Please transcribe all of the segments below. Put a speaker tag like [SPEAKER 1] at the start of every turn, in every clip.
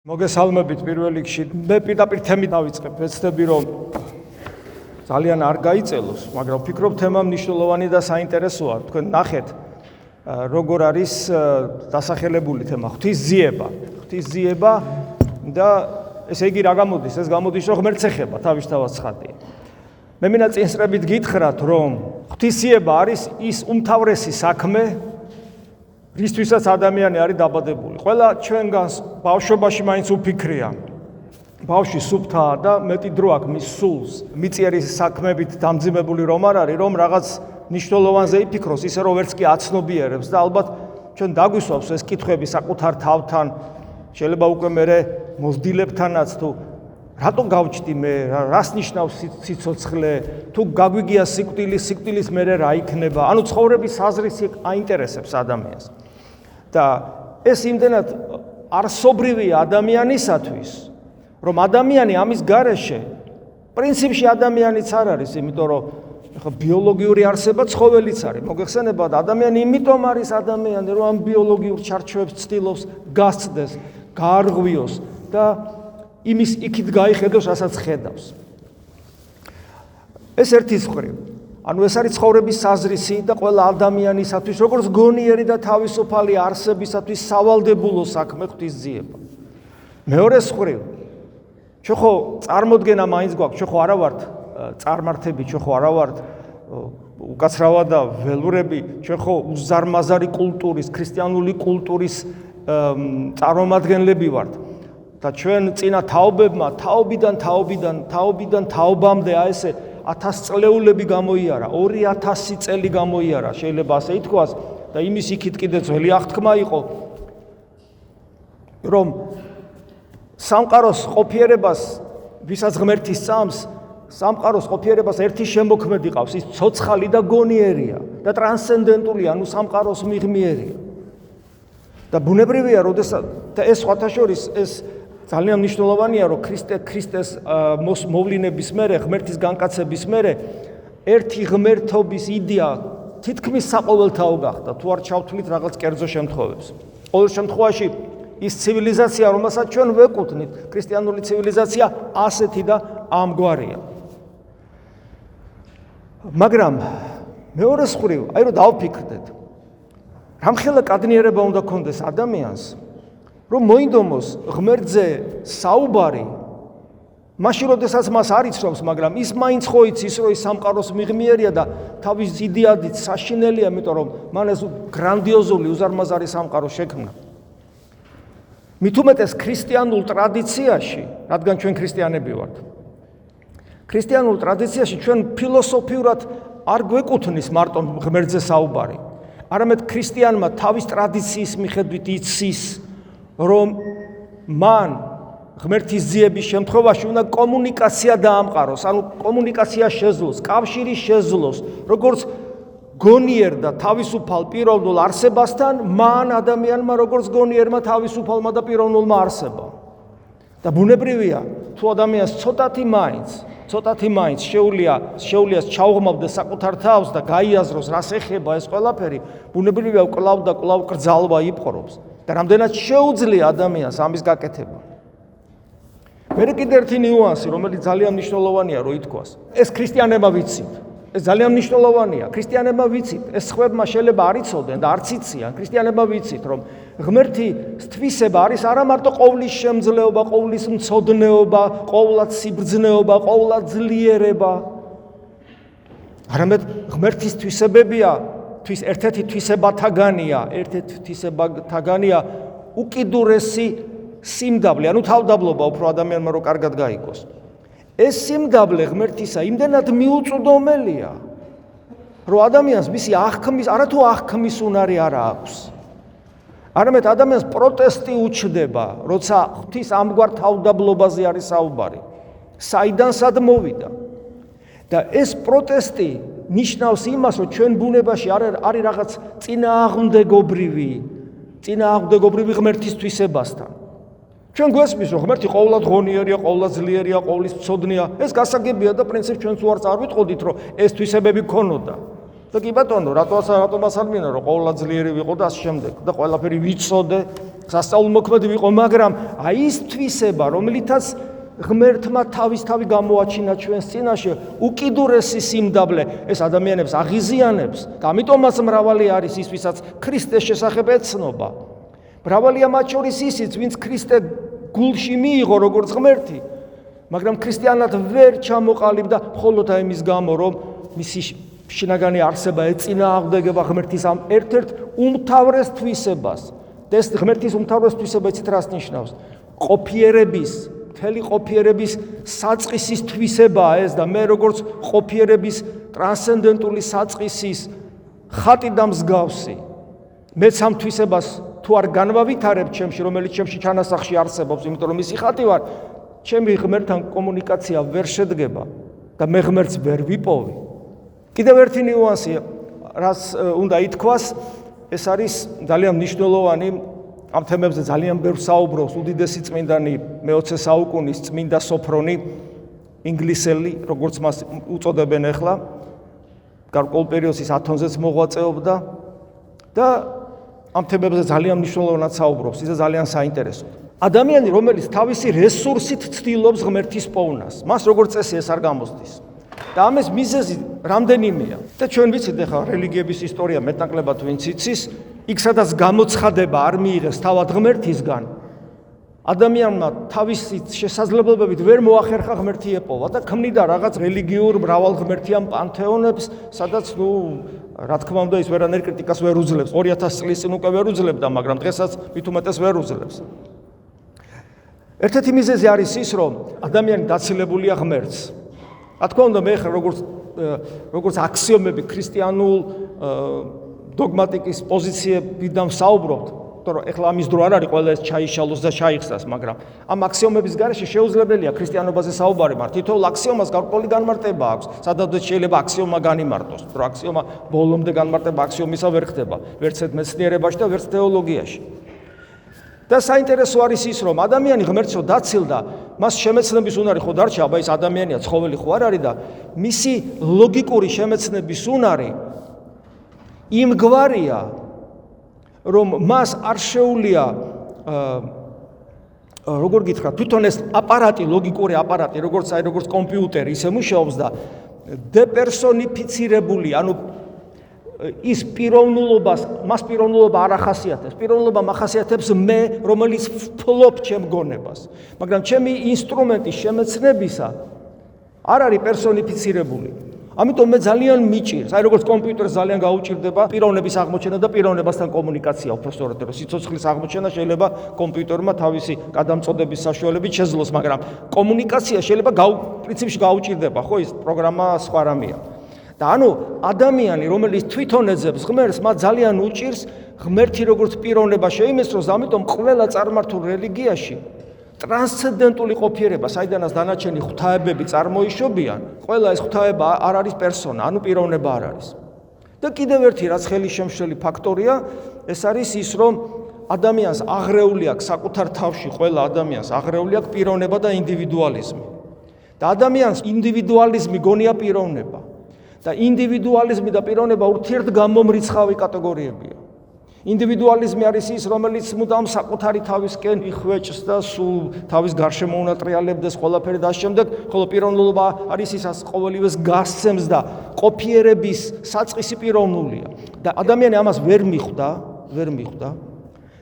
[SPEAKER 1] მოგესალმებით პირველ რიგში. მე პირდაპირ თემით დავიწყებ. ვეცდები რომ ძალიან არ გაიწელოს, მაგრამ ვფიქრობ თემა მნიშვნელოვანი და საინტერესოა. თქვენ ნახეთ, როგორ არის დასახელებული თემა ღვთისძიება და ესე იგი რა გამოდის? ეს გამოდის, რომ ღმერთს ეხება თავისთავად ცხადია. მე მინდა წინსწრებით გითხრათ, რომ ღვთისძიება არის ის უმთავრესი საქმე, რისთვისაც ადამიანი არის დაბადებული. ყველა ჩვენგანს ბავშვობაში მაინც უფიქრია. ბავშვი სუფთაა და მეტი დრო აქვს მის სულს. მიწიერი საქმებით დამძიმებული რომ არ არის, რომ რაღაც მნიშვნელოვანზე იფიქროს, ისე რომ ვერც კი აცნობიერებს და ალბათ ჩვენ დაგვისვავს ეს კითხვები საკუთარ თავთან, შეიძლება უკვე მე მოზრდილებთანაც თუ რატო გავჩდი მე, რას ნიშნავს სიცოცხლე, თუ გაგვიგია სიკვდილის მერე რა იქნება, ანუ ცხოვრების აზრისი აინტერესებს ადამიანს. და ეს იმდენად არსობრივია ადამიანისათვის, რომ ადამიანი ამის გარეშე პრინციპში ადამიანიც არ არის, იმიტომ რომ ახლა ბიოლოგიური არსება ცხოველიც არის. მოგეხსენებათ, ადამიანი იმიტომ არის ადამიანი, რომ ამ ბიოლოგიურ ჩარჩოებს ცდილობს გასცდეს, გაარღვიოს და იმის იქით გაიხედოს, რასაც ხედავს. ეს ერთის მხრივ. ანუ ეს არის ცხოვრების საზრისი და ყველა ადამიანისათვის, როგორც გონიერი და თავისუფალი არსებისათვის სავალდებულო საქმე ღვთისძიება. მეორეს მხრივ, ჩვენ ხო წარმოდგენა მაინც გვაქვს, ჩვენ ხო არა ვართ წარმართები, ჩვენ ხო არა ვართ უკაცრავად და ველურები, ჩვენ ხო უზარმაზარი კულტურის, ქრისტიანული კულტურის წარმომადგენლები ვართ. და ჩვენ წინა თაობებმა თაობიდან თაობამდე აი ესე 1000 წლეულები გამოიარა, 2000 წელი გამოიარა, შეიძლება ასე ითქვას და იმის იქით კიდე ძველი აღთქმა იყო, რომ სამყაროს ყოფიერებას, ვისაც ღმერთი სწამს, სამყაროს ყოფიერებას ერთი შემოქმედი ყავს, ის ცოცხალი და გონიერია და ტრანსცენდენტული, ანუ სამყაროს მიღმიერია. და ბუნებრივია, როდესაც და ეს სხვათა შორის ეს ძალიან მნიშვნელოვანია, რომ ქრისტეს მოვლინების მერე, ღმერთის განკაცების მერე ერთი ღმერთობის იდეა თითქმის საყოველთაო გახდა, თუ არ ჩავთვლით რაღაც კერძო შემთხვევებს. ყოველ შემთხვევაში ის ცივილიზაცია, რომელსაც ჩვენ ვეკუთვნით, ქრისტიანული ცივილიზაცია ასეთი და ამგვარია. მაგრამ მეორეს მხრივ, აი რომ დავფიქრდეთ, რამხელა კადნიერება უნდა ქონდეს ადამიანს, რომ მოინდომოს ღმერთზე საუბარი, მაშინ როდესაც მას არ იცნობს, მაგრამ ის მაინც ხო იცის, რომ ის სამყაროს მიღმიერია და თავის იდეადით საშინელია, იმიტომ რომ მან ეს გრანდიოზული უზარმაზარი სამყარო შექმნა. მით უმეტეს ქრისტიანულ ტრადიციაში, რადგან ჩვენ ქრისტიანები ვართ. ქრისტიანულ ტრადიციაში ჩვენ ფილოსოფიურად არ გვეკუთვნის მარტო ღმერთზე საუბარი, არამედ ქრისტიანმა თავის ტრადიციის მიხედვით იცის, რომ მან ღმერთის ძიების შემთხვევაში უნდა კომუნიკაცია დაამყაროს, ანუ კომუნიკაცია შეძლოს, კავშირი შეძლოს, როგორც გონიერ და თავისუფალ პიროვნულ არსებასთან, მან ადამიანმა როგორც გონიერმა თავისუფალმა და პიროვნულმა არსებამ. და ბუნებრივია, თუ ადამიანს ცოტათი მაინც შეუძლია ჩაუღმავდეს საკუთარ თავს და გაიაზროს, რას ეხება ეს ყველაფერი, ბუნებრივია კვლავ და კვლავ კრძალვა იპყრობს. და რამდენად შეუძლია ადამიანს ამის გაკეთება. მე კიდევ ერთი ნიუანსი, რომელიც ძალიან მნიშვნელოვანია, რომ ითქვას. ეს ქრისტიანებმა ვიცით. ეს ძალიან მნიშვნელოვანია. ქრისტიანებმა ვიცით, ეს სხვებმა შეიძლება არ იცოდნენ და არც იციან. ქრისტიანებმა ვიცით, რომ ღმერთის თვისება არის არა მარტო ყოვლის შემძლეობა, ყოვლის მცოდნეობა, ყოვლად სიბრძნეობა, ყოვლად ძლიერება. არამედ ღმერთის თვისებებია, ერთ-ერთი თვისებათაგანია უკიდურესი სიმდაბლე, ანუ თავდაბლობა უფრო ადამიანმა რო კარგად გაიგოს. ეს სიმდაბლე ღმერთისა იმდენად მიუწვდომელია, რომ ადამიანს მისი არათუ აღქმის უნარი არ აქვს. არამედ ადამიანს პროტესტი უჩნდება, როცა ღვთის ამგვარ თავდაბლობაზე არის საუბარი. საიდან სად მოვიდა? და ეს პროტესტი ნიშნავს იმას, რომ ჩვენ ბუნებაში არის რაღაც წინააღმდეგობრივი ღმერთის თვისებასთან. ჩვენ გვესმის, რომ ღმერთი ყოვლად ღონიერია, ყოვლად ძლიერია, ყოვლის მცოდნეა. ეს გასაგებია და პრინციპში ჩვენ თუ არ წარვიტყოდით, რომ ეს თვისებები ქონოდა. და კი ბატონო, რატომ ასალმინა, რომ ყოვლად ძლიერი ვიყო და ამ შემდეგ და ყველაფერი ვიცოდე სასწაულმოქმედი ვიყო, მაგრამ აი ის თვისება, რომლითაც ღმერთმა თავი გამოაჩინა ჩვენს წინაშე, უკიდურესი სიმდაბლე, ეს ადამიანებს აღიზიანებს და ამიტომაც მრავალი არის ის, ვისაც ქრისტეს შესახებ ეცნობა. მრავალია მათ შორის ისიც, ვინც ქრისტე გულში მიიღო როგორც ღმერთი, მაგრამ ქრისტიანად ვერ ჩამოყალიბდა მხოლოდ იმის გამო, რომ მისი შინაგანი არსება ეწინააღმდეგება ღმერთის ამ ერთ-ერთ უმთავრეს თვისებას. და ეს ღმერთის უმთავრეს თვისება იცით რას ნიშნავს? მთელი ყოფიერების საწყისის თვისებაა ეს და მე როგორც ყოფიერების ტრანსცენდენტული საწყისის ხატი და მსგავსი. მეც ამ თვისებას თუ არ განვავითარებ ჩემში, რომელიც ჩემში ჩანასახში არსებობს, იმიტომ რომ ისი ხატი ვარ, ჩემი ღმერთთან კომუნიკაცია ვერ შედგება და მე ღმერთს ვერ ვიპოვი. კიდევ ერთი ნიუანსი, რაც უნდა ითქვას, ეს არის ძალიან მნიშვნელოვანი, ამ თემებზე ძალიან ბევრ საუბრობს უდიდესი წმინდანი მე-20 საუკუნის წმინდა სოფრონი ინგლისელი, როგორც მას უწოდებენ ახლა, გარკვეულ პერიოდს ის ათონზეც მოღვაწეობდა და ამ თემებზე ძალიან მნიშვნელოვნად საუბრობს, ის ძალიან საინტერესოა. ადამიანი, რომელიც თავისი რესურსით ცდილობს ღმერთის პოვნას, მას როგორც წესი ეს არ გამოსდის. და ამის მიზეზი რამდენიმეა. და ჩვენ ვიცით ახლა რელიგიების ისტორია მეტნაკლებად ვინც იცის, იქ სადაც გამოცხადება არ მიიღეს თავად ღმერთისგან, ადამიანმა თავისი შესაძლებლობებით ვერ მოახერხა ღმერთი ეპოვა და ქმნიდა რაღაც რელიგიურ მრავალღმერთიან პანთეონებს, სადაც რა თქმა უნდა ის ვერანაირ კრიტიკას ვერ უძლებს. 2000 წლის წინ უკვე ვერ უძლებდა, მაგრამ დღესაც მით უმეტეს ვერ უძლებს. ერთ-ერთი მიზეზი არის ის, რომ ადამიანი დაცილებულია ღმერთს. რა თქმა უნდა, მე ხარ როგორც აქსიომები ქრისტიანულ დოგმატიკის პოზიციებიდან ვსაუბრობთ, რომ ეხლა ამის დრო არ არის ყველა ეს ჩაიშალოს და ჩაიხსას, მაგრამ ამ აქსიომების გარეშე შეუძლებელია ქრისტიანობაზე საუბარი, მაგრამ თითოეულ აქსიომას გარკვეული განმარტება აქვს, სადაც შეიძლება აქსიომა განიმარტოს, რომ აქსიომა ბოლომდე განმარტება აქსიომისა ვერ ხდება, ვერც მეცნიერებაში და ვერც თეოლოგიაში. და საინტერესო არის ის, რომ ადამიანი ღმერთსო დაცილდა, მას შემეცნების უნარი ხო დარჩა, აბა ის ადამიანია, ცხოველი ხო არ არის და მისი ლოგიკური შემეცნების უნარი იმგვარია, რომ მას არ შეუძლია როგორ გითხრათ, თვითონ ეს აპარატი, ლოგიკური აპარატი, როგორც კომპიუტერი, ისე მუშაობს და დეპერსონიფიცირებული, ანუ ის მას პიროვნულობა არ ახასიათებს. პიროვნულობა ახასიათებს მე, რომელიც ვფლობ ჩემ გონებას. მაგრამ ჩემი ინსტრუმენტი შემეცნებისა არ არის პერსონიფიცირებული. ამიტომ მე ძალიან მიჭირს, როგორც კომპიუტერს ძალიან გაუჭირდება პიროვნების აღმოჩენა და პიროვნებასთან კომუნიკაცია, უბრალოდ რომ სიცოცხლის აღმოჩენა შეიძლება კომპიუტერმა თავისი გადამწოდების საშუალებით შეძლოს, მაგრამ კომუნიკაცია შეიძლება პრინციპში გაუჭირდება, ხო, ის პროგრამა სხვა რამეა. და ანუ ადამიანი, რომელიც თვითონ ეძებს ღმერთს, მას ძალიან უჭირს ღმერთი როგორც პიროვნება შეიმეცნოს, ამიტომ ყველა წარმართულ რელიგიაში ტრანსცენდენტული ყოფიერება, საიდანაც დანარჩენი ღვთაებები წარმოიშობიან, ყველა ეს ღვთაება არ არის პერსონა, ანუ პიროვნება არ არის. და კიდევ ერთი რაც ხელისშემშლელი ფაქტორია, ეს არის ის, რომ ადამიანს აღრეული აქვს საკუთარ თავში, ყველა ადამიანს აღრეული აქვს პიროვნება და ინდივიდუალიზმი. და ადამიანს ინდივიდუალიზმი გონია პიროვნება. და ინდივიდუალიზმი და პიროვნება ურთიერთგამომრიცხავი კატეგორიებია. ინდივიდუალიზმი არის ის, რომელიც მუდამ საკუთარი თავისკენ იხვეჭს და სულ თავის გარშემო უნატრიალებდეს ყველაფერი და ამ შემდეგ, ხოლო პიროვნულობა არის ის, რაც ყოველივეს გასცემს და ყოფიერების საწყისი პიროვნულია. და ადამიანი ამას ვერ მიხვდა.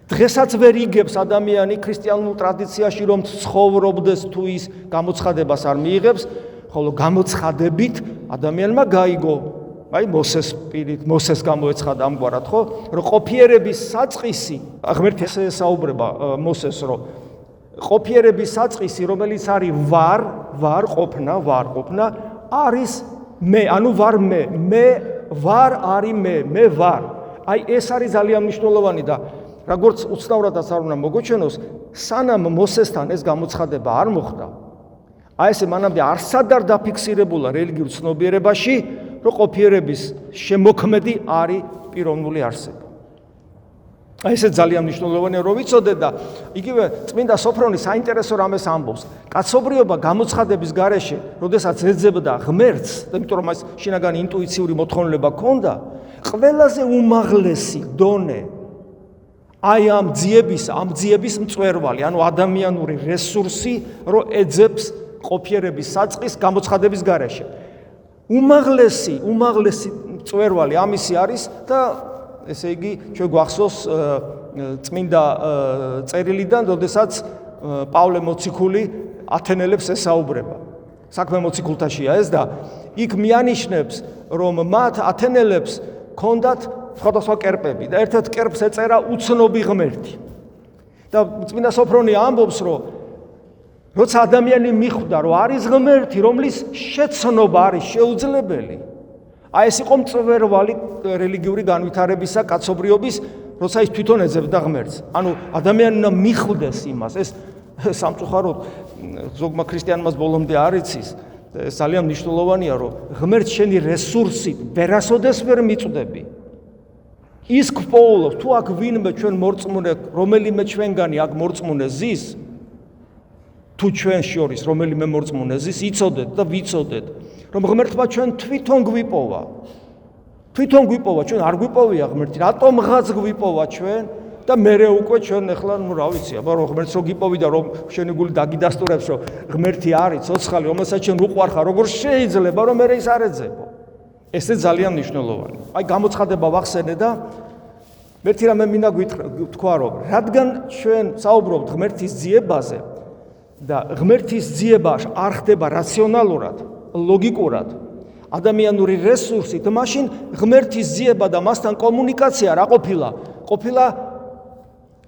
[SPEAKER 1] დღესაც ვერ იგებს ადამიანი ქრისტიანულ ტრადიციაში, რომ ცხოვრობდეს თუ ის გამოცხადებას არ მიიღებს, ხოლო გამოცხადებით ადამიანმა გაიგო, აი მოსეს პირით, მოსეს გამოეცხადა ამგვარად, ხო? რომ ყოფიერების საწყისი, ღმერთი ესე საუბრება მოსეს, რომ ყოფიერების საწყისი, რომელიც არის ვარ ყოფნა, არის მე, ანუ ვარ მე ვარ არის მე ვარ. აი ეს არის ძალიან მნიშვნელოვანი და როგორც უცნაურადაც არ უნდა მოგოჩვენოს, სანამ მოსესთან ეს გამოცხადება არ მოხდა, აი ესე მანამდე არსად არ დაფიქსირებულა რელიგიურ ცნობიერებაში, რომ ყოფიერების შემოქმედი არის პიროვნული არსება. აი ესე ძალიან მნიშვნელოვანია რომ ვიცოდეთ და იგივე წმინდა სოფრონი საინტერესო რამეს ამბობს. კაცობრიობა გამოცხადების გარეშე, როდესაც ეძებდა ღმერთს, იმიტომ რომ მას შინაგანი ინტუიციური მოთხოვნილება ჰქონდა, ყველაზე უმაღლესი დონე აი ამ ძიების მწვერვალი, ანუ ადამიანური რესურსი, რომ ეძებს ყოფიერების საწყის გამოცხადების გარეშე. უმაღლესი მწვერვალი ამისი არის და ესე იგი ჩვენ გვახსოვს წმინდა წერილიდან, როდესაც პავლე მოციქული ათენელებს ესაუბრება. საქმე მოციქულთაშია ეს და იქ მიანიშნებს, რომ მათ ათენელებს ჰქონდათ სხვადასხვა კერპები და ერთ-ერთ კერპს ეწერა უცნობი ღმერთი. და წმინდა სოფრონია ამბობს, რომ როცა ადამიანი მიხვდა, რომ არის ღმერთი, რომლის შეცნობა არის შეუძლებელი, აი ეს იყო მწვერვალი რელიგიური განვითარებისა, კაცობრიობის, როცა ის თვითონ ეძებდა ღმერთს. ანუ ადამიანი უნდა მიხვდეს იმას. ეს სამწუხაროდ ზოგმა ქრისტიანმა ბოლომდე არ იცის. ეს ძალიან მნიშვნელოვანია, რომ ღმერთს შენი რესურსით ვერასოდეს ვერ მიწვდები. ის გპოულობს, თუ აქ ვინმე ჩვენ მორწმუნე, რომელიმე ჩვენგანი აქ მორწმუნე ზის, თუ ჩვენ შორის რომელიმე მორწმუნე ზის, იცოდეთ და ვიცოდეთ, რომ ღმერთმა ჩვენ თვითონ გვიპოვა. ჩვენ არ გვიპოვია ღმერთი, რატომღაც გვიპოვა ჩვენ და მერე უკვე ჩვენ ახლა რა ვიცი, აბა რომ ღმერთს რო გიპოვიდა, რომ შენი გული დაგიდასტურებს, რომ ღმერთი არის ცოცხალი, რომელსაც ჩვენ უყვარხარ, როგორ შეიძლება რომ მერე ის არ ეძებო. ეს ძალიან მნიშვნელოვანია. აი გამოცხადება ვახსენე და ერთი რამე მინდა გითქვა, რომ რადგან ჩვენ საუბრობთ ღმერთის ძიებაზე და ღმერთის ძიება არ ხდება რაციონალურად, ლოგიკურად, ადამიანური რესურსით, მაშინ ღმერთის ძიება და მასთან კომუნიკაცია რა ყოფილა? ყოფილა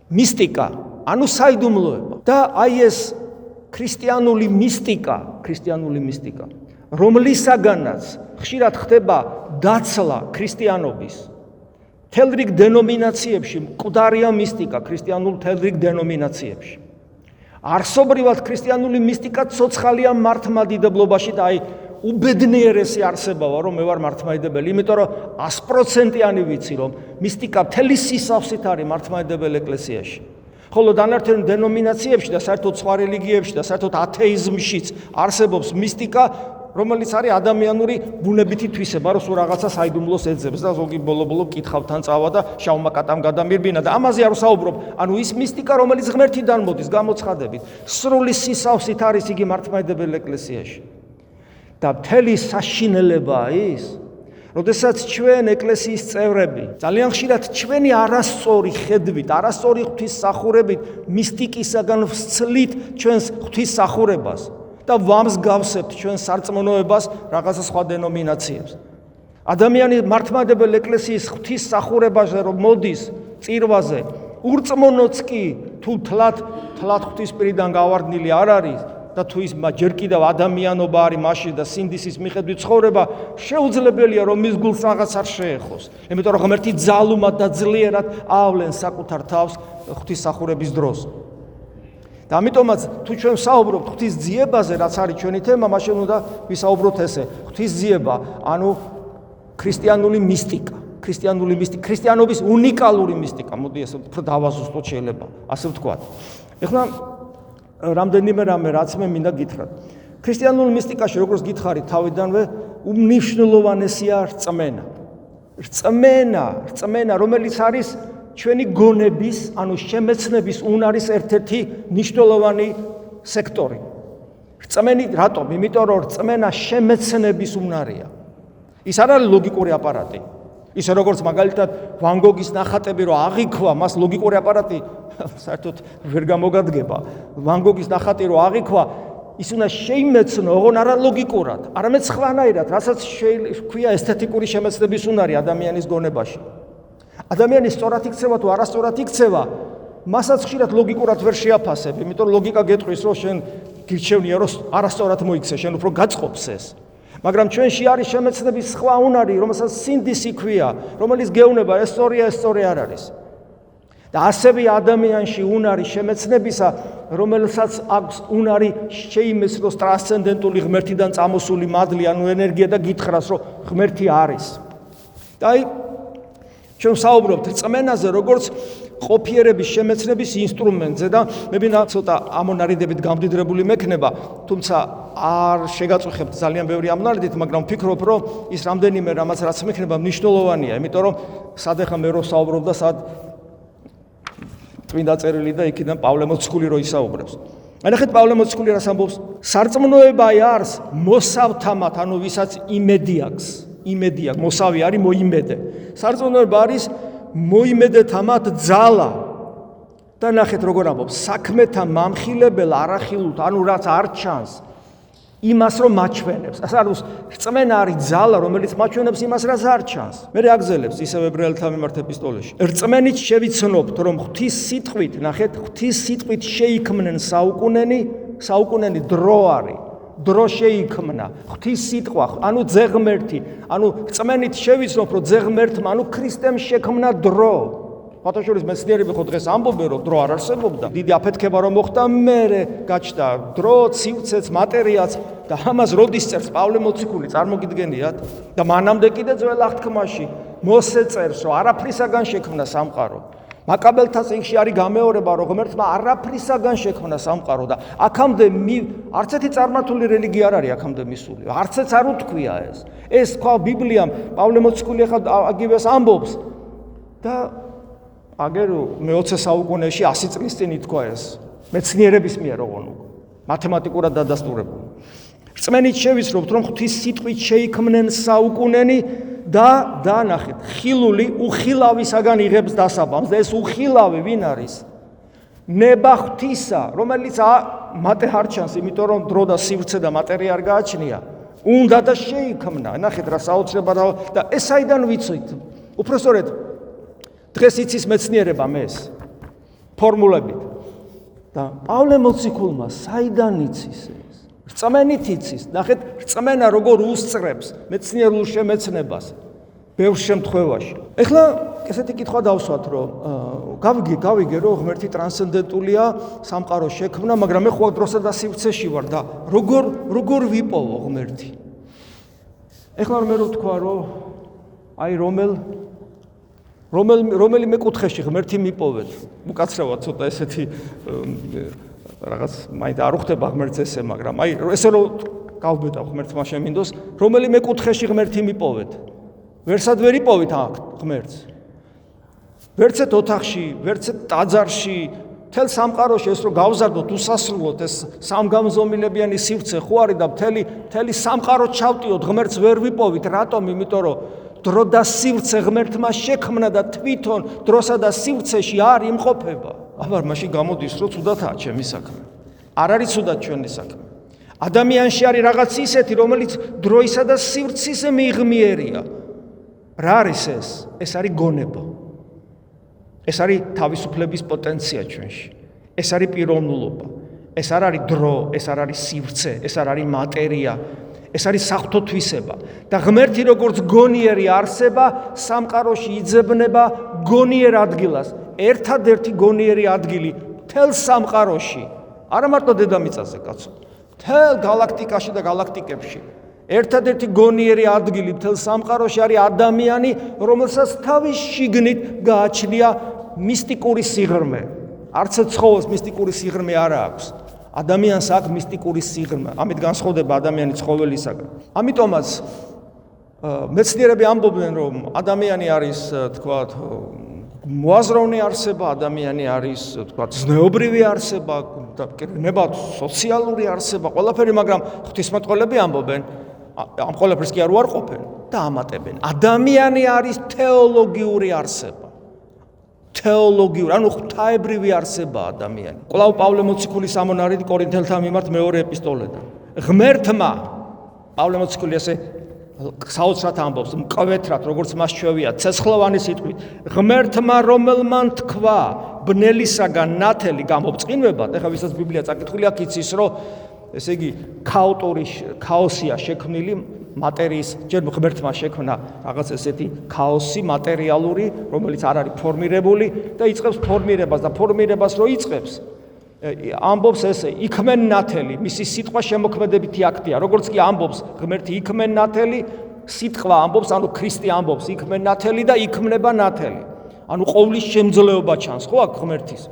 [SPEAKER 1] მისტიკა, ანუ საიდუმლოება. და აი ეს ქრისტიანული მისტიკა, რომლისაგანაც ხშირად ხდება დაცლა ქრისტიანობის მთელ რიგ დენომინაციებში, მკვდარია მისტიკა ქრისტიანულ მთელ რიგ დენომინაციებში. არსობრივად ქრისტიანული მისტიკა ცოცხალია მართლმადიდებლობაში და აი უბედნიერესი არსება ვარ, რომ მე ვარ მართლმადიდებელი, იმიტომ რომ 100%-იანი ვიცი, რომ მისტიკა მთელი სისავსით არის მართლმადიდებელ ეკლესიაში. ხოლო დანარჩენ დენომინაციებში და საერთოდ სხვა რელიგიებში და საერთოდ ათეიზმშიც არსებობს მისტიკა, რომელიც არის ადამიანური ბუნებითი თვისება, რომ სულ რაღაცა საიდუმლოს ეძებს და ზოგი ბოლო-ბოლო კითხავთან წავა და შავმა კატამ გადამირბინა და ამაზე არ ვსაუბრობ. ანუ ის მისტიკა, რომელიც ღმერთიდან მოდის გამოცხადებით, სრული სისავსით არის იგი მართლმადიდებელ ეკლესიაში. და მთელი საშინელებაა ის, როდესაც ჩვენ ეკლესიის წევრები ძალიან ხშირად ჩვენი არასწორი ხედვით, არასწორი ღვთისმსახურებით, მისტიკისაგან ვცლით ჩვენს ღვთისმსახურებას და ვამსგავსებთ ჩვენ სარწმუნოებას რაღაცა სხვა დენომინაციებს. ადამიანი მართლმადიდებელ ეკლესიის ღვთისმსახურებაზე რომ მოდის წირვაზე, ურწმუნოც კი თუ თლად ღვთისპირიდან გავარდნილი არ არის და თუ ის ჯერ კიდევ ადამიანობა არის მასში და სინდისის მიხედვით ცხოვრება, შეუძლებელია რომ მის გულს რაღაც არ შეეხოს. იმიტომ რომ ღმერთი ძალუმად და ძლიერად ავლენს საკუთარ თავს ღვთისმსახურების დროს. და ამიტომაც თუ ჩვენ საუბრობთ ღვთის ძიებაზე, რაც არის ჩვენი თემა, მაშინ უნდა ვისაუბროთ ესე. ღვთის ძიება, ანუ ქრისტიანული მისტიკა, ქრისტიანობის უნიკალური მისტიკა, მოდი ესე უფრო დავაზუსტოთ შეიძლება, ასე ვთქვათ. ეხლა რამდენიმე რამე რაც მე მინდა გითხრათ. ქრისტიანულ მისტიკაში, როგორც გითხარით თავიდანვე, უმნიშვნელოვანესია რწმენა. რწმენა, რომელიც არის ჩვენი გონების, ანუ შემეცნების უნარის ერთ-ერთი მნიშვნელოვანი სექტორი. რწმენი რატომ? იმიტომ რომ რწმენა შემეცნების უნარია. ის არ არის ლოგიკური აპარატი. ისე როგორც მაგალითად ვან გოგის ნახატები რო აღიქვა, მას ლოგიკური აპარატი საერთოდ ვერ გამოგადგება. ვან გოგის ნახატი რო აღიქვა, ის უნდა შეიმეცნო, ოღონ არა ლოგიკურად, არამედ სხვანაირად, რასაც შეგვიძლია ესთეტიკური შემეცნების უნარი ადამიანის გონებაში. ადამიანი სწორად იქცევა თუ არასწორად იქცევა, მასაც ხშირად ლოგიკურად ვერ შეაფასებ, იმიტომ რომ ლოგიკა გეტყვის, რომ შენ გირჩევნია, რომ არასწორად მოიქცე, შენ უფრო გაწყობს ეს. მაგრამ ჩვენში არის შემეცნების სხვა უნარი, რომელსაც სინდისი ქვია, რომელიც გეუბნება ეს სწორია, ეს სწორი არ არის. და ასევე ადამიანში უნარი შემეცნებისა, რომელსაც აქვს უნარი შეიმეცნოს ტრანსცენდენტული ღმერთიდან წამოსული მადლი, ანუ ენერგია და გითხრას, რომ ღმერთი არის. და აი ჩვენ საუბრობთ რწმენაზე, როგორც ყოფიერების შემეცნების ინსტრუმენტზე და მე მინდა ცოტა ამონარიდებით გამდიდრებული მექნება, თუმცა არ შეგაწუხებთ ძალიან ბევრი ამონარიდით, მაგრამ ვფიქრობ, რომ ის რამდენიმე რაც მექნება მნიშვნელოვანია, იმიტომ რომ სად ახლა მე რო საუბრობ და სად წმინდა წერილი და იქიდან პავლე მოციქული რო ისაუბრებს. ნახეთ პავლე მოციქული რას ამბობს? სარწმუნოება არის მოსავთამათ, ანუ ვისაც იმედი აქვს. იმედი აქვს, მოსავი არის მოიმედე. სარწმუნოება არის მოიმედეთამათ ძალა. და ნახეთ როგორ ამბობს, საქმეთა მამხილებელ არახილულთ, ანუ რაც არ ჩანს, იმას რომ მაჩვენებს. ასე არის, რწმენა არის ძალა, რომელიც მაჩვენებს იმას, რაც არ ჩანს. მე აგზელებს ისევ ებრაელთა მიმართ ეპისტოლეში. რწმენით შევიცნობთ, რომ ღვთის სიტყვით, ნახეთ, ღვთის სიტყვით შეიქმნენ საუკუნენი დრო არის. დრო შეიქმნა, ღვთის სიტყვა, ანუ ძეღმერთი, ანუ რწმენით შევიცნობთ, რომ ძეღმერთმა, ანუ ქრისტემ შექმნა დრო. ფათაშორის მეცნიერები ხო დღეს ამბობენ, რომ დრო არ არსებობდა. დიდი აფეთქება რომ მოხდა, მერე გაჩნდა დრო, სივრცეც, მატერიაც და ამას როდის წერს პავლე მოციქული, წარმოგიდგენიათ? და მანამდე კიდე ძველ აღთქმაში მოსე წერს, რომ არაფრისაგან შექმნა სამყარო. მაკაბელთა წიგნში არის გამეორება, რომ ღმერთმა არაფრისაგან შექმნა სამყარო და აქამდე არც ერთი წარმართული რელიგია არ არის აქამდე მისული. არცეც არ უთქვია ეს. ეს თქვა ბიბლიამ, პავლე მოციქული ახლა აგივეს ამბობს და აგერ მე-20 საუკუნეში 100 წლის წინ ითქვა ეს მეცნიერების მიერ ოღონდ მათემატიკურად დადასტურებული. რწმენით შევიცნობთ, რომ ღვთის სიტყვით შეიქმნენ საუკუნენი და ნახეთ, ხილული უხილავისაგან იღებს დასაბამს და ეს უხილავი ვინ არის? ნება ღვთისა, რომელიც მატე არ ჩანს, იმიტომ რომ დრო და სივრცე და მატერია არ გააჩნია. უნდა და შეიქმნა. ნახეთ რა საოცრება და ეს საიდან ვიცით? უпростоრედ დღეს იცის მეცნიერებამ ეს ფორმულებით და პავლე მოციქულმა საიდან იცის ეს? რწმენით იცის. ნახეთ, რწმენა როგორ უსწრებს მეცნიერულ შემეცნებას ბევრ შემთხვევაში. ეხლა ესეთი კითხვა დავსვათ, რომ გავიგე, რომ ღმერთი ტრანსცენდენტულია, სამყაროს შექმნა, მაგრამ მე ხო დროსა და სივრცეში ვარ და როგორ ვიპოვო ღმერთი? ეხლა მე რო თქვა, რომ აი რომელიმე კუთხეში ღმერთი მიპოვეთ. უკაცრავად ცოტა ესეთი რაღაც მაინც არ უხდება ღმერთს ესე, მაგრამ აი ესე რომ გავბედავ ღმერთმა შემინდოს, რომელიმე კუთხეში ღმერთი მიპოვეთ. ვერსად ვერ იპოვით აქ ღმერთს. ვერცეთ ოთახში, ვერცეთ ტაძარში, მთელ სამყაროში ეს რომ გავზარდოთ უსასრულოდ ეს სამგამზომილებიანი სივრცე ხო არის და მთელი სამყარო ჩავტიოთ, ღმერთს ვერ ვიპოვით. რატომ? იმიტომ რომ დრო და სივრცე ღმერთმა შექმნა და თვითონ დროსა და სივრცეში არ იმყოფება. აბა მაშინ გამოდის, რომ ცუდათაა ჩემი საქმე. არ არის ცუდად ჩვენი საქმე. ადამიანში არის რაღაც ისეთი, რომელიც დროისა და სივრცის მიღმიერია. რა არის ეს? ეს არის გონება. ეს არის თავისუფლების პოტენცია ჩვენში. ეს არის პიროვნულობა. ეს არ არის დრო, ეს არ არის სივრცე, ეს არ არის მატერია. ეს არის საღვთო თვისება და ღმერთი როგორც გონიერი არსება სამყაროში იძებნება გონიერ ადგილას. ერთადერთი გონიერი ადგილი მთელ სამყაროში, არა მარტო დედამიწაზე, კაცო, მთელ გალაქტიკაში და გალაქტიკებში. ერთადერთი გონიერი ადგილი მთელ სამყაროში არის ადამიანი, რომელსაც თავის შიგნით გააჩნია მისტიკური სიღრმე. არც ცხოველს მისტიკური სიღრმე არ აქვს. ადამიანს აქვს მისტიკური სიღრმე. ამით განსხვავდება ადამიანი ცხოველისაგან. ამიტომაც მეცნიერები ამბობენ, რომ ადამიანი არის, თქვათ, მოაზროვნე არსება, ადამიანი არის, თქვათ, ზნეობრივი არსება, ნებად სოციალური არსება, ყველაფერი, მაგრამ ღვთისმეტყველები ამბობენ, ამ ყველაფერს კი არ უარყოფენ და ამატებენ. ადამიანი არის თეოლოგიური არსება. თეოლოგიური, ანუ ღვთაებრივი არსება ადამიანი. კვლავ პავლე მოციქულის ამონარიდი კორინთელთა მიმართ მეორე ეპისტოლედან. ღმერთმა პავლე მოციქული ასე საოცრად ამბობს, მკვეთრად, როგორც მას ჩვევია, ცეცხლოვანი სიტყვით. ღმერთმა, რომელმან თქვა, ბნელისაგან ნათელი გამობწყინვებად, ეხლა ვისაც ბიბლია წაკითხული აქ იცის, რომ ესე იგი ქაოსია შექმნილი მატერიის, ჯერ ღმერთმა შექმნა რაღაც ესეთი ქაოსი მატერიალური, რომელიც არ არის ფორმირებული და იწყებს ფორმირებას და ფორმირებას რო იწყებს, ამბობს ესე, იქმენ ნათელი, მისი სიტყვა შემოქმედებითი აქტია, როგორც კი ამბობს ღმერთი იქმენ ნათელი, სიტყვა ამბობს, ანუ ქრისტე ამბობს, იქმენ ნათელი და იქმნება ნათელი. ანუ ყოვლის შემძლეობა ჩანს, ხო აქ ღმერთის.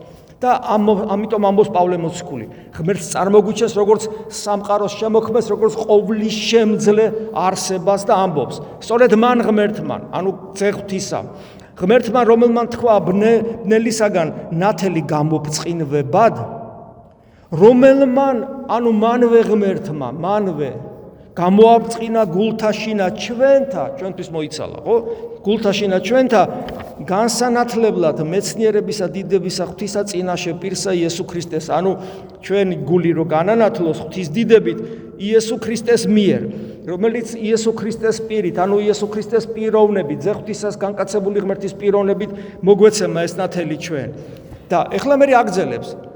[SPEAKER 1] და ამიტომ ამბობს პავლე მოციქული, ღმერთს წარმოგვიჩენს როგორც სამყაროს შემოქმედს, როგორც ყოვლის შემძლე არსებას და ამბობს. სწორედ მან ღმერთმა, ანუ ძე ღვთისა, ღმერთმა რომელმან თქვა ბნელისაგან ნათელი გამოფწყინვებად, რომელმან, ანუ მანვე ღმერთმა, მანვე გამოაბწყინა გულთაშინა ჩვენთვის მოიცალა, ხო? გულთაშინა ჩვენთა განსანათლებლად მეცნიერებისა დიდებისა ღვთისა წინაშე პირსა იესო ქრისტეს, ანუ ჩვენი გული რო განანათლოს ღვთის დიდებით იესო ქრისტეს მიერ, რომელიც იესო ქრისტეს პირით, ანუ იესო ქრისტეს პიროვნებით, ძე ღვთისას განკაცებული ღმერთის პიროვნებით მოგვეცემა ეს ნათელი ჩვენ. და ეხლა მე აგძელებს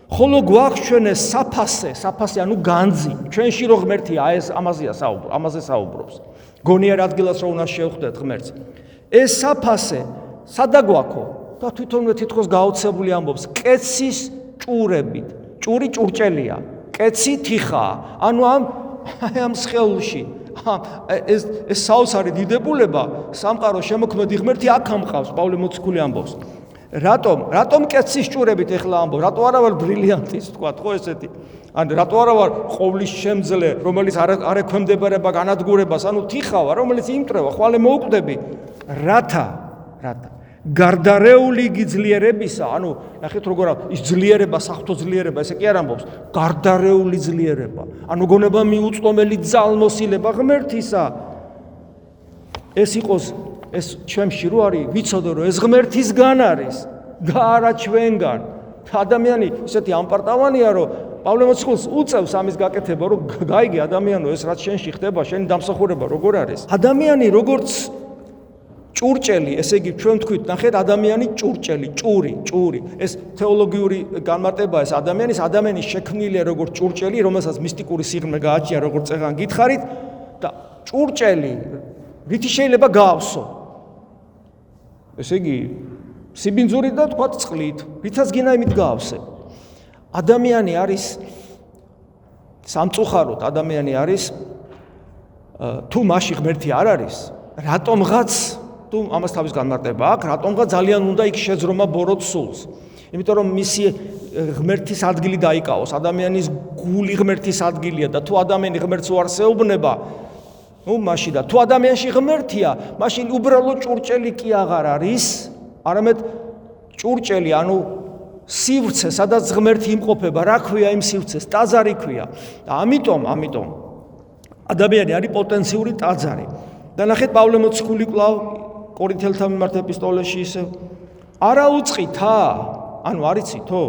[SPEAKER 1] ხოლო გვაქვს ჩვენ ეს საფასე, ანუ განძი, ჩვენში რო ღმერთია, ეს ამაზე საუბრობს. გონიერ ადგილას რო უნდა შევხვდეთ ღმერთს. ეს საფასე სადა გვაქო? და თვითონვე თითქოს გაოცებული ამბობს, კეცის ჭურებით. ჭური ჭურჭელია, კეცი თიხაა. ანუ ამ სხეულში ეს საოცარი დიდებულება, სამყარო შემოქმედი ღმერთი აქ ამყავს, პავლე მოციქული ამბობს. რატომ კეცის ჭურებით ეხლა ამბობ? რატო არა ვარ ბრილიანტის თქვა, ხო ესეთი? ან რატო არა ვარ ყოვლის შემძლე, რომელიც არ ექვემდებარება განადგურებას, ანუ თიხა ვარ, რომელიც იმტრევა, ხვალე მოუკვდები. რათა გარდარეული გიძლიერებისა, ანუ ნახეთ როგორ ის ძლიერება, საღვთო ძლიერება, ესე კი არ ამბობს, გარდარეული ძლიერება. ანუ გონება მიუწვდომელი ძალმოსილება ღმერთისა. ეს იყოს ეს ჩვენში რო არის, ვიცოდე რომ ეს ღმერთისგან არის და არა ჩვენგან. ადამიანი ისეთი ამპარტავანია, რომ პავლე მოციქულს უწევს ამის გაკეთება, რომ გაიგე ადამიანო, ეს რაც შენში ხდება, შენი დამსახურება როგორ არის. ადამიანი როგორც ჭურჭელი, ესე იგი ჩვენ თქვით, ნახეთ, ადამიანი ჭურჭელი, ჭური. ეს თეოლოგიური განმარტებაა ეს ადამიანის შექმნილია როგორც ჭურჭელი, რომელსაც მისტიკური სიღრმე გააჩნია, როგორც წეგან გითხარით და ჭურჭელი რითი შეიძლება გაავსო? ესე იგი, სიბინძურით და თქვა წყლით, რითაც გინდა იმით გაავსე. ადამიანი არის სამწუხაროდ, ადამიანი არის თუ მასში ღმერთი არ არის, რატომღაც თუ ამას თავის განმარტება აქვს, რატომღაც ძალიან უნდა იქ შეძრომა ბოროტ სულს. იმიტომ რომ მისი ღმერთის ადგილი დაიკავოს, ადამიანის გული ღმერთის ადგილია და თუ ადამიანი ღმერთს უარსეუბნება, მაშინ და თუ ადამიანში ღმერთია, მაშინ უბრალოდ ჭურჭელი კი აღარ არის, არამედ ჭურჭელი, ანუ სივრცე, სადაც ღმერთი იმყოფება, რა ქვია იმ სივრცეს? ტაძარი ქვია. და ამიტომ ადამიანი არის პოტენციური ტაძარი. და ნახეთ პავლე მოციქული კვლავ კორინთელთა მიმართ ეპისტოლეში ისე არა უწყითა, ანუ არ იცითო?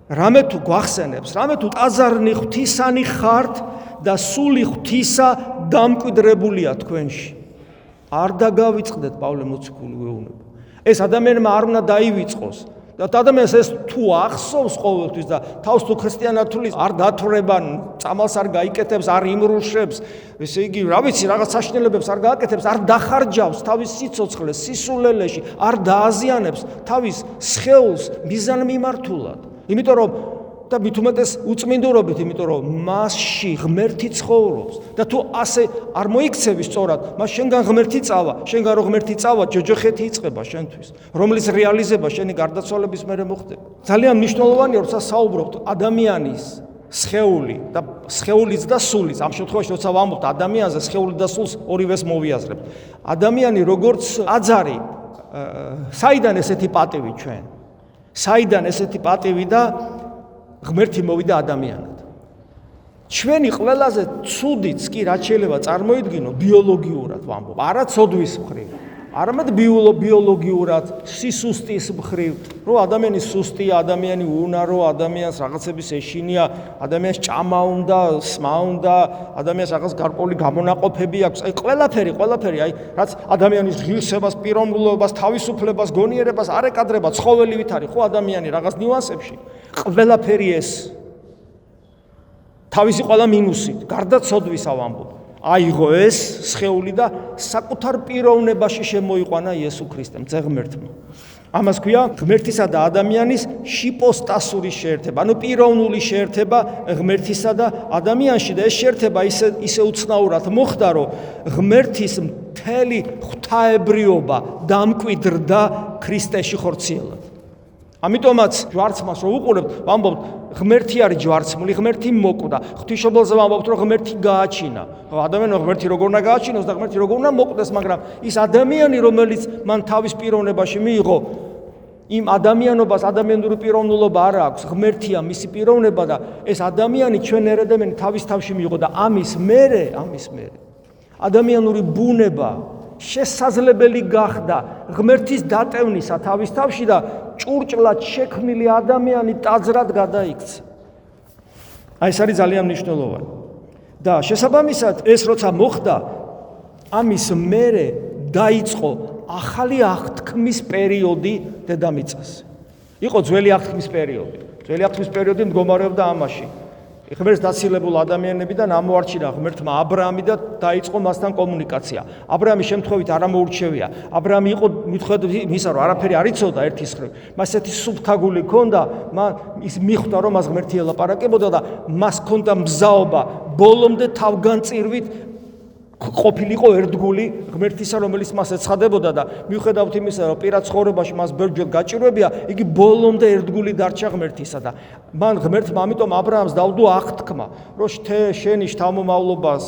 [SPEAKER 1] რამე თუ გვახსენებს, რამე თუ ტაძარნი ღვთისანი ხართ და სული ღვთისა დამკვიდრებულია თქვენში. არ დაგავიწყდეთ პავლე მოციქული ვეუბნება. ეს ადამიანმა არ უნდა დაივიწყოს. და ადამიანს ეს თუ ახსოვს ყოველთვის და თავს თუ ქრისტიანად თulis არ დათვრება, წამალს არ გაიკეთებს, არ იმრუშებს, ესე იგი, რა ვიცი, რაღაც საშინელებებს არ გააკეთებს, არ დახარჯავს თავის სიცოცხლეს, სისულელეში, არ დააზიანებს თავის სხეულს მიზანმიმართულად. იმიტომ რომ და მით უმეტეს უწმინდურობით, იმიტომ რომ მასში ღმერთი ცხოვრობს და თუ ასე არ მოიქცევი სწორად, მას შენგან ღმერთი წავა, შენგან რო ღმერთი წავა, ჯოჯოხეთი იწყება შენთვის, რომლის რეალიზება შენი გარდაცვალების მერე მოხდება. ძალიან მნიშვნელოვანია, როცა საუბრობთ ადამიანის სხეული და სხეულიც და სულიც, ამ შემთხვევაში როცა ვამბობთ ადამიანზე, სხეული და სულს ორივეს მოვიაზრებთ. ადამიანი როგორც აძარი, საიდან ესეთი პატივი ჩვენ? საიდან ესეთი პატივი და ღმერთი მოვიდა ადამიანად. ჩვენი ყველაზე ცუდიც კი რაც შეიძლება წარმოიდგინო ბიოლოგიურად ვამბობ, არა ცოდვის მხრივ, არამედ ბიოლოგიურად, სისუსტის მხრივ, რომ ადამიანი სუსტია, ადამიანი უნარო, ადამიანს რაღაცების ეშინია, ადამიანს ჭამა უნდა, სმა უნდა, ადამიანს რაღაც გარკვეული გამონაყოფები აქვს, აი ყველაფერი, აი რაც ადამიანის ღირსებას, პიროვნულობას, თავისუფლებას, გონიერებას არ ეკადრება ცხოველივით არის, ხო ადამიანი რაღაც ნიუანსებში, ყველაფერი ეს თავისი ყველა მინუსით, გარდა ცოდვისა ვამბობ. აიღო ეს სხეული და საკუთარ პიროვნებაში შემოიყვანა იესო ქრისტემ, ძე ღმერთმა. ამას ქვია ღმერთისა და ადამიანის შიპოსტასური შეერთება, ანუ პიროვნული შეერთება ღმერთისა და ადამიანში და ეს შეერთება ისე უცნაურად მოხდა, რომ ღმერთის მთელი ღვთაებრიობა დამკვიდრდა ქრისტეში ხორციელად. ამიტომაც ჯვარცმას რო უყურებთ, ვამბობთ, ღმერთი არის ჯვარცმული, ღმერთი მოკვდა. ღვთისმშობელზე ვამბობთ, რომ ღმერთი გააჩინა. ადამიანმა ღმერთი როგორ უნდა გააჩინოს და ღმერთი როგორ უნდა მოკვდეს, მაგრამ ის ადამიანი, რომელიც მან თავის პიროვნებაში მიიღო, იმ ადამიანობას ადამიანური პიროვნულობა არ აქვს, ღმერთია მისი პიროვნება და ეს ადამიანი ჩვენ ერთადამიანი თავის თავში მიიღო და ამის მერე ადამიანური ბუნება შესაძლებელი გახდა ღმერთის დატევნისა თავის თავში და ჭურჭლად შექმნილი ადამიანი ტაძრად გადაიქცა. აი ეს არის ძალიან მნიშვნელოვანი. და შესაბამისად ეს როცა მოხდა, ამის მერე დაიწყო ახალი აღთქმის პერიოდი დედამიწაზე. იყო ძველი აღთქმის პერიოდი. ძველი აღთქმის პერიოდი მდგომარეობდა ამაში. ღმერთს დაცილებულ ადამიანებიდან ამოარჩინა ღმერთმა აბრაამი და დაიწყო მასთან კომუნიკაცია. აბრაამის შემთხვევით არ ამოურჩევია. აბრაამი იყო მიუხედავად იმისა, რომ არაფერი არ იცოდა ერთის მხრივ. მას ესეთი სუფთაგული ჰქონდა, ის მიხვდა, რომ მას ღმერთი ელაპარაკებოდა და მას ჰქონდა მზაობა ბოლომდე თავგანწირვით ყოფილიყო ერთგული ღმერთისა, რომელიც მას ეცხადებოდა და მიუხედავად იმისა, რომ პირად ცხოვრებაში მას ბევრჯერ გაჭირვებია, იგი ბოლომდე ერთგული დარჩა ღმერთისა და მან ღმერთმა ამიტომ აბრაამს დავდო აღთქმა, რომ შენი შთამომავლობას,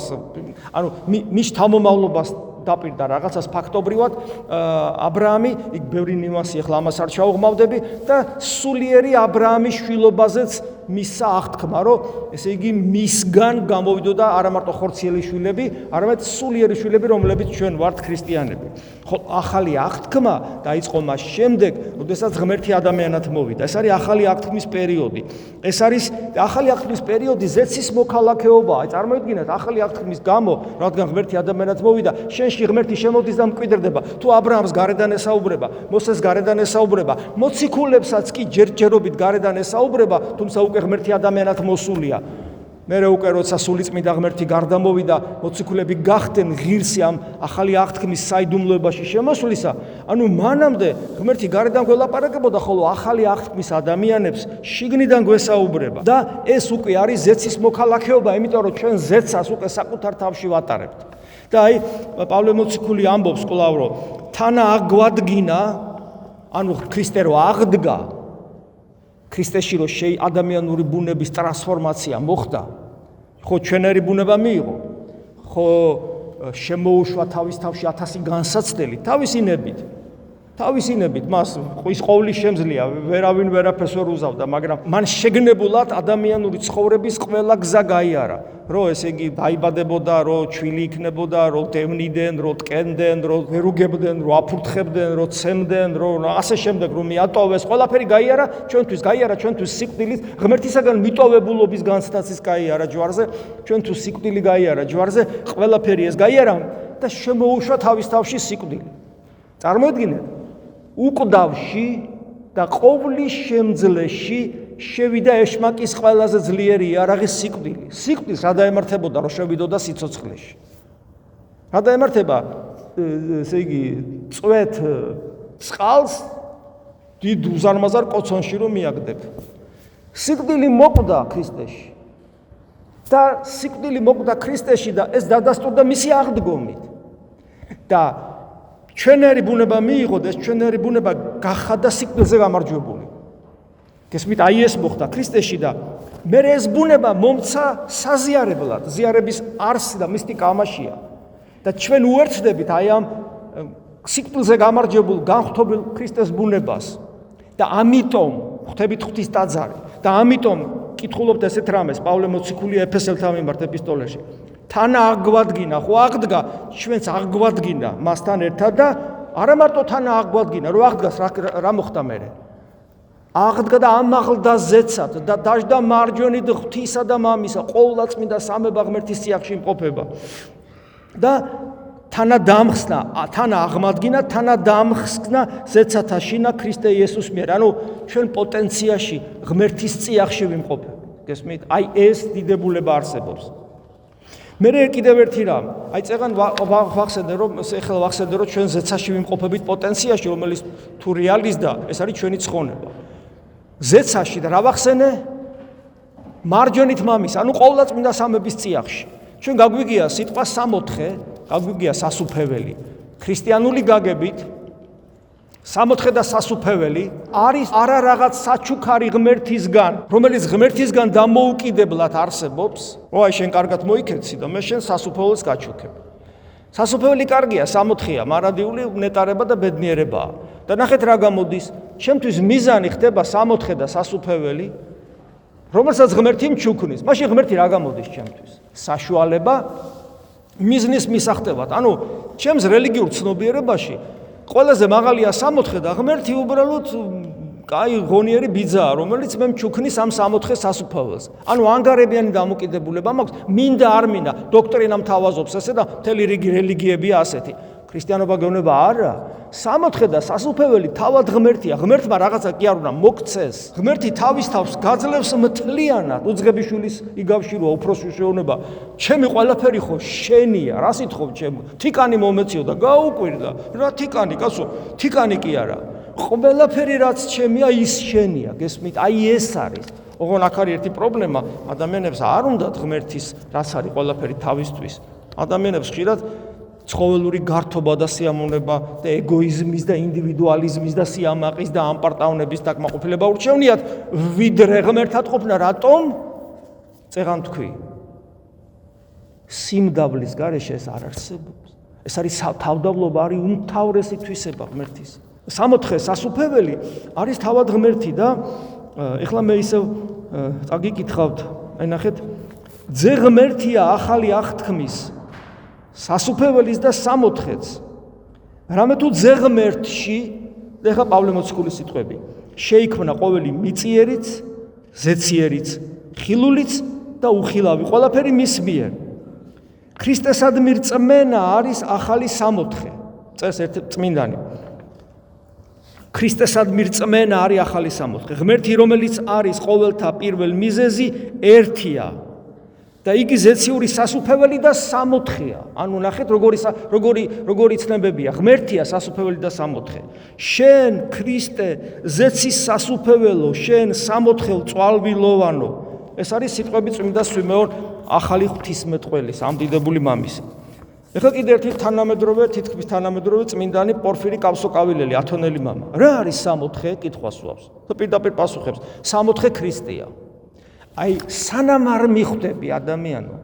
[SPEAKER 1] ანუ მის შთამომავლობას დაპირდა რაღაცას ფაქტობრივად აბრაამი, იქ ბევრი ნიუანსი, ახლა ამას არ ჩაუღმავდები და სულიერი აბრაამის შვილობაზეც მისცა აღთქმა, რომ ესე იგი მისგან გამოვიდოდა არა მარტო ხორციელი შვილები, არამედ სულიერი შვილები, რომლებიც ჩვენ ვართ ქრისტიანები. ხო, ახალი აღთქმა დაიწყო მას შემდეგ, როდესაც ღმერთი ადამიანად მოვიდა. ეს არის ახალი აღთქმის პერიოდი. ეს არის ახალი აღთქმის პერიოდი ზეცის მოქალაქეობა. აი წარმოიდგინეთ, ახალი აღთქმის გამო, რადგან ღმერთი ადამიანად მოვიდა, შენში ღმერთი შემოდის და მკვიდრდება. თუ აბრაამს გარედან ესაუბრება, მოსეს გარედან ესაუბრება, მოციქულებსაც კი ჯერჯერობით გარედან ესაუბრება, თუმცა უკვე ღმერთი ადამიანად მოსულია. მერე უკვე როცა სულიწმიდა ღმერთი გარდა მოვიდა, მოციქულები გახდნენ ღირსი ამ ახალი აღთქმის საიდუმლოებაში შემოსვლისა, ანუ მანამდე ღმერთი გარედან გველაპარაკებოდა, ხოლო ახალი აღთქმის ადამიანებს შიგნიდან გვესაუბრება. და ეს უკვე არის ზეცის მოქალაქეობა, იმიტომ რომ ჩვენ ზეცას უკვე საკუთარ თავში ვატარებთ. და აი პავლე მოციქული ამბობს კვლავ, რომ თანა აგვადგინა, ანუ ქრისტე რო აღდგა, ქრისტეში რო ადამიანური ბუნების ტრანსფორმაცია მოხდა, ხო ჩვენერი ბუნება მიიღო, ხო შემოუშვა თავის თავში 1000 განსაცდელი, თავისინებით მას ის ყოვლის შემძლია, ვერავინ ვერაფერს ვერ უზავდა, მაგრამ მან შეგნებულად ადამიანური ცხოვრების ყველა გზა გაიარა, რომ ესე იგი დაიბადებოდა, რომ ჩვილი იქნებოდა, რომ დევნიდნენ, რომ ტკენდნენ, რომ ვერუგებდნენ, რომ აფურთხებდნენ, რომ ცემდნენ, რომ ასე შემდეგ, რომ მიატოვეს, ყველაფერი გაიარა ჩვენთვის სიკვდილით, ღმერთისაგან მიტოვებულობის განცდაცის გაიარა ჯვარზე, ჩვენთვის სიკვდილი გაიარა ჯვარზე, ყველაფერი ეს გაიარა და შემოუშვა თავის თავში სიკვდილი. წარმოიდგინეთ, უკვდავში და ყოვლის შემძლეში შევიდა ეშმაკის ყველაზე ძლიერი იარაღი სიკვდილი. სიკვდილს რა დაემართებოდა, რომ შევიდოდა სიცოცხლეში. რა დაემართება, ესე იგი, წვეთ წყალს დიდ უზარმაზარ კოცონში რომ მიაგდებ. სიკვდილი მოკვდა ქრისტეში. და სიკვდილი მოკვდა ქრისტეში და ეს დადასტურდა მისი აღდგომით. და ჩვენერი ბუნება მიიღო და ეს ჩვენერი ბუნება გახადა სიკვდილზე გამარჯვებული. გესმით, აი ეს მოხდა ქრისტეში და მე ეს ბუნება მომცა საზიარებლად, ზიარების არსი და მისტიკა ამაშია. და ჩვენ უერთდებით აი ამ სიკვდილზე გამარჯვებულ, განღვთობილ ქრისტეს ბუნებას. და ამიტომ ხვდებით ღვთის ტაძარი და ამიტომ კითხულობთ ესეთ რამეს პავლე მოციქული ეფესელთან მიმართ ეპისტოლეში. თანა აგვადგინა, ხო აღდგა, ჩვენც აგვადგინა მასთან ერთად და არა მარტო თანა აგვადგინა, რომ აღდგას რა მოხდა მერე. აღდგა და ამაღლდა ზეცად და დაждდა მარჯვენით ღვთისა და მამისა, ყოვლადწმინდა სამება ღმერთის წიაღში იმყოფება. და თანა დამხსნა, თანა აღმადგინა, თანა დამხსნა ზეცათა შინა ქრისტე იესოს მიერ. ანუ ჩვენ პოტენციაში ღმერთის წიაღში ვიმყოფებით. გესმით? აი ეს დიდებულება არსებობს. მერე კიდევ ერთი რამ, აი წეგან ვახსენე რომ ჩვენ ზეცაში ვიმყოფებით პოტენციაში, რომელიც თუ რეალიზდა, ეს არის ჩვენი ცხონება. ზეცაში და რა ვახსენე? მარჯვენით მამის, ანუ ყოვლადწმინდა სამების წიაღში. ჩვენ გაგვიგია სიტყვა სამოთხე, გაგვიგია სასუფეველი. ქრისტიანული გაგებით სამოთხე და სასუფეველი არის არა რაღაც საჩუქარი ღმერთისგან, რომელიც ღმერთისგან დამოუკიდებლად არსებობს. აი შენ კარგად მოიქეცი და მე შენ სასუფეველს გაჩუქებ. სასუფეველი კარგია, სამოთხეა, მარადიული ნეტარება და ბედნიერებაა. და ნახეთ რა გამოდის. ჩემთვის მიზანი ხდება სამოთხე და სასუფეველი, რომელსაც ღმერთი მჩუქნის. მაშინ ღმერთი რა გამოდის ჩემთვის? საშუალება მიზნის მისაღწევად. ანუ ჩემს რელიგიურ ცნობიერებაში ყველაზე მაღალია სამოთხე და ღმერთი უბრალოდ კაი ღონიერი ბიძაა, რომელიც მე მჩუქნის ამ სამოთხე სასუფეველს. ანუ ანგარებიანი დამოკიდებულება მაქვს, მინდა არ მინდა, დოქტრინამ თავაზობს ესე და მთელი რიგი რელიგიებია ასეთი. ქრისტიანობა გეუბნება არა, სამოთხე და სასუფეველი თავად ღმერთია. ღმერთმა რაღაცა კი არ უნდა მოგცეს. ღმერთი თავის თავს გაძლევს მთლიანად. უძღებიშვილის იგავშიროა უფროსის შეუნება. ჩემი ყველაფერი ხო შენია. რა სიტყობ ჩემ? თიკანი მომეციო და გაუკვირდა. რა თიკანი, კაცო? თიკანი კი არა. ყველაფერი რაც ჩემია ის შენია. გესმით? აი ეს არის. ოღონ აქ არის ერთი პრობლემა. ადამიანებს არ უნდათ ღმერთის რაც არის ყველაფერი თავისთვის. ადამიანებს ხშირად ცხოველური გართობა და სიამოვნება და ეგოიზმის და ინდივიდუალიზმის და სიამაყის და ამპარტავნების დაკმაყოფილება ურჩევნიათ, ვიდრე ღმერთად ყოფნა. რატომ? წეღან თქვი. სიმდაბლის გარეშე ეს არ არსებობს. ეს არის თავდავლობა, არის უმთავრესი თვისება ღმერთის. სამოთხე სასუფეველი არის თავად ღმერთი და ეხლა მე ისევ წაგიკითხავთ, აი ნახეთ, ძე ღმერთია ახალი აღთქმის სასუფეველის და სამოთხეც. რამე თუ ძე ღმერთში, ეხლა პავლე მოციქულის სიტყვები, შეიქმნა ყოველი მიწიერიც, ზეციერიც, ხილულიც და უხილავი, ყველაფერი მის მიერ. ქრისტესადმი რწმენა არის ახალი სამოთხე. წეს ერთ წმინდანი. ქრისტესადმი რწმენა არის ახალი სამოთხე. ღმერთი, რომელიც არის ყოველთა პირველ მიზეზი, ერთია. და იგი ზეციური სასუფეველი და სამოთხეა. ანუ ნახეთ როგორი ცნებებია. ღმერთია სასუფეველი და სამოთხე. შენ ქრისტე ზეცის სასუფეველო, შენ სამოთხელ წვალვილოვანო. ეს არის სიტყვები წმინდა სვიმეონ ახალი ღვთისმეტყველის, ამდიდებული მამის. ეხლა კიდევ ერთი თითქმის თანამედროვე წმინდანი პორფირი კავსოკავილელი, ათონელი მამა. რა არის სამოთხე? კითხვას სვავს. და პირდაპირ პასუხებს. სამოთხე ქრისტეა. აი სანამ არ მიხვდები ადამიანო,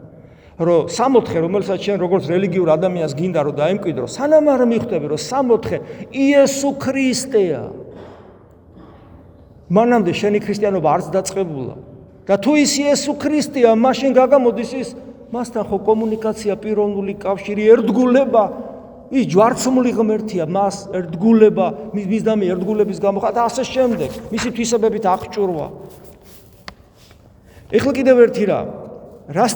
[SPEAKER 1] რომ სამოთხე, რომელსაც შენ როგორც რელიგიურ ადამიანს გინდა რომ დაემკვიდრო, სანამ არ მიხვდები რომ სამოთხე იესო ქრისტეა, მანამდე შენი ქრისტიანობა არც დაწყებულა. და თუ ის იესო ქრისტეა, მაშინ გაგამოდის ის მასთან ხო კომუნიკაცია, პიროვნული კავშირი, ერთგულება, ის ჯვარცმული ღმერთია, მას ერთგულება, მისდამი ერთგულების გამოხატვა და ასე შემდეგ, მისი თვისებებით აღჭურვა. ეხლა კიდევ ერთი რა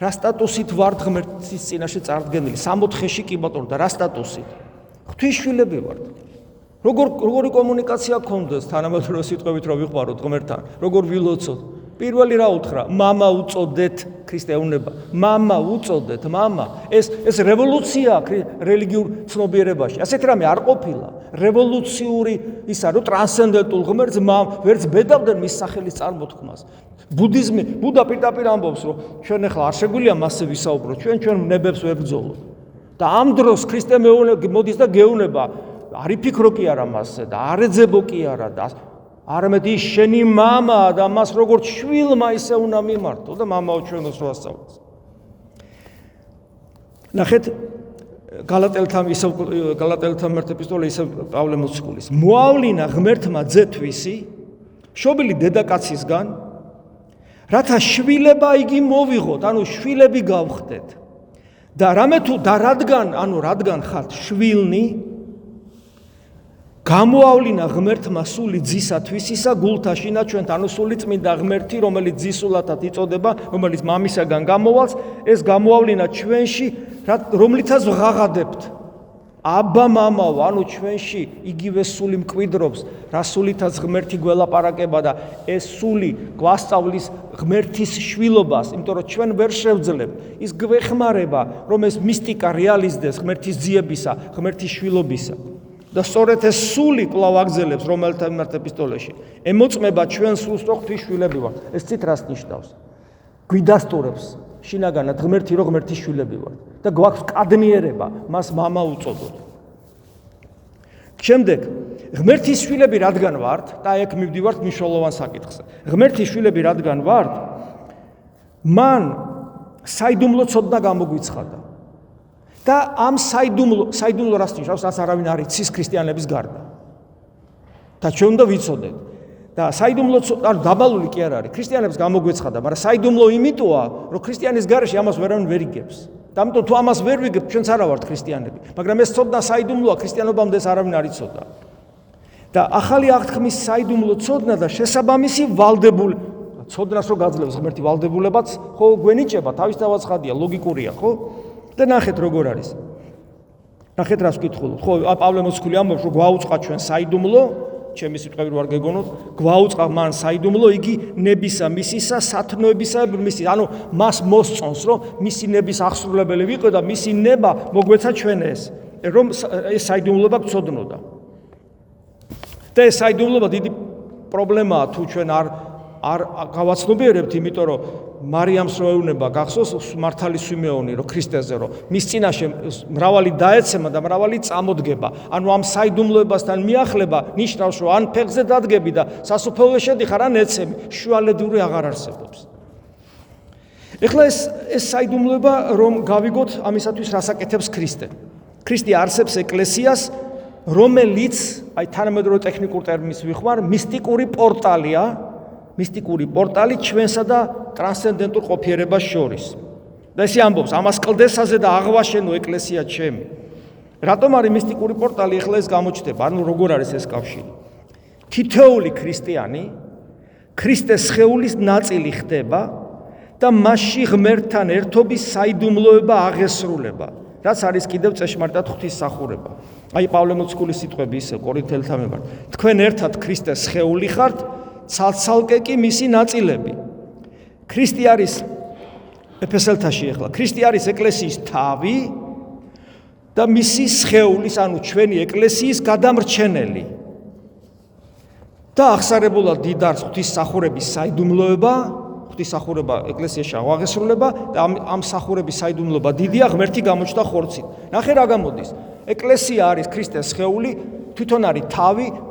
[SPEAKER 1] სტატუსით ვართ ღმერთის წინაშე წარდგენილი, სამოთხეში კი ბატონო და რა სტატუსით? ღვთისშვილები ვართ. როგორი კომუნიკაცია გქონდეს თანამედროვე სიტყვებით რომ ვიყვაროთ ღმერთთან, როგორ ვილოცოთ? პირველი რა უთხრა? მამა უწოდეთ ქრისტეუნება. მამა უწოდეთ, მამა. ეს რევოლუცია რელიგიურ ცნობიერებაში. ასეთ რამე არ ყოფილა. რევოლუციური ისა, რომ ტრანსცენდენტულ ღმერთს ვერც ბედავდნენ მის სახელის წარმოთქმას. ბუდა პირდაპირ ამბობს, რომ ჩვენ ახლა არ შეგვიძლია მასზე ვისაუბროთ, ჩვენ ნებებს ვერ ბრძოლოთ. და ამ დროს ქრისტე მოდის და გეუნება, არ იფიქრო კი არა მასზე და არ ეძებო კი არა და არამედ ის შენი მამაა და მას როგორც შვილმა ისე უნდა მიმართო და მამაო ჩვენოს რო ასწავლოს. ნახეთ გალატელთა ერთ ეპისტოლე ისე პავლე მოციქულის. მოავლინა ღმერთმა ძეთვისი, შობილი დედაკაცისგან, რათა შვილება იგი მოვიღოთ, ანუ შვილები გავხდეთ. და რადგან ხართ შვილნი, გამოავლინა ღმერთმა სული ძისათვისისა გულთაშინა ჩვენთან, ანუ სული წმინდა ღმერთი, რომელიც ძისულათად იწოდება, რომელიც მამისაგან გამოვალს, ეს გამოავლინა ჩვენში, რომლითაც ვღაღადებთ. აბა მამაო, ანუ ჩვენში იგივე სული მკვიდრობს, რა სულითაც ღმერთი გველაპარაკება და ეს სული გვასწავლის ღმერთის შვილობას, იმიტომ რომ ჩვენ ვერ შევძლებთ. ის გვეხმარება, რომ ეს მისტიკა რეალიზდეს ღმერთის ძიებისა, ღმერთის შვილობისა. და სწორედ ეს სული კვლავ აგზელებს რომელთა მიმართ ეპისტოლეში. ემოწმება ჩვენ სულს, რომ ღვთისშვილები ვართ. ეს ცით რას ნიშნავს? გვიდასტურებს შინაგანად ღმერთი, რომ ღმერთის შვილები ვართ და გვაქვს კადნიერება მას მამა უწოდოთ. შემდეგ ღმერთის შვილები რადგან ვართ და აქ მივდივართ მნიშვნელოვან საკითხზე. ღმერთის შვილები რადგან ვართ, მან საიდუმლო ცოდნა გამოგვიცხადა. და ამ საიდუმლო რას ნიშნავს, რაც არავინ არ იცის ქრისტიანების გარდა. და ჩვენ უნდა ვიცოდეთ. და საიდუმლო დაბალული კი არ არის. ქრისტიანებს გამოგვეცხადა, მაგრამ საიდუმლო იმიტოა, რომ ქრისტიანის გარეშე ამას ვერავინ ვერ იგებს. და ამიტომ თუ ამას ვერ ვიგებთ, ჩვენც არა ვართ ქრისტიანები. მაგრამ ეს ცოდნა საიდუმლოა, ქრისტიანობამდე ეს არავინ არ იცოდა. და ახალი აღთქმის საიდუმლო ცოდნა და შესაბამისი ვალდებული ცოდნას რო გაძლევს ღმერთი ვალდებულებაც, ხო გვენიჭება, თავისთავად ხადია, ლოგიკურია, ხო? და ნახეთ როგორ არის. ნახეთ რას ვკითხულობ. ხო, პავლე მოციქული ამბობს, რომ გვაუწყა ჩვენ საიდუმლო, ჩემი სიტყვები რო არ გეგონოთ, გვაუწყა მან საიდუმლო, იგი ნებისა, მისისა, სათნოებისა, მისი, ანუ მას მოსწონს, რომ მისი ნების აღსრულებელი ვიყო და მისი ნება მოგვეცა ჩვენ რომ ეს საიდუმლობა გწოდნოდა. და ეს საიდუმლობა დიდი პრობლემაა თუ ჩვენ არ გავაცნობიერებთ, იმიტომ რომ მარიამს რო ეუბნება გახსოვს მართალი სვიმეონი რო ქრისტეზე რო მის წინაშე მრავალი დაეცემა და მრავალი წამოდგება. ანუ ამ საიდუმლოებასთან მიახლება ნიშნავს, რომ ან ფეხზე დადგები და სასופელო შედიხარ, ან ეცემი, შუალედური აღარ არსებობს. ეხლა ეს საიდუმლოება რომ გავიგოთ, ამისათვის რას აკეთებს ქრისტე. ქრისტე არსებს ეკლესიას, რომელიც აი თანამედროვე ტექნიკურ ტერმინს ვიხმარ, მისტიკური პორტალია, მისტიკური პორტალი ჩვენსა და ტრანსცენდენტურ ყოფიერებას შორის. და ესე ამბობს, ამას კლდესაზე და აღვაშენო ეკლესია ჩემი. რატომ არის მისტიკური პორტალი, ეხლა ეს გამოჩნდება, ანუ როგორ არის ეს კავშირი? თითოეული ქრისტიანი ქრისტეს სხეულის ნაწილი ხდება და მასში ღმერთთან ერთობის საიდუმლოება აღესრულება, რაც არის კიდევ წეშმარიტად ღვთისმსახურება. აი პავლე მოციქულის სიტყვები ისე კორინთელთა მიმართ, თქვენ ერთად ქრისტეს სხეული ხართ, ცალ-ცალკე კი მისი ნაწილები. ქრისტე არის ეფესელთაში ახლა, ქრისტე არის ეკლესიის თავი და მისი სხეულის, ანუ ჩვენი ეკლესიის გადამრჩენელი. და აღსარებულად დიდარს ღვთისმსახურების საიდუმლოება, ღვთისმსახურება ეკლესიაში აღესრულება და ამ მსახურების საიდუმლოება დიდია, ღმერთი გამოჩნდა ხორცით. ნახე რა გამოდის. ეკლესია არის ქრისტეს სხეული, თვითონ არის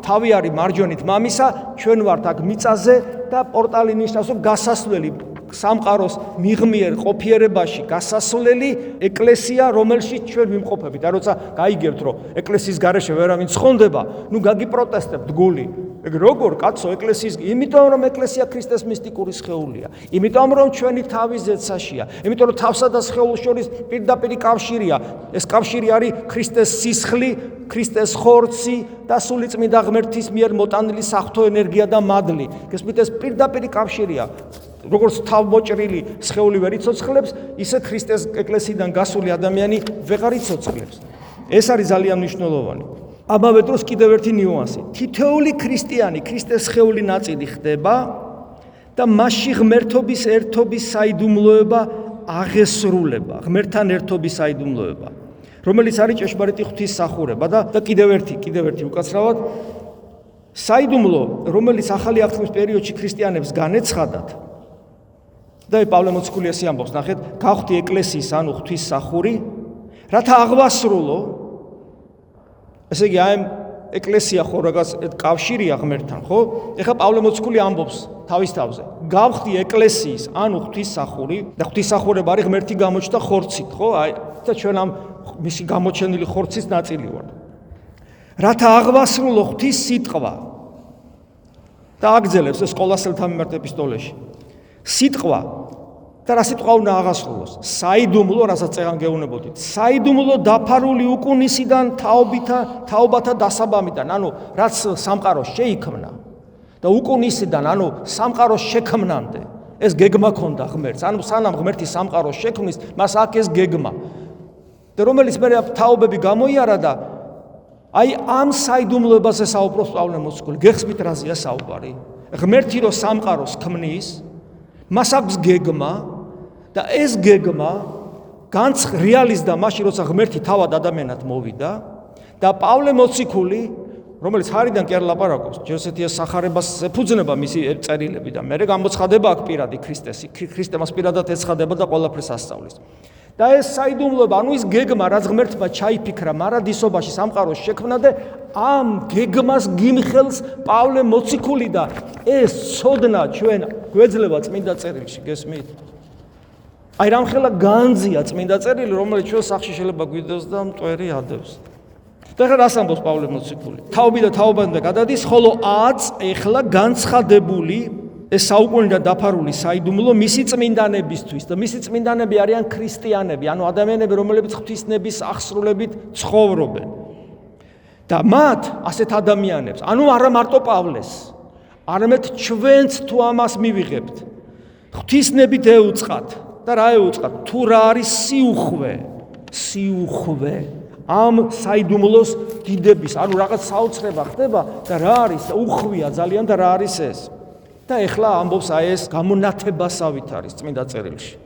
[SPEAKER 1] თავი არის მარჯვენით მამისა, ჩვენ ვართ აქ მიწაზე და პორტალი ნიშნავს, რომ გასასვლელი სამყაროს მიღმიერ ყოფიერებაში გასასვლელი ეკლესია, რომელშიც ჩვენ ვიმყოფებით. და როცა გაიგებთ, რომ ეკლესიის გარეშე ვერავინ ცხონდება, ნუ გაგიპროტესტებთ გული. ეგ როგორ კაცო ეკლესიის, იმიტომ რომ ეკლესია ქრისტეს მისტიკური სხეულია. იმიტომ რომ ჩვენი თავი ზეცაშია. იმიტომ რომ თავსა და სხეულს შორის პირდაპირი კავშირია. ეს კავშირი არის ქრისტეს სისხლი, ქრისტეს ხორცი და სულიწმიდა ღმერთის მიერ მოტანილი საღვთო ენერგია და მადლი. გესმით, ეს პირდაპირი კავშირია. როგორც თავმოჭრილი სხეული ვერ იცოცხლებს, ისე ქრისტეს ეკლესიიდან გასული ადამიანი ვეღარ იცოცხლებს. ეს არის ძალიან მნიშვნელოვანი. ამავე დროს კიდევ ერთი ნიუანსი. თითოეული ქრისტიანი ქრისტეს სხეული ნაწილი ხდება და მასში ღმერთობის ერთობის საიდუმლოება აღესრულება, ღმერთთან ერთობის საიდუმლოება, რომელიც არის ჭეშმარიტი ღვთისმსახურება და კიდევ ერთი უკაცრავად საიდუმლო, რომელიც ახალი აღთქმის პერიოდში ქრისტიანებს განეცხადათ. და პავლე მოციქული ესე ამბობს, ნახეთ, გავხდი ეკლესიის, ანუ ღვთისმსახური, რათა აღვასრულო. ესე იგი, აი ეკლესია ხო რაღაც კავშირია ღმერთთან, ხო? ეხლა პავლე მოციქული ამბობს თავის თავზე. გავხდი ეკლესიის, ანუ ღვთისმსახური და ღვთისმსახურება არის ღმერთი გამოჩნდა ხორცით, ხო? აი და ჩვენ ამ მისი გამოჩენილი ხორცის ნაწილი ვართ. რათა აღვასრულო ღვთის სიტყვა. და აგძელებს ეს კოლასელთა მიმართ ეპისტოლეში. სიტყვა და რა სიტყვა უნდა აღასრულოს? საიდუმლო, რასაც წეგან გეუბნებოდით. საიდუმლო დაფარული უკუნისიდან თაობათა დასაბამიდან, ანუ რაც სამყაროს შეიქმნა და უკუნისიდან, ანუ სამყაროს შექმნამდე ეს გეგმა ქონდა ღმერთს. ანუ სანამ ღმერთი სამყაროს შექმნის, მას აქვს ეს გეგმა. და რომელიც მე თაობები გამოიარა და აი ამ საიდუმლოებაზე საუბრობს პავლე მოციქული. გეხსნით რაზეა საუბარი? ღმერთი რო სამყაროს ქმნის, მას აქვს გეგმა და ეს გეგმა რეალიზდა მაშინ, როცა ღმერთი თავად ადამიანად მოვიდა და პავლე მოციქული, რომელიც ჰარიდან კი არ ლაპარაკობს, ჯერ ესეთი სახარებას ეფუძნება მისი წერილები და მერე გამოცხადება აქ პირადი ქრისტე მას პირადად ეცხადება და ყველაფერს ასწავლის. და ეს საიდუმლოება, ანუ ის გეგმა, რაც ღმერთმა ჩაიფიქრა მარადისობაში სამყაროს შექმნა და ამ გეგმას გიმხელს პავლე მოციქული და ეს ცოდნა ჩვენ გვეძლება წმინდა წერილში, გესმით? აი რამხელა განძია წმინდა წერილი, რომელიც ჩვენ სახში შეიძლება გვიდევს და მტვერი ადევს. და ხა რას ამბობს პავლე მოციქული? თაობი და თაობამდე გადადის, ხოლო აც ეხლა განცხადებული ეს საუკუნიდან დაფარული საიდუმლო მისი წმინდანებისთვის და მისი წმინდანები არიან ქრისტიანები, ანუ ადამიანები, რომლებიც ღვთისნების აღსრულებით ცხოვრობენ. და მათ ასეთ ადამიანებს, ანუ არა მარტო პავლეს, არამედ ჩვენც თუ ამას მივიღებთ, ღვთისნებით ეუწყათ და რა ეუწყათ? თუ რა არის სიუხვე ამ საიდუმლოს დიდების, ანუ რაღაც საოცრება ხდება და რა არის? უხვია ძალიან და რა არის ეს? და ეხლა ამბობს აი ეს გამონათებასავით არის წმინდა წერილში.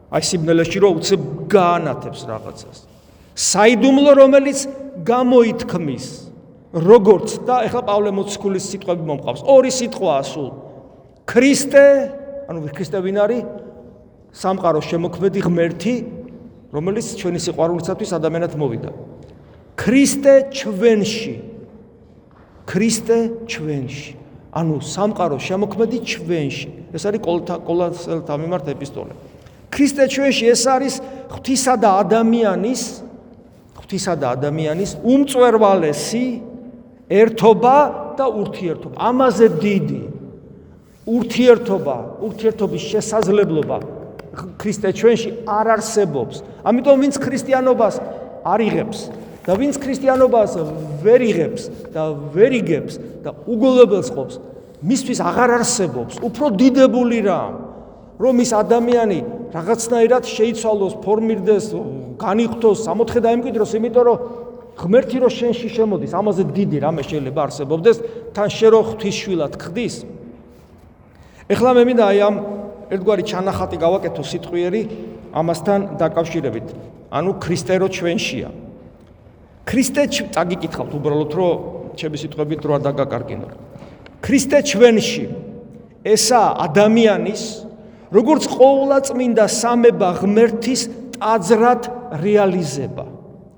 [SPEAKER 1] აი სიბნელეში რომ უცებ გაანათებს რაღაცას. საიდუმლო რომელიც გამოითქმის როგორც და ეხლა პავლე მოციქულის სიტყვები მომყავს. ორი სიტყვაა სულ. ქრისტე, ანუ ქრისტე ვინ არის? სამყაროს შემოქმედი ღმერთი, რომელიც ჩვენი სიყვარულისათვის ადამიანად მოვიდა. ქრისტე ჩვენში. ანუ სამყაროს შემოქმედი ჩვენში. ეს არის კოლოსელთა მიმართ ეპისტოლე. ქრისტე ჩვენში ეს არის ღვთისა და ადამიანის უმწვერვალესი ერთობა და ურთიერთობა. ამაზე დიდი ურთიერთობის შესაძლებლობა ქრისტე ჩვენში არ არსებობს. ამიტომ ვინც ქრისტიანობას არ იღებს და ვინც ქრისტიანობას ვერ იღებს და ვერ იგებს და უგოლებელს ყოფს, მისთვის აღარ არსებობს უფრო დიდებული რამ, რომ ის ადამიანი რაღაცნაირად შეიცვალოს, ფორმირდეს, განიღვთოს, სამოთხე დაემკვიდროს, იმიტომ რომ ღმერთი რო შენში შემოდის, ამაზე დიდი რამე შეიძლება არსებობდეს, თან შენ რო ღვთისშვილად ხდის. ეხლა მე მინდა აი ამ ერთგვარი ჩანახატი გავაკეთო სიტყვიერი ამასთან დაკავშირებით. ანუ ქრისტე რო ჩვენშია. ქრისტე წაგიკითხავთ უბრალოდ რომ ჩემი სიტყვებით რო არ დაგაკარგინოთ. ქრისტე ჩვენში ესა ადამიანის როგორც ყოვლადწმინდა სამება ღმერთის ტაძრად რეალიზება.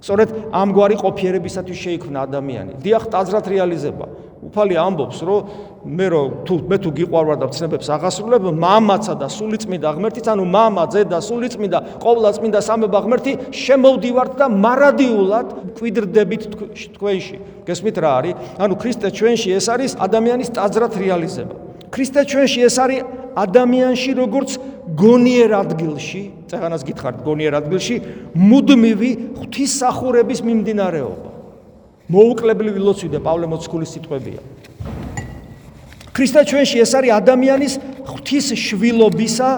[SPEAKER 1] სწორედ ამგვარი ყოფიერებისათვის შეიქმნა ადამიანი. დიახ, ტაძრად რეალიზება. უფალი ამბობს, რომ მე თუ გიყვარვარ და ცნებებს აღასრულებ, მამაცა და სულიწმინდა ღმერთიც, ანუ მამა, ძე და სულიწმინდა, ყოვლადწმინდა სამება ღმერთი შემოვდივართ და მარადიულად მკვიდრდებით თქვენში. გესმით რა არის? ანუ ქრისტე ჩვენში ეს არის ადამიანის ტაძრად რეალიზება. ქრისტე ჩვენში ეს არის ადამიანში როგორც გონიერ ადგილში, წეგანას გითხარით გონიერ ადგილში, მუდმივი ღვთისმსახურების მიმდინარეობა. მოუკლებლივი ლოცვი და პავლე მოციქულის სიტყვებია. ქრისტე ჩვენში ეს არის ადამიანის ღვთისშვილობისა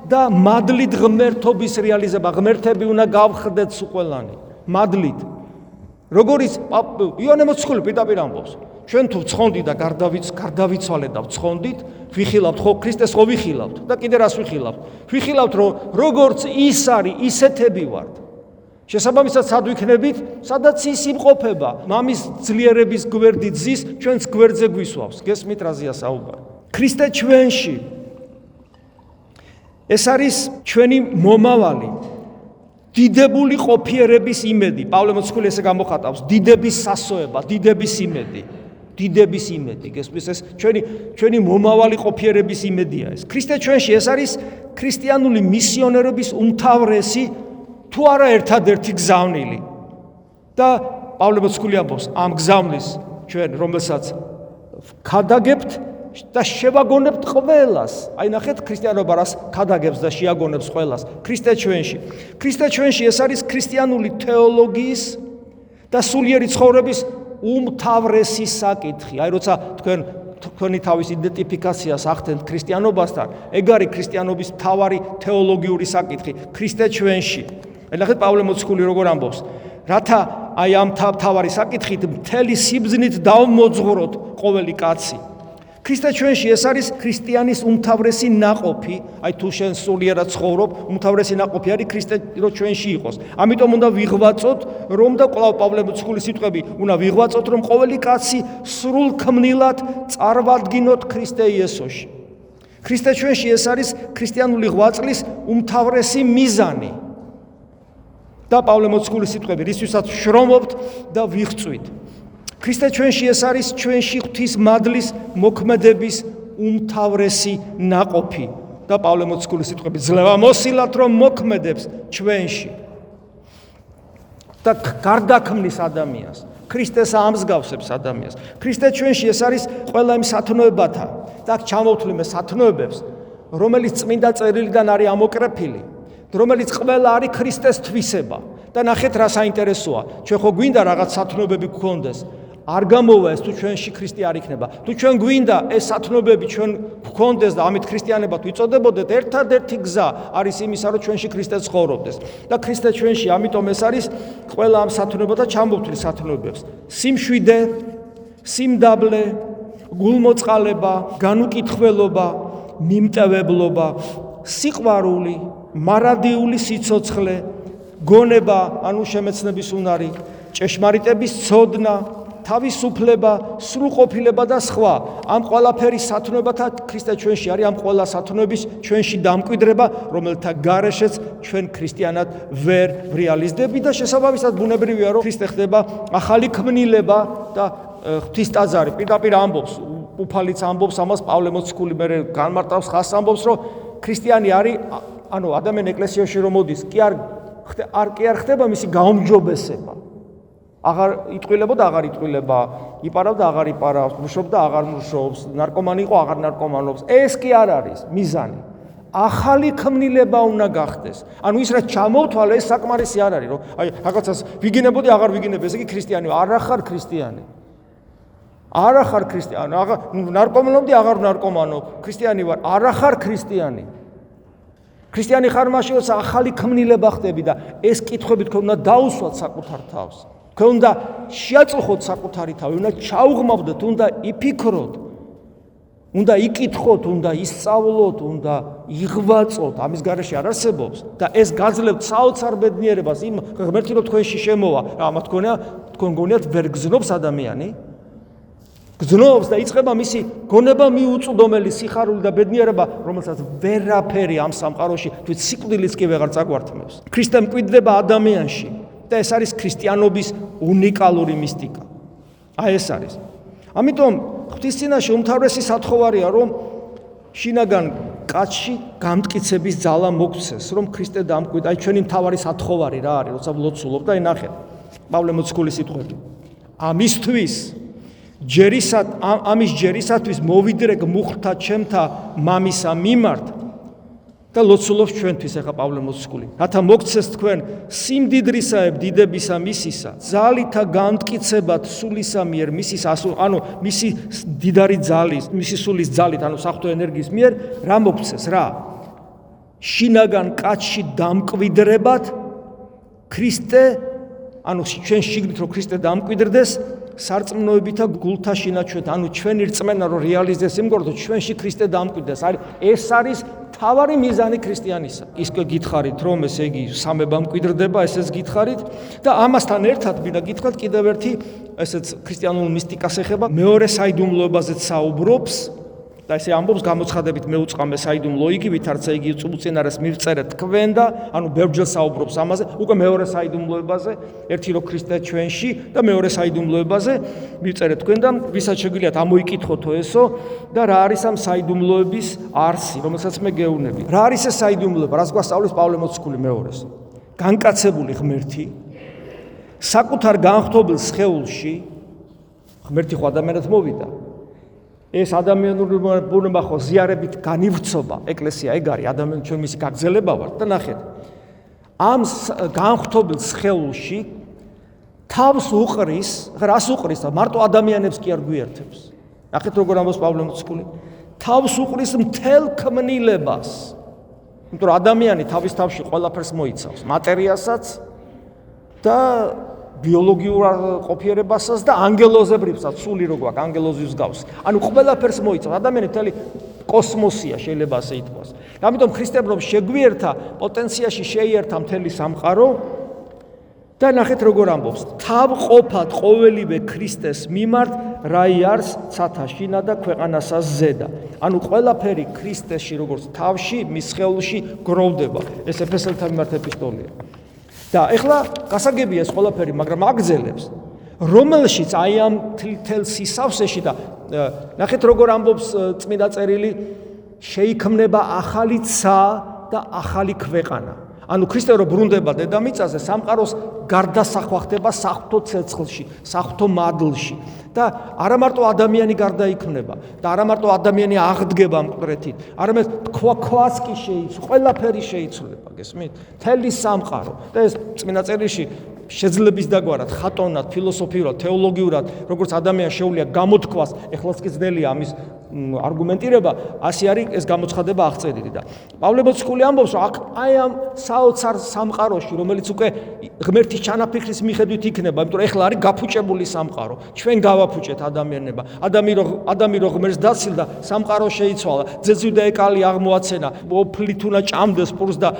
[SPEAKER 1] და მადლით ღმერთობის რეალიზება. ღმერთები უნდა გავხდეთ სუყველანი, მადლით. როგორც იონე მოციქული პირდაპირ ამბობს, ჩვენ თუ ვცხონდით და გარდავიცვალეთ და ვცხონდით, ვიხილავთ ხო ქრისტეს ხო ვიხილავთ და კიდე რას ვიხილავთ? ვიხილავთ რომ როგორც ის არის, ისეთები ვართ. შესაბამისად სად ვიქნებით? სადაც ის იმყოფება, მამის ძლიერების გვერდით ზის, ჩვენს გვერდზე გვისვავს. გესმით რაზეა საუბარი? ქრისტე ჩვენში ეს არის ჩვენი მომავალი დიდებული ყოფიერების იმედი. პავლე მოციქული ესე გამოხატავს, დიდების სასოება, დიდების იმედი, გესმის ეს ჩვენი მომავალი ყოფიერების იმედია ეს. ქრისტე ჩვენში ეს არის ქრისტიანული მისიონერობის უმთავრესი თუ არა ერთადერთი გზავნილი. და პავლე მოციქული ამბობს, ამ გზავნის ჩვენ რომელსაც ქადაგებთ და შევაგონებთ ყველას. აი ნახეთ ქრისტიანობა რას ქადაგებს და შეაგონებს ყველას. ქრისტე ჩვენში ეს არის ქრისტიანული თეოლოგიის და სულიერი ცხოვრების უმთავრესი საკითხი. აი როცა თქვენი თავის იდენტიფიკაციას ახდენთ ქრისტიანობასთან, ეგ არის ქრისტიანობის მთავარი თეოლოგიური საკითხი. ქრისტე ჩვენში. აი ნახეთ პავლე მოციქული როგორ ამბობს, რათა აი ამ მთავარი საკითხით მთელი სიბრძნით დავმოძღვროთ ყოველი კაცი. ქრისტე ჩვენში ეს არის ქრისტიანის უმთავრესი ნაყოფი, აი თუ შენ სულიერად ცხოვრობ, უმთავრესი ნაყოფი არის ქრისტე რო ჩვენში იყოს. ამიტომ უნდა ვიღვაწოთ, რომ და კვლავ პავლე მოციქულის სიტყვები, უნდა ვიღვაწოთ, რომ ყოველი კაცი სრულ ქმნილად წარმოვადგინოთ ქრისტე იესოში. ქრისტე ჩვენში ეს არის ქრისტიანული ღვაწლის უმთავრესი მიზანი. და პავლე მოციქულის სიტყვები, რისთვისაც შრომობთ და ვიღწვით. ქრისტე ჩვენში ეს არის ჩვენში ღვთის მადლის მოქმედების უმთავრესი ნაყოფი და პავლე მოციქულის სიტყვები, ძლევა მოსილათ რომ მოქმედებს ჩვენში და გარდაქმნის ადამიანს. ქრისტეს ამსგავსებს ადამიანს. ქრისტე ჩვენში ეს არის ყველა იმ სათნოებათა და ჩამოვთვლი მე სათნოებებს, რომელიც წმინდა წერილიდან არის ამოკრეფილი, რომელიც ყველა არის ქრისტეს თვისება. და ნახეთ რა საინტერესოა, ჩვენ ხო გვინდა რაღაც სათნოებები გქონდეს, არ გამოვა ეს თუ ჩვენში ქრისტე არ იქნება. თუ ჩვენ გვინდა ეს სათნოებები ჩვენ გქონდეს და ამით ქრისტიანებად ვიწოდებოდეთ, ერთადერთი გზა არის იმისა, რომ ჩვენში ქრისტე ცხოვრობდეს. და ქრისტე ჩვენში, ამიტომ ეს არის ყველა ამ სათნოებათა ჩამოვთვლის სათნოებებს. სიმშვიდე, სიმდაბლე, გულმოწყალება, განუკითხველობა, მიმტევებლობა, სიყვარული, მარადიული სიცოცხლე, გონება, ანუ შემეცნების უნარი, ჭეშმარიტების ცოდნა, თავისუფლება, სრულყოფილება და სხვა. ამ ყველაფერი სათნოებათა ქრისტე ჩვენში არის, ამ ყველა სათნოების ჩვენში დამკვიდრება, რომელთა გარეშეც ჩვენ ქრისტიანად ვერ ვრიალიზდები და შესაბამისად ბუნებრივია, რომ ქრისტე ხდება ახალი ქმნილება და ღვთის ტაძარი. პირდაპირ ამბობს, უფალიც ამბობს ამას, პავლე მოციქული მე განმარტავს ხას ამბობს, რომ ქრისტიანი არის, ანუ ადამიანი ეკლესიაში რომ მოდის, კი არ ხდება მისი გაუმჯობესება. აღარ იტყვილება და აღარ იტყვილება, იპარავდა აღარ იპარავს, მუშაობდა აღარ მუშაობს, ნარკომანი იყო აღარ ნარკომანობს. ეს კი არ არის მიზანი. ახალი ქმნილება უნდა გახდეს. ანუ ის რა ჩამოვთვალე, ეს საკმარისი არ არის, რომ აი რაღაცას ვიგინებოდი, აღარ ვიგინებ, ესე იგი ქრისტიანი ვარ, არ ხარ ქრისტიანი. არ ხარ ქრისტიანი, აღარ ნარკომანობდი, აღარ ნარკომანობ, ქრისტიანი ვარ, არ ხარ ქრისტიანი. ქრისტიანი ხარ მაშინ, როცა ახალი ქმნილება ხდები და ეს კითხვები თქვენ უნდა დაუსვათ საკუთარ თავს. თქვენ უნდა შეაწუხოთ საკუთარი თავი, უნდა ჩაუღმავდეთ, უნდა იფიქროთ, უნდა იკითხოთ, უნდა ისწავლოთ, უნდა იღვაწოთ, ამის გარეშე არ არსებობს და ეს გაძლევთ საოცარ ბედნიერებას. იმ ღმერთი რომ თქვენში შემოვა, რა თქვენ გონიათ ვერ გზნობს ადამიანი? გზნობს და იწყება მისი გონება მიუწვდომელი სიხარული და ბედნიერება, რომელსაც ვერაფერი ამ სამყაროში თვით სიკვდილიც კი ვეღარ წაგვართმევს. ქრისტე მკვიდრდება ადამიანში და ეს არის ქრისტიანობის უნიკალური მისტიკა. აი ეს არის. ამიტომ ღვთის წინაშე უმთავრესი სათხოვარია, რომ შინაგან კაცში გამტკიცების ძალა მოგცეს, რომ ქრისტე დამკვიდრა. აი ჩვენი მთავარი სათხოვარი რა არის, როცა ვლოცულობ და ნახეთ. პავლე მოციქულის სიტყვები. ამის ჯერისათვის მოვიდრეგ მუხლთა ჩემთა მამისა მიმართ და ლოცულობს ჩვენთვის ახლა პავლე მოციქული. რათა მოგცეს თქვენ სიმდიდრისაებ დიდებისა მისისა, ძალითა გამტკიცებად სულისა მიერ მისის, ანუ მისი დიდარი ძალის, მისი სულის ძალით, ანუ საღვთო ენერგიის მიერ რა მოგცეს რა? შინაგან კაცში დამკვიდრებად ქრისტე, ანუ ჩვენ შიგნით რომ ქრისტე დამკვიდრდეს, სარწმუნოებითა გულთა შინაჩვეთ, ანუ ჩვენი რწმენა რომ რეალიზდეს იმგვარად, რომ ჩვენში ქრისტე დამკვიდრდეს. ეს არის თავარი მიზანი ქრისტიანისა. ის გითხარით, რომ ესე იგი სამება მკვიდრდება, ესეც გითხარით და ამასთან ერთად მინდა გითხრათ კიდევ ერთი ესეც ქრისტიანულ მისტიკას ეხება, მეორე საიდუმლოებაზეც საუბრობს და ესე ამბობს გამოცხადებით მეუწყამე საიდუმლო იგივით, არცა იგი წუწინარეს მივწერეთ თქვენ და ანუ ბევრჯერ საუბრობს ამაზე, უკვე მეორე საიდუმლოებაზე, ერთი რო ქრისტე ჩვენში და მეორე საიდუმლოებაზე მივწერეთ თქვენ და ვისაც შეგვიძლიათ ამოიკითხოთო ესო და რა არის ამ საიდუმლოების არსი, რომელსაც მე გეუბნები. რა არის ეს საიდუმლოება, რას გვასწავლის პავლე მოციქული მეორეს? განკაცებული ღმერთი საკუთარ განხთობილ სხეულში, ღმერთი ხო ადამიანად მოვიდა. ეს ადამიანური ბუნება ხო ზიარებით განივცობა, ეკლესია ეგ არის, ადამიანი ჩვენ მისი გაგრძელება ვართ და ნახეთ. ამ განხთობილ სხეულში თავს უყრის, რას უყრის და მარტო ადამიანებს კი არ გვიერთებს. ნახეთ როგორ ამბობს პავლე მოციქული. თავს უყრის მთელ ქმნილებას. იმიტომ რომ ადამიანი თავის თავში ყველაფერს მოიცავს, მატერიასაც და ბიოლოგიურ ყოფიერებასაც და ანგელოზებრებსაც, სული რო გვაქვს, ანგელოზის გავს. ანუ ყველაფერს მოიცავს. ადამიანი მთელი კოსმოსია შეიძლება ასე ითქვას. ამიტომ ქრისტემ რომ შეგვიერთა, პოტენციაში შეიერთა მთელი სამყარო და ნახეთ როგორ ამბობს. თავყოფად ყოველივე ქრისტეს მიმართ რაიარს ცათაშინა და ქვეყანასა ზედა. ანუ ყველაფერი ქრისტეში როგორც თავში, მის სხეულში გროვდება. ეს ეფესელთა მიმართ ეპისტოლია. და ეხლა გასაგებია ეს ყველაფერი, მაგრამ აგზელებს, რომელშიც აი ამ თელ სისავსეში და ნახეთ როგორ ამბობს წმინდა წერილი, შეიქმნება ახალი ცა და ახალი ქვეყანა. ანუ ქრისტე რო ბრუნდება დედამიწაზე, სამყაროს გარდასახვა ხდება საღვთო ცეცხლში, საღვთო მადლში და არა მარტო ადამიანი გარდაიქმნება და არა მარტო ადამიანი აღდგება მკვდრეთით, არამედ ქვაც კი შეიცვლება, ყველაფერი შეიცვლება, გესმით? მთელი სამყარო. და ეს წმინდა წერილში შეძლების დაგვარად, ხატოვნად, ფილოსოფიურად, თეოლოგიურად, როგორც ადამიანს შეუძლია გამოთქვას, ეხლაც კი ძნელია ამის არგუმენტირება, ასე არის ეს გამოცხადება აღწერილი და პავლე მოციქული ამბობს, რომ აი ამ საოცარ სამყაროში, რომელიც უკვე ღმერთის ჩანაფიქრის მიხედვით იქნება, იმიტომ რომ ეხლა არის გაფუჭებული სამყარო. ჩვენ გავაფუჭეთ ადამიანება. ადამი რო ღმერთს დაცილდა, სამყარო შეიცვალა. ძეძვი და ეკალი აღმოაცენა, ოფლით უნდა ჭამდეს პურს და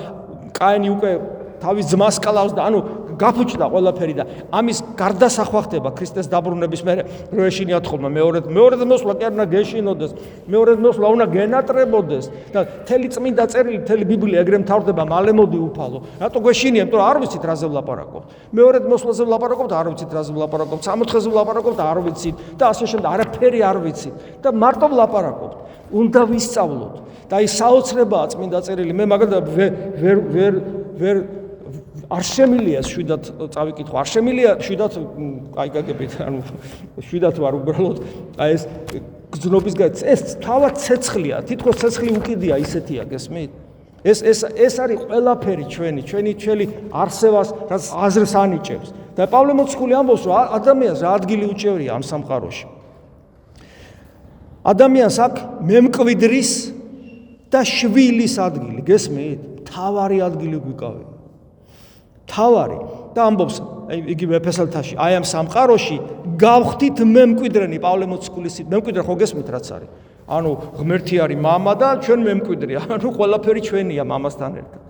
[SPEAKER 1] კაინი უკვე თავის ძმას კლავს და ანუ გაფუჭდა ყველაფერი და ამის გარდასახვა ხდება ქრისტეს დაბრუნების მერე, რო ეშინიათ ხოლმე მეორედ მოსვლა კი არ უნდა გეშინოდეს, მეორედ მოსვლა უნდა გენატრებოდეს და მთელი წმინდა წერილი, მთელი ბიბლია ეგრე მთავრდება, მალე მოდი უფალო. რატო გვეშინია? იმიტომ რომ არ ვიცით რაზე ვლაპარაკობთ. მეორედ მოსვლაზე ვლაპარაკობთ, არ ვიცით რაზე ვლაპარაკობთ. სამოთხეზე ვლაპარაკობთ, არ ვიცით და ასე შემდეგ, არაფერი არ ვიცით და მარტო ვლაპარაკობთ. უნდა ვისწავლოთ. და აი საოცრებაა წმინდა წერილი. მე მაგალითად ვერ არ შემილია შვიდად წავიკითხო, არ შემილია შვიდად აი გაგებით, ანუ შვიდად ვარ უბრალოდ აი ეს გზნობის გაიც ეს თავად ცეცხლია, თითქოს ცეცხლი უკიდია ისეთია, გესმით? ეს არის ყველაფერი ჩვენი არსებას, რაც აზრს ანიჭებს. და პავლე მოციქული ამბობს, რომ ადამიანს რა ადგილი უჭერია ამ სამყაროში. ადამიანს აქვს მემკვიდრის და შვილის ადგილი, გესმით? თავარი ადგილი გვიკავება. თავარი და ამბობს იგივე ეფესელთაში, აი ამ სამყაროში გავხდით მემკვიდრენი, პავლე მოციქულის მემკვიდრე ხო გესმით რაც არის? ანუ ღმერთი არის მამა და ჩვენ მემკვიდრე, ანუ ყველაფერი ჩვენია მამასთან ერთად.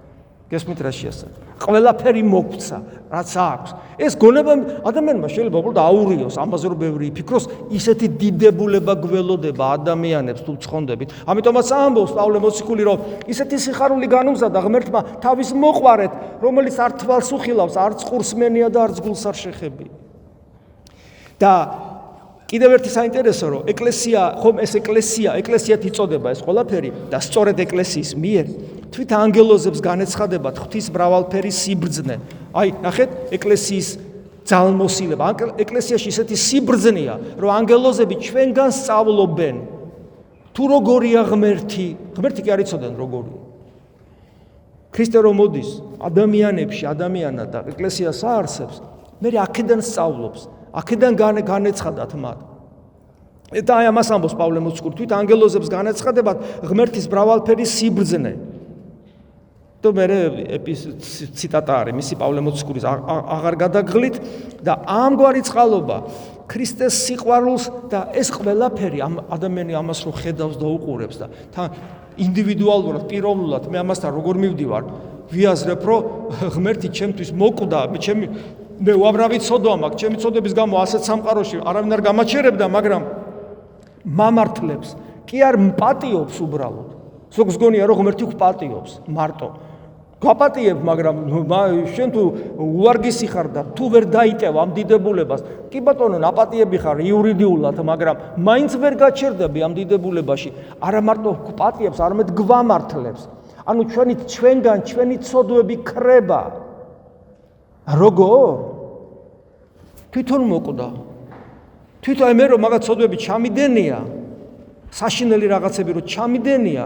[SPEAKER 1] გესმით რა შეასრულა? ყველაფერი მოგვცა, რაც აქვს. ეს გონება ადამიანმა შეიძლება უბრალოდ აურიოს, ამაზე რომ ბევრი იფიქროს, ისეთი დიდებულება გველოდება ადამიანებს თუ ცხონდებით. ამიტომაც ამბობს პავლე მოციქული, რომ ისეთი სიხარული განუზადა ღმერთმა თავის მოყვარეთ, რომელიც არ თვალს უხილავს, არ წყურს მენია და არ ძგულს არ შეხებია. და კიდევ ერთი საინტერესო, რომ ეკლესია, ხომ ეს ეკლესიათ იწოდება ეს ყველაფერი და სწორედ ეკლესიის მიერ თვით ანგელოზებს განეცხადებათ ღვთის მრავალფერი სიბრძნე. აი, ნახეთ, ეკლესიის ძალმოსილება. ეკლესიაში ისეთი სიბრძნეა, რომ ანგელოზები ჩვენგან სწავლობენ თუ როგორია ღმერთი. ღმერთი კი არ იცოდნენ როგორია. ქრისტე რომ მოდის ადამიანებში, ადამიანად და ეკლესიას აარსებს, მე აქედან სწავლობს. აქედან განეცხადათ მათ. და აი ამას ამბობს პავლე მოციქული, თვით ანგელოზებს განეცხადებათ ღმერთის მრავალფერი სიბრძნე. და მე ციტატა არის მისი პავლე მოციქულის აღარ გადაგღლით და ამგვარი წყალობა ქრისტეს სიყვარულს და ეს ყველაფერი ადამიანი ამას რო ხედავს და უყურებს და თან ინდივიდუალურად, პიროვნულად მე ამასთან როგორ მივდივარ, ვიაზრებ რომ ღმერთი ჩემთვის მოკვდა, მე უამრავი ცოდვა მაქვს, ჩემი ცოდების გამო ასეთ სამყაროში არავინ არ გამაჩერებდა, მაგრამ მამართლებს კი არ მპატიობს უბრალოდ. ზოგს გონია რომ ღმერთი გვპატიობს მარტო. გვაპატიებ, მაგრამ შენ თუ უარგისი ხარ და თუ ვერ დაიტევ ამ დიდებულებას, კი ბატონო, აპატიები ხარ იურიდიულად, მაგრამ მაინც ვერ გაჩერდები ამ დიდებულებაში. არა მარტო გვპატიებს, არამედ გვამართლებს. ანუ ჩვენგან ჩვენი ცოდვები ქრება. როგორ? თვითონ მოკვდა. თვითონ მე რომ მაგათ ცოდვები ჩამიდენია, საშინელი რაღაცები რომ ჩამიდენია,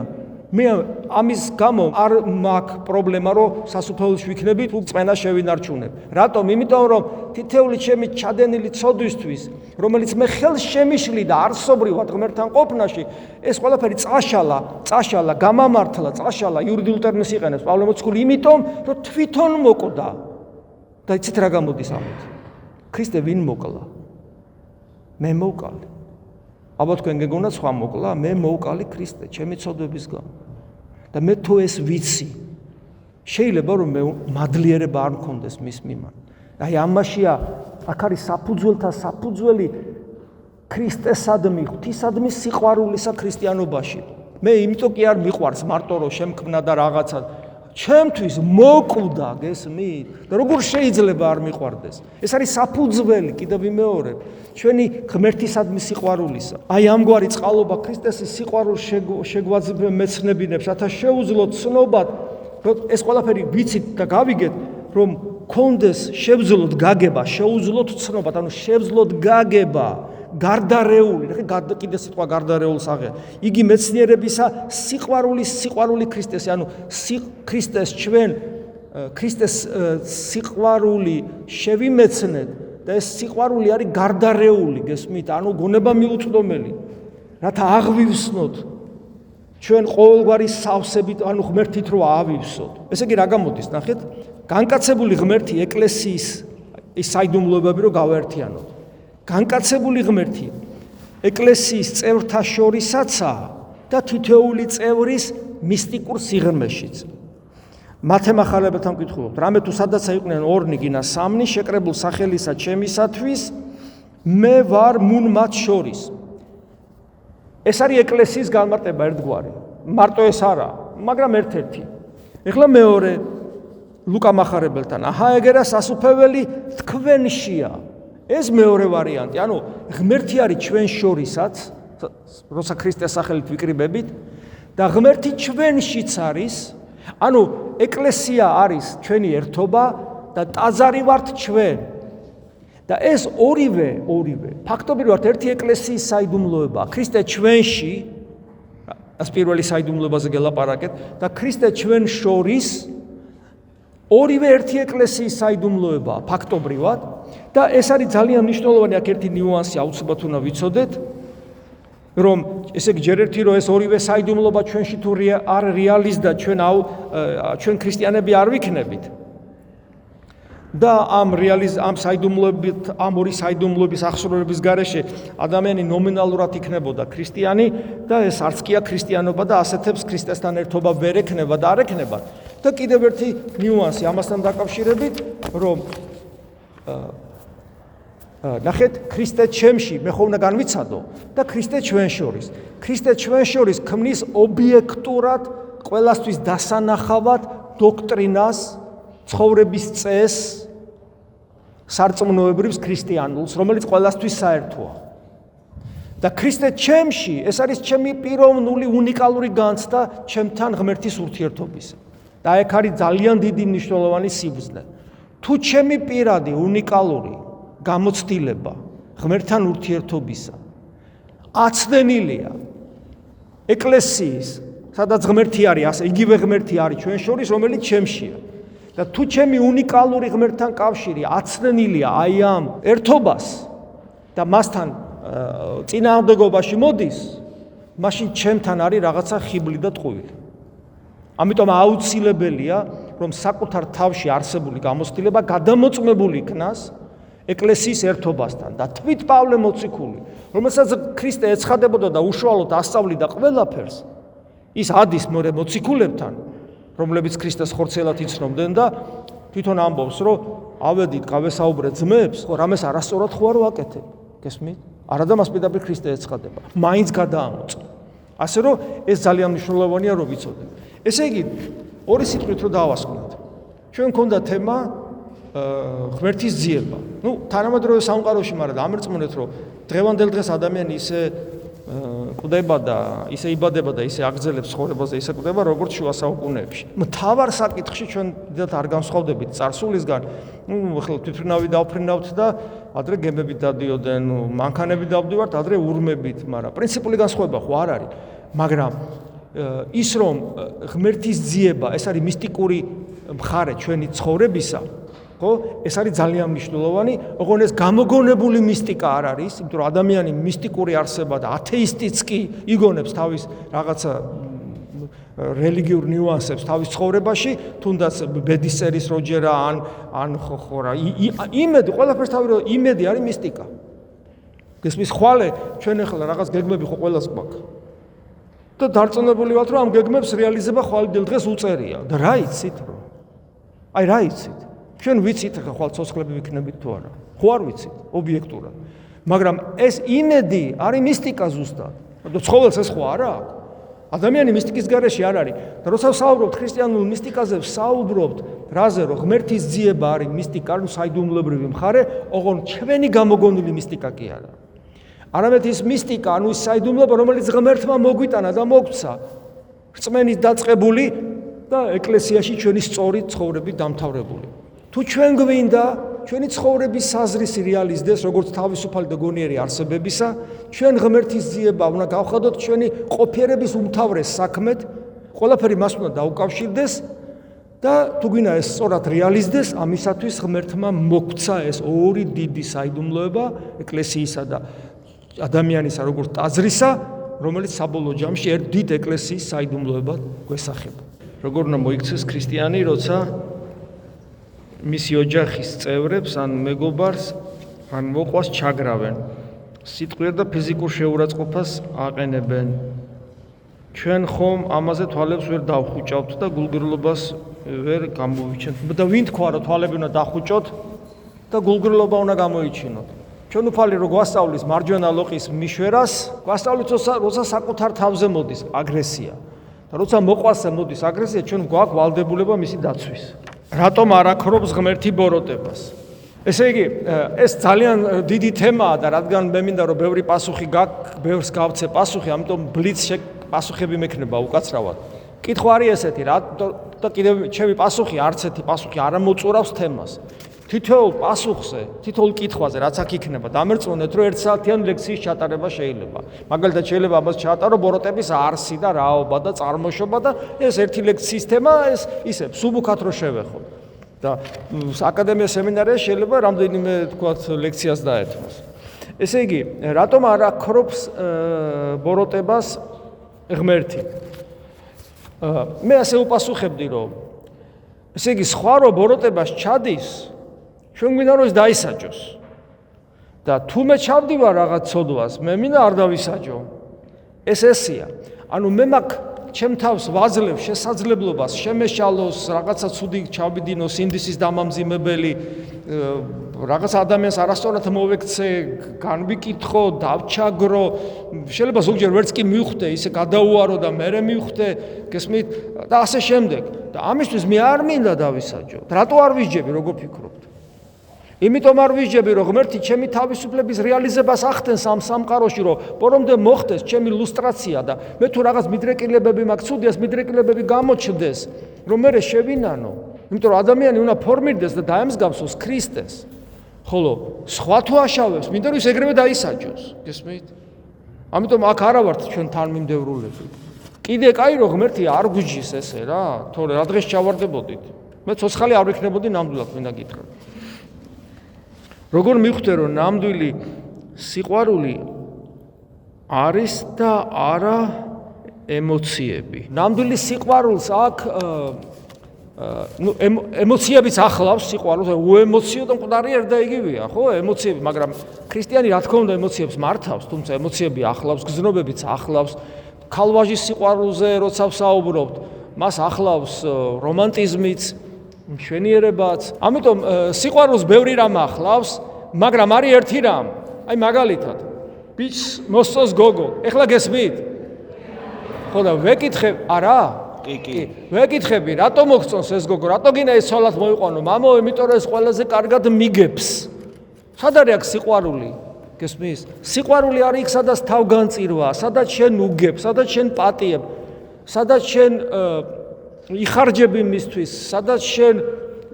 [SPEAKER 1] მე ამის გამო არ მაქვს პრობლემა რომ სასუფეველში ვიქნები თუ წმენა შევინარჩუნებ. რატომ? იმიტომ რომ თითეული ჩემი ჩადენილი ცოდვისთვის, რომელიც მე ხელს შემიშლიდა არსობრივად ღმერთთან ყოფნაში, ეს ყველაფერი წაშალა, გამამართლა, წაშალა, იურიდიულ ტერმინს იყენებს პავლე მოციქული, იმიტომ რომ თვითონ მოკვდა. და იცით რა გამოდის ამით? ქრისტე ვინ მოკლა? მე მოვკალი. აბა თქვენ გეგონათ სხვა მოკლა, მე მოვკალი ქრისტე, ჩემი ცოდვების გამო. და მე თუ ეს ვიცი, შეიძლება რომ მე მადლიერება არ მქონდეს მის მიმართ. აი ამაშია, აქ არის საფუძველთა საფუძველი ქრისტესადმი, ღვთისადმი სიყვარულისა ქრისტიანობაში. მე იმიტომ კი არ მიყვარს მარტო რომ შემქმნა და რაღაცა ჩემთვის მოკვდა გესმით და როგორ შეიძლება არ მიყვარდეს ეს არის საფუძველი კიდევ ვიმეორებ ჩვენი ღმერთისადმი სიყვარულისა აი ამგვარი წყალობა ქრისტესის სიყვარულს შეგვაძმეცნებინებს რათა შეუძლოთ ცნობად ეს ყველაფერი ვიცით და გავიგეთ რომ კონდეს შევძლოთ გაგება შეუძლოთ ცნობად ანუ შევძლოთ გაგება გარდარეული კიდე სიტყვა გარდარეულს აღია იგი მეცნიერებისა სიყვარული ქრისტეს ანუ ქრისტეს ჩვენ ქრისტეს სიყვარული შევიმეცნეთ და ეს სიყვარული არის გარდარეული გესმით ანუ გონება მიუწვდომელი რათა აღვივსნოთ ჩვენ ყოველგვარი სავსებით ანუ ღმერთით რო ავივსოთ ესე იგი რა გამოდის ნახეთ განკაცებული ღმერთი ეკლესიის ის საიდუმლოებები რო გავაერთიანოთ განკაცებული ღმერთი ეკლესიის წევრთა შორისაცაა და თითოეული წევრის მისტიკურ სიღრმეშიც. მათე მახარებელთან ვკითხულობთ, რამე თუ სადაც იყვნენ ორნი გინა სამნი შეკრებულ სახელისა ჩემისათვის მე ვარ მუნ მათ შორის. ეს არის ეკლესიის განმარტება ერთგვარი. მარტო ეს არა, მაგრამ ერთ-ერთი. ეხლა მეორე ლუკა მახარებელთან, აჰა ეგერა სასუფეველი თქვენშია. ეს მეორე ვარიანტი, ანუ ღმერთი არის ჩვენ შორისაც, როცა ქრისტეს სახელით ვიკრიბებით და ღმერთი ჩვენშიც არის, ანუ ეკლესია არის ჩვენი ერთობა და ტაძარი ვართ ჩვენ. და ეს ორივე ფაქტობრივად ერთი ეკლესიის საიდუმლოებაა. ქრისტე ჩვენში, ეს პირველი საიდუმლოებაზე გელაპარაკეთ და ქრისტე ჩვენ შორის ორივე ერთი ეკლესიის საიდუმლოებაა ფაქტობრივად და ეს არის ძალიან მნიშვნელოვანი აქ ერთი ნიუანსი აუცილებლად უნდა ვიცოდეთ რომ ესე იგი ჯერ ერთი რომ ეს ორივე საიდუმლოება ჩვენში თუ არ რეალიზდა ჩვენ ქრისტიანები არ ვიქნებით და ამ საიდუმლოებით ამ ორი საიდუმლოების აღსრულების გარეშე ადამიანი ნომინალურად იქნებოდა ქრისტიანი და ეს არც კი აქვს ქრისტიანობა და ასეთებს ქრისტესთან ერთობა ვერ ექნება და არ ექნება და კიდევ ერთი ნიუანსი ამასთან დაკავშირებით რომ ნახეთ ქრისტე ჩემში მე ხო უნდა განვიცადო და ქრისტე ჩვენ შორის ქრისტე ჩვენ შორის ქმნის ობიექტურად ყველასთვის დასანახავად დოქტრინას ცხოვრების წესს სარწმუნოებრივს ქრისტიანულს რომელიც ყველასთვის საერთოა და ქრისტე ჩემში ეს არის ჩემი პიროვნული უნიკალური განცდა ჩემთან ღმერთის ურთიერთობისა და ეგ არის ძალიან დიდი მნიშვნელოვანი სიბრძნე თუ ჩემი პირადი უნიკალური გამოცდილება ღმერთთან ურთიერთობისა აცდენილია ეკლესიის სადაც ღმერთი არის ასე იგივე ღმერთი არის ჩვენ შორის რომელიც ჩემშია და თუ ჩემი უნიკალური ღმერთთან კავშირი აცდენილია აი ამ ერთობას და მასთან წინააღმდეგობაში მოდის მაშინ ჩემთან არის რაღაცა ხიბლი და ტყუილი ამიტომ აუცილებელია რომ საკუთარ თავში არსებული გამოცდილება გადამოწმებული იქნას ეკლესიის ერთობასთან და თვით პავლე მოციქული რომელსაც ქრისტე ეცხადებოდა და უშუალოდ ასწავლიდა ყველაფერს ის ადის მოციქულებთან რომლებიც ქრისტეს ხორცელად იცნობდნენ და თვითონ ამბობს რომ ავედით გავესაუბრეთ ძმებს ხო რამეს არასწორად ხო არ ვაკეთებ გესმით არადა მას პირდაპირ ქრისტე ეცხადება მაინც გადაამოწმე ასე რომ ეს ძალიან მნიშვნელოვანია რომ ვიცოდეთ ესე იგი ორი სიტყვით რომ დავასკვნათ ჩვენ გქონდა თემა ღმერთის ძიება. ნუ თანამედროვე სამყაროში, მაგრამ ამერწმუნეთ, რომ დღევანდელ დღეს ადამიანი ისე კვდება და ისე იბადება და ისე აგრძელებს ცხოვრებაზე, ისე კვდება, როგორც შუა საუკუნეებში. მთავარ საკითხში ჩვენ დიდად არ განსხვავდებით წარსულისგან. ნუ ახლა თვითმფრინავი დავფრინავთ და ადრე გემებით დადიოდნენ, მანქანები დავდივართ, ადრე ურმებით, მაგრამ პრინციპული განსხვავება ხო არ არის. მაგრამ ის რომ ღმერთის ძიება, ეს არის მისტიკური მხარე ჩვენი ცხოვრებისა ხო ეს არის ძალიან მნიშვნელოვანი ოღონდ ეს გამოგონებული მისტიკა არ არის იმიტომ რომ ადამიანი მისტიკური არსება და ათეისტიც კი იგონებს თავის რაღაცა რელიგიურ ნიუანსებს თავის ცხოვრებაში თუნდაც ბედისწერის როჯერა ან ხო რა იმედი ყველაფერს თავი რომ იმედი არის მისტიკა გესმის ხვალე ჩვენ ახლა რაღაც გეგმები ხო ყველას გვაქვს და დარწმუნებული ვართ რომ ამ გეგმებს რეალიზება ხვალ დღეს უწერია და რა იცით რომ აი რა იცით ჩვენ ვიცით ხვალ ცოცხლები ვიქნებით თუ არა ხო არ ვიცით ობიექტურად მაგრამ ეს იმედი არის მისტიკა ზუსტად და ცხოველს ეს ხო არა ადამიანი მისტიკის გარეშე არ არის. და როცა ვსაუბრობთ ქრისტიანულ მისტიკაზე, ვსაუბრობთ რაზე, რომ ღმერთის ძიება არის მისტიკა, ანუ საიდუმლოებრივი მხარე, ოღონ ჩვენი გამოგონილი მისტიკა კი არა. არამედ ის მისტიკა, ანუ ის საიდუმლოება, რომელიც ღმერთმა მოგვიტანა და მოგცა, რწმენით დაწყებული და ეკლესიაში ჩვენი სწორი ცხოვრებით დამთავრებული. თუ ჩვენ გვინდა ჩვენი ცხოვრების საზრისი რეალიზდეს, როგორც თავისუფალი და გონიერი არსებებისა, ჩვენ ღმერთის ძიება უნდა გავხადოთ ჩვენი ყოფიერების უმთავრეს საქმედ, ყველაფერი მას უნდა დაუკავშირდეს და თუ გვინდა ეს სწორად რეალიზდეს, ამისათვის ღმერთმა მოგვცა ეს ორი დიდი საიდუმლოება ეკლესიისა და ადამიანისა როგორც ტაძრისა, რომელიც საბოლოო ჯამში ერთ დიდ ეკლესიის საიდუმლოება გვესახება. როგორ უნდა მოიქცეს ქრისტიანი, როცა მისი ოჯახის წევრებს ან მეგობარს ან მოყვას ჩაგრავენ, სიტყვიერ და ფიზიკურ შეურაცხყოფას აყენებენ. ჩვენ ხომ ამაზე თვალებს ვერ დავხუჭავთ და გულგრილობას ვერ გამოვიჩენთ. და ვინ თქვა, რომ თვალები უნდა დახუჭოთ და გულგრილობა უნდა გამოიჩინოთ? ჩვენ უფალი რო გვასწავლის მარჯვენა ლოყის მიშვერას, გვასწავლის როცა საკუთარ თავზე მოდის აგრესია. და როცა მოყვასზე მოდის აგრესია, ჩვენ გვაქვს ვალდებულება მისი დაცვის. რატომ არ აქრობს ღმერთი ბოროტებას? ესე იგი, ეს ძალიან დიდი თემაა და რადგან მე მინდა რომ ბევრი პასუხი ბევრს გავცე პასუხი, ამიტომ ბლიც პასუხები მექნება უკაცრავად. კითხვა არის ესეთი, და კიდევ ჩემი პასუხი არც ერთი პასუხი არ მოწურავს თემას. თითოეულ პასუხზე, თითოეულ კითხვაზე, რაც აქ იქნება, დამერწმუნეთ, რომ 1 საათიანი ლექციის ჩატარება შეიძლება. მაგალითად, შეიძლება ამას ჩაატარო ბოროტების არსი და რაობა და წარმოშობა და ეს ერთი ლექციის თემა, ეს ისე სუბუქად რო შევეხოთ. და აკადემია სემინარიაში შეიძლება რამდენიმე თქვათ ლექციას დაეთმოს. ესე იგი, რატომ არ აქრობს ბოროტებას ღმერთი? მე ასე უპასუხებდი, რომ ესე იგი, სხვა რო ბოროტებას ჩადის, ჩვენ გვინდა რომ ის დაისაჯოს. და თუ მე ჩავდივარ რაღაც ცოდვას, მე მინდა არ დავისაჯო. ეს ესია. ანუ მე მაქვს ჩემ თავს ვაძლევ შესაძლებლობას შემეშალოს, რაღაცა ცუდი ჩავიდინოს, ინდისის დამამძიმებელი, რაღაც ადამიანს არასწორად მოვექცე, განვიკითხო, დავჩაგრო, შეიძლება ზოგჯერ ვერც კი მივხვდე, ისე გადაუარო და მერე მივხვდე, გესმით? და ასე შემდეგ. და ამისთვის მე არ მინდა დავისაჯო. რატო არ ვისჯები, როგორ ფიქრობთ? იმიტომ არ ვისჯები, რომ ღმერთი ჩემი თავისუფლების რეალიზებას ახდენს ამ სამყაროში, რომ ბორომდე მოხდეს ჩემი ლუსტრაცია და მე თუ რაღაც მიდრეკილებები მაქვს, ცუდი ეს მიდრეკილებები გამოჩნდეს, რომ მე შევინანო. იმიტომ რომ ადამიანი უნდა ფორმირდეს და დაემსგავსოს ქრისტეს. ხოლო სხვა თუ აშავებს, მინდა რომ ის ეგრევე დაისაჯოს, გესმით? ამიტომ აქ არა ვართ ჩვენ თანმიმდევრულები. კიდე კაი რომ ღმერთი არ გვიჯის ესე რა, თორე რა დღეს ჩავარდებოდით. მე ცოცხალი არ ვიქნებოდი ნამდვილად, მინდა გითხრათ. როგორ მივხვდე, რომ ნამდვილი სიყვარული არის და არა ემოციები. ნამდვილი სიყვარულს აქ ემოციებიც ახლავს სიყვარულს, უემოციო და მკვდარი ერთ და იგივეა, ხო? ემოციები, მაგრამ ქრისტიანი რა თქმა უნდა ემოციებს მართავს, თუმცა ემოციები ახლავს, გზნობებიც ახლავს. ქალვაჟის სიყვარულზე როცა ვსაუბრობთ, მას ახლავს რომანტიზმიც, მშვენიერებაც. ამიტომ სიყვარულს ბევრი რამ ახლავს, მაგრამ არის ერთი რამ. აი მაგალითად, ბიჭს მოსწონს გოგო. ეხლა გესმით? ხო და ვეკითხებ, არა? კი. ვეკითხები, რატომ მოგწონს ეს გოგო? რატო გინდა ეს ცოლად მოიყვანო? მამო, იმიტომ რომ ეს ყველაზე კარგად მიგებს. სად არის აქ სიყვარული? გესმის? სიყვარული არის იქ, სადაც თავგანწირვაა, სადაც შენ უგებ, სადაც შენ პატიებ, სადაც შენ იხარჯები მისთვის, სადაც შენ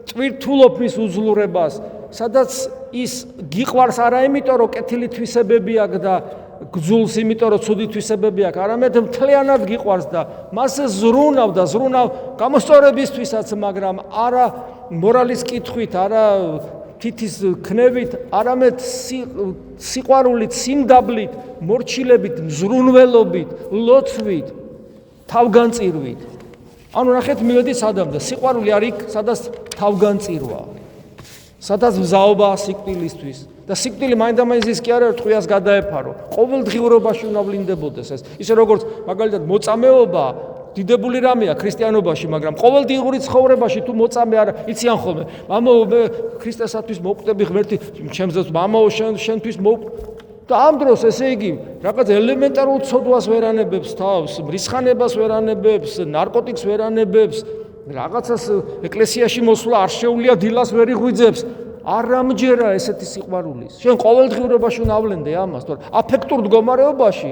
[SPEAKER 1] ტვირთულობ მის უძლურებას, სადაც ის გიყვარს არა იმიტომ რომ კეთილი თვისებები აქვს და გძულს იმიტომ რომ ცუდი თვისებები აქვს, არამედ მთლიანად გიყვარს და მასზე ზრუნავ გამოსწორებისთვისაც, მაგრამ არა მორალის კითხვით, არა თითის ქნევით, არამედ სიყვარულით, სიმდაბლით, მორჩილებით, მზრუნველობით, ლოცვით, თავგანწირვით. ანუ ნახეთ, მივედი სადამდე, სიყვარული არის იქ, სადაც თავგანწირვა, სადაც მზაობა სიკვდილისთვის და სიკვდილი მაინდამაინც ის კი არა, ტყვიას გადაეფარო. ყოველდღიურობაში უნდა ვლინდებოდეს ეს. ისე როგორც მაგალითად მოწამეობა დიდებული რამეა ქრისტიანობაში, მაგრამ ყოველდღიური ცხოვრებაში თუ მოწამე არა, იციან ხოლმე, მამაო, მე ქრისტესათვის მოვკვდები, ღმერთი ჩემზეც, მამაო, შენთვის და ამ დროს ესე იგი რაღაც ელემენტარულ ცოდვას ვერ ანებებს თავს, მრისხანებას ვერ ანებებს, ნარკოტიკს ვერ ანებებს, რაღაცას ეკლესიაში მოსვლა არ შეუძლია დილას ვერ იღვიძებს. არ ამჯერა ესეთი სიყვარულის. შენ ყოველდღიურობაში უნდა ავლენდე ამას, თორე აფექტურ მდგომარეობაში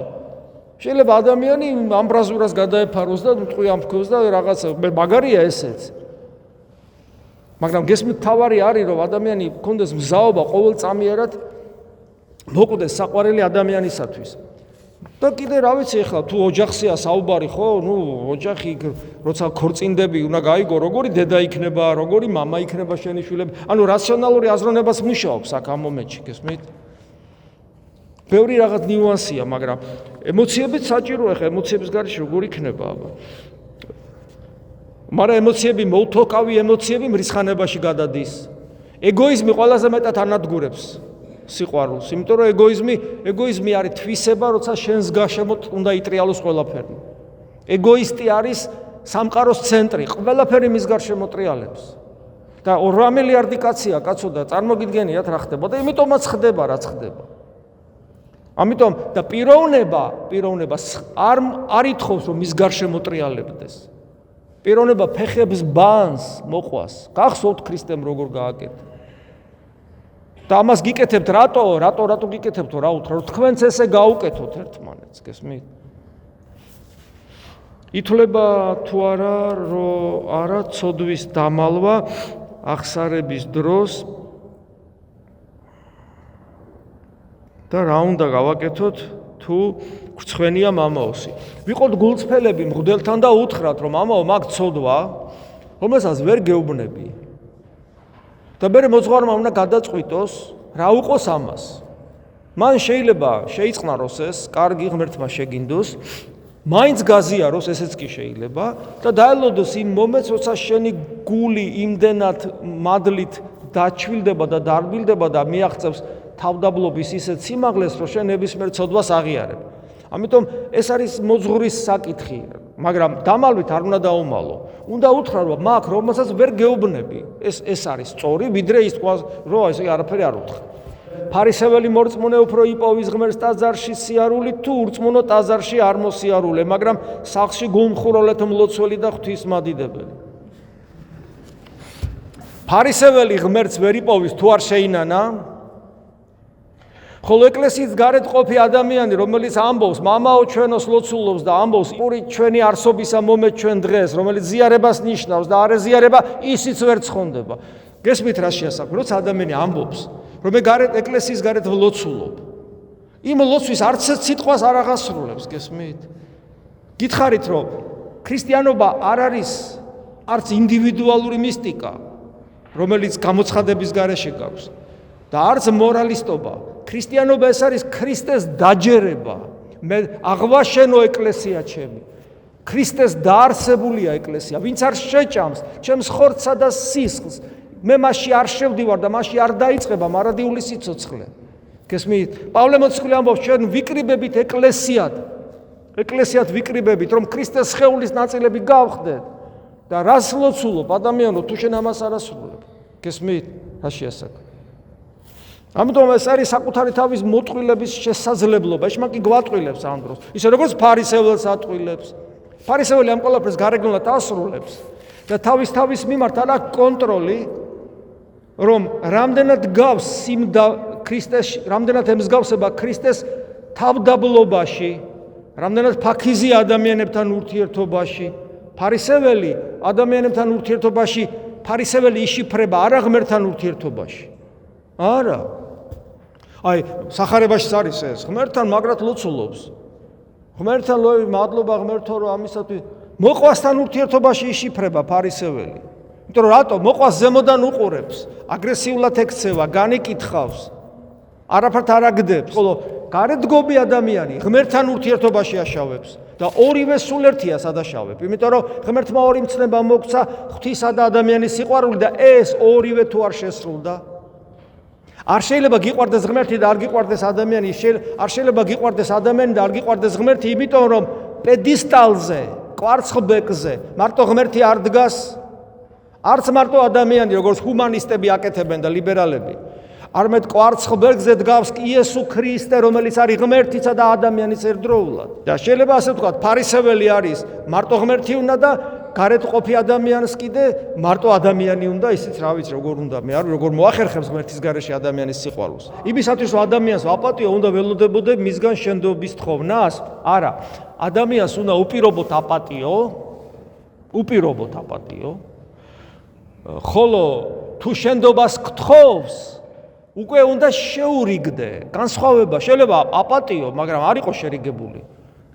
[SPEAKER 1] შეიძლება ადამიანი ამბრაზურას გადაეფაროს და მტყვი ამფქოს და რაღაცა მაგარია ესეც. მაგრამ გესმით თავარი არის რომ ადამიანი კონდეს მზაობა ყოველწამიერად მოკვდეს საყვარელი ადამიანისათვის. და კიდე რა ვიცი ახლა თუ ოჯახია საუბარი ხო, ოჯახი როცა ქორწინდები უნდა გაიგო როგორი დედა იქნება, როგორი მამა იქნება შენი შვილები. ანუ რაციონალური აზროვნებას მუშაობს აქ ამ მომენტში, გესმით? ბევრი რაღაც ნიუანსია, მაგრამ ემოციებიც საჭიროა, ხა ემოციების გარეშე როგორ იქნება აბა. მაგრამ ემოციები მოუთოკავი ემოციები მრისხანებაში გადადის. ეგოიზმი ყველაზე მეტად ანადგურებს სიყვარულს, იმიტომ რომ ეგოიზმი არის თვისება, როცა შენს გარშემოთ უნდა იტრიალოს ყველაფერი. ეგოისტი არის სამყაროს ცენტრი, ყველაფერი მის გარშემო ტრიალებს. და 8 მილიარდი კაცია, კაცო და წარმოგიდგენიათ რა ხდება და იმიტომაც ხდება რაც ხდება. ამიტომ და პიროვნება არ ითხოვს რომ მის გარშემო ტრიალებდეს. პიროვნება ფეხებს ბანს მოყვას. გახსოვთ ქრისტემ როგორ გააკეთა. და ამას გიკეთებთ რატო გიკეთებთ რა უთხრა თქვენც ესე გაუკეთოთ ერთმანეთს გესმით ითვლება თუ არა რომ არა ცოდვის დამალვა აღსარების დროს და რა უნდა გავაკეთოთ თუ ხრცხვენია მამაოსი ვიყოთ გულწრფელები მღვდელთან და უთხრათ რომ მამაო მაგ ცოდვა რომელსაც ვერ გეუბნები და მე მოძღვარმა უნდა გადაწყვიტოს რა უყოს ამას. მან შეიძლება შეიწყნაროს ეს, კარგი ღმერთმა შეგინდოს, მაინც გაზიაროს, ესეც კი შეიძლება და დაელოდოს იმ მომენტს, როცა შენი გული იმდენად მადლით დაჩვილდება და დარბილდება და მიაღწევს თავდაბლობის ისეთ სიმაღლეს, რომ შენ ნებისმიერ ცოდვას აღიარებ. ამიტომ ეს არის მოძღვრის საკითხი, მაგრამ დამალვით არ უნდა დაუმალო. უნდა უთხრა რომ მაგ რომელსაც ვერ გეუბნები, ეს არის სწორი, ვიდრე ის თქვა რომ ესე არაფერი არ უთხრა. ფარისეველი მორწმუნე უფრო იპოვის ღმერთს ტაძარში სიარულით თუ ურწმუნო ტაძარში არ მოსიარულე, მაგრამ სახლში გულმხუროლეთ მლოცველი და ღვთისმადიდებელი. ფარისეველი ღმერთს ვერ იპოვის თუ არ შეინანა ხოლო ეკლესიის გარეთ ყოფი ადამიანი, რომელიც ამბობს, მამაო ჩვენოს ლოცულობს და ამბობს, პური ჩვენი არსობისა მომეთ ჩვენ დღეს, რომელიც ზიარებას ნიშნავს და არ ეზიარება, ისიც ვერ ცხონდება. გესმით რა შეასახმე, როცა ადამიანი ამბობს, რომ მე ეკლესიის გარეთ ვლოცულობ. იმ ლოცვის არც სიტყვას არ აღასრულებს, გესმით? გითხარით, რომ ქრისტიანობა არ არის არც ინდივიდუალური მისტიკა, რომელიც გამოცხადების გარეშე გაქვს და არც მორალისტობა. ქრისტიანობა ეს არის ქრისტეს დაჯერება. მე აღვაშენო ეკლესია ჩემი. ქრისტეს დაარსებულია ეკლესია, ვინც არ შეჭამს ჩემს ხორცსა და სისხლს. მე მასში არ შევდივარ და მასში არ დაიწყება მარადიული სიცოცხლე. გესმით? პავლე მოციქული ამბობს, ჩვენ ვიკრიბებით ეკლესიად ვიკრიბებით, რომ ქრისტეს სხეულის ნაწილები გავხდეთ და რას ლოცულობ ადამიანო, თუ შენ ამას არ ასრულებ. გესმით? რა შეასაკ? ამიტომ ეს არის საკუთარი თავის მოტყვილების შესაძლებლობა. ეს მაკი გვატყვილებს ამ დროს. ისე როგორც ფარისეველს ატყვილებს. ფარისეველი ამ ყველაფერს გარეგნულად ასრულებს და თავის მიმართ არ აქვს კონტროლი, რომ რამდენად გავს ქრისტეში, რამდენად ემსგავსება ქრისტეს თავდაბლობაში, რამდენად ფაქიზია ადამიანებთან ურთიერთობაში. ფარისეველი ადამიანებთან ურთიერთობაში, ფარისეველი იშიფრება არა ღმერთთან ურთიერთობაში. არა. აი, სახარებაშიც არის ეს, ღმერთთან მაგრად ლოცულობს. ღმერთთან ლოი, მადლობა ღმერთო, რომ ამისათვის მოყვასთან ურთიერთობაში იშიფრება ფარისეველი. იმიტომ რომ რატო? მოყვას ზემოდან უყურებს, აგრესიულად ექცევა, განიკითხავს. არაფერთ არ აგდებს, ხოლო გარეთგობი ადამიანი ღმერთთან ურთიერთობაში აშავებს და ორივე სულ ერთია სადაშავებ. იმიტომ რომ ღმერთმა ორი მცნება მოგცა, ღვთისა და ადამიანის სიყვარული და ეს ორივე თუ არ შესრულდა არ შეიძლება გიყვარდეს ღმერთი და არ გიყვარდეს ადამიანი, არ შეიძლება გიყვარდეს ადამიანი და არ გიყვარდეს ღმერთი, იმიტომ რომ პედისტალზე, კვარცხლბეკზე მარტო ღმერთი არ დგას, არც მარტო ადამიანი, როგორც ჰუმანისტები აკეთებენ და ლიბერალები. არამედ კვარცხლბერგზე დგავს იესო ქრისტე, რომელიც არის ღმერთისა და ადამიანის ერთდროულად. და შეიძლება ასე ვთქვათ, ფარისეველი არის მარტო ღმერთი უნდა და გარეთ ყოფი ადამიანს კიდე მარტო ადამიანი უნდა, ისიც რა ვიცი, როგორ უნდა, მე არ როგორ მოახერხებს ღმერთის გარეშე ადამიანის სიყვარულს. იმისათვის რომ ადამიანს ვაპატიო, უნდა ველოდებოდე მისგან შენდობის თხოვნას? არა. ადამიანს უნდა უპირობოდ აპატიო. ხოლო თუ შენდობას გთხოვს, უკვე უნდა შეურიგდე. განსხვავება შეიძლება აპატიო, მაგრამ არ იყო შერიგებული.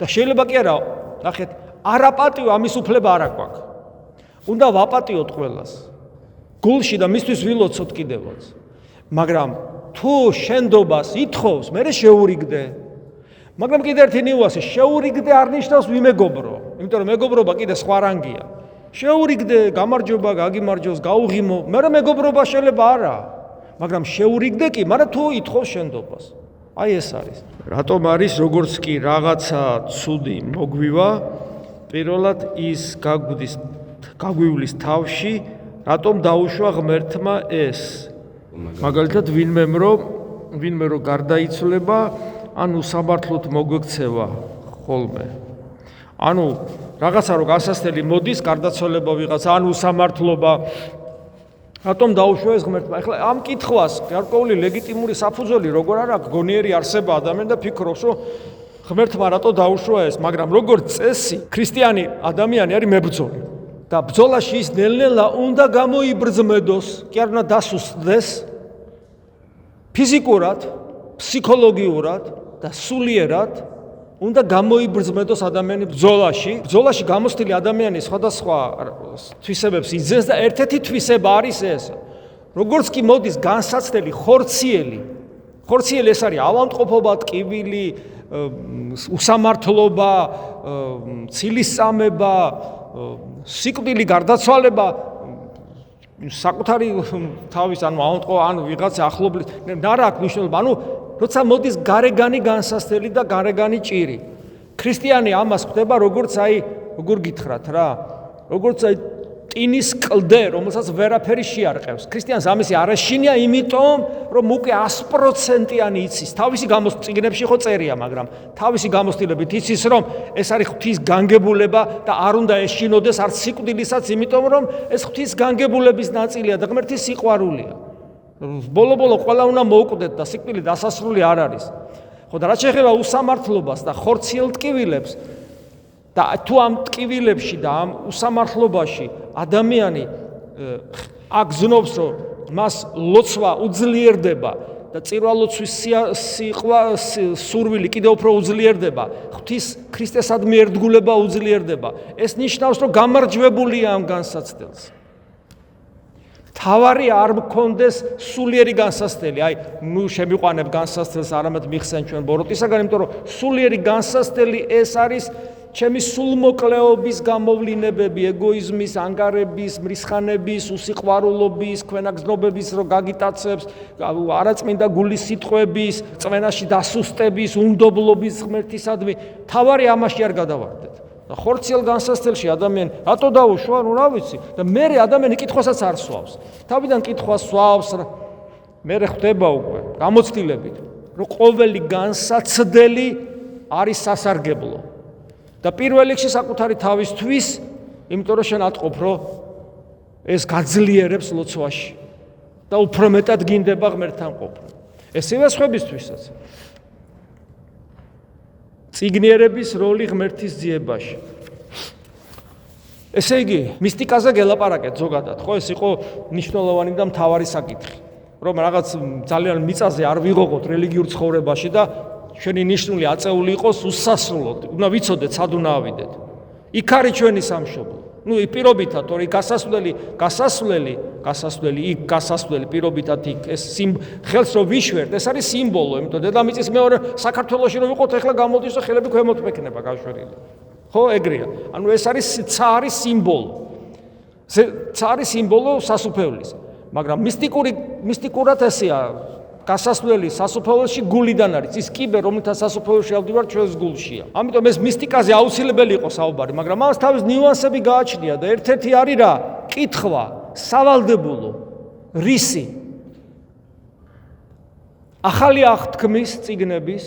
[SPEAKER 1] და შეიძლება კი არა, ნახეთ, არ აპატიო, ამის უფლება არ აქვს. უნდა ვაპატიოთ ყველას. გულში და მისთვის ვილოცოთ კიდევაც. მაგრამ თუ შენდობას ითხოვს, მერე შეურიგდე. მაგრამ კიდე ერთი ნიუანსი, შეურიგდე არ ნიშნავს ვიმეგობრო. იმიტომ რომ მეგობრობა კიდე სხვა რანგია. შეურიგდე, გამარჯობა, გაგიმარჯოს, გაუღიმო, მაგრამ მეგობრობა შეიძლება არა. მაგრამ შეურიგდე კი, მაგრამ თუ ითხოვს შენდობას. აი ეს არის. რატომ არის როგორც კი რაღაცა ცუდი მოგვივა, პირველად ის გაგვივლის თავში, რატომ დაუშვა ღმერთმა ეს? მაგალითად ვინმე რო გარდაიცვლება, ან უსამართლოდ მოგვექცევა ხოლმე. ანუ რაღაცა რო გასასწრელი მოდის, გარდაცვალება ვიღაცა, ან უსამართლობა, რატომ დაუშვა ეს ღმერთმა? ეხლა ამ კითხვას გარკვეული ლეგიტიმური საფუძველი როგორ არ აქვს, გონიერი არსება ადამიანი და ფიქრობს, რომ ღმერთმა რატო დაუშვა ეს, მაგრამ როგორც წესი, ქრისტიანი ადამიანი არის მებრძოლი. და ბრძოლაში ის ნელ-ნელა უნდა გამოიბრძმედოს, კი არ უნდა დასუსტდეს ფიზიკურად, ფსიქოლოგიურად და სულიერად უნდა გამოიბრძმედოს ადამიანი ბრძოლაში. ბრძოლაში გამოსტილი ადამიანი სხვადასხვა თვისებებს იძენს და ერთ-ერთი თვისება არის ეს. როგორც კი მოდის განსაცდელი ხორციელი ეს არის ავადმყოფობა, ტკივილი, უსამართლობა, ცილისწამება, სიკვდილი, გარდაცვალება, საკუთარი თავის ანუ ავადმყოფობა, ანუ ვიღაცა ახლობლის, რა აქვს მნიშვნელობა, ანუ როცა მოდის გარეგანი განსასწრელი და გარეგანი ჭირი. ქრისტიანი ამას ხვდება როგორც როგორ გითხრათ რა, როგორც ტინის კლდე, რომელსაც ვერაფერი შეარყევს. ქრისტიანს ამისი არ ეშინია, იმიტომ რომ უკვე 100%-იანი იცის. თავისი წიგნებში ხო წერია, მაგრამ თავისი გამოცდილებით იცის, რომ ეს არის ღვთის განგებულება და არ უნდა ეშინოდეს არც სიკვდილისაც, იმიტომ რომ ეს ღვთის განგებულების ნაწილია და ღმერთის სიყვარულია. ბოლო-ბოლო ყველა უნდა მოუკვდეთ და სიკვდილი დასასრული არ არის. ხო და რაც შეეხება უსამართლობას და ხორციელ ტკივილებს და თუ ამ ტკივილებში და ამ უსამართლობაში ადამიანი აგზნობს, რომ მას ლოცვა უძლიერდება და წირვალოცვის სურვილი კიდევ უფრო უძლიერდება, ღვთის ქრისტესადმი ერთგულება უძლიერდება, ეს ნიშნავს, რომ გამარჯვებულია ამ განსაცდელს. თავარი არ მქონდეს სულიერი განსასწრელი, შემიყვანებ განსასწრელს, არამედ მიხსენ ჩვენ ბოროტისაგან, იმიტომ რომ სულიერი განსასწრელი ეს არის ჩემი სულმოკლეობის გამოვლინებები, ეგოიზმის, ანგარების, მრისხანების, უსიყვარულობის, ქვენაგზნობების, რომ გაგიტაცებს, არაწმინდა გულის სიტყვების, წვენაში დასუსტების, უნდობლობის ღმერთისადმი, თავარი ამაში არ გადავარდეთ. და ხორციელ განსასწრელში ადამიანი რატო დაუშვა, რა ვიცი, და მერე ადამიანი კითხვასაც არ სვავს. თავიდან კითხვას სვავს, მერე ხვდება უკვე გამოცდილებით, რომ ყოველი განსაცდელი არის სასარგებლო. და პირველ რიგში საკუთარი თავისთვის, იმიტომ რომ შენ ატყობ, რომ ეს გაძლიერებს ლოცვაში და უფრო მეტად გინდება ღმერთთან ყოფნა. ესევე სხვებისთვისაც. წიგნიერების როლი ღმერთის ძიებაში. ესე იგი, მისტიკაზე გელაპარაკეთ ზოგადად, ხო, ეს იყო მნიშვნელოვანი და მთავარი საკითხი, რომ რაღაც ძალიან მიწაზე არ ვიღողოთ რელიგიურ ცხოვრებაში და ჩვენი ნიშნული აწეული იყოს უსასრულოდ. უნდა ვიცოდეთ, სად უნდა ავიდეთ. იქ არის ჩვენი სამშობლო. პირობითად, თორე გასასვლელი პირობითად იქ ეს ხელს რო ვიშვერთ, ეს არის სიმბოლო, იმიტომ დედამიწის მეორე საქართველოში რო ვიყოთ, ეხლა გამოდის და ხელები ქვემოთ მექნება გაშვერილი. ხო, ეგრეა. ანუ ეს არის ცარის სიმბოლო. ცარის სიმბოლო სასუფეველის. მაგრამ მისტიკურად ესეა, გასასვლელი სასუფეველში გულიდან არის. ის კიბე, რომელთა სასუფეველში ავდივარ, ჩვენს გულშია. ამიტომ ეს მისტიკაზე აუცილებელი იყო საუბარი, მაგრამ ამას თავის ნიუანსები გააჩნია და ერთ-ერთი არის რა? კითხვა, სავალდებულო, რისი. ახალი აღთქმის წიგნების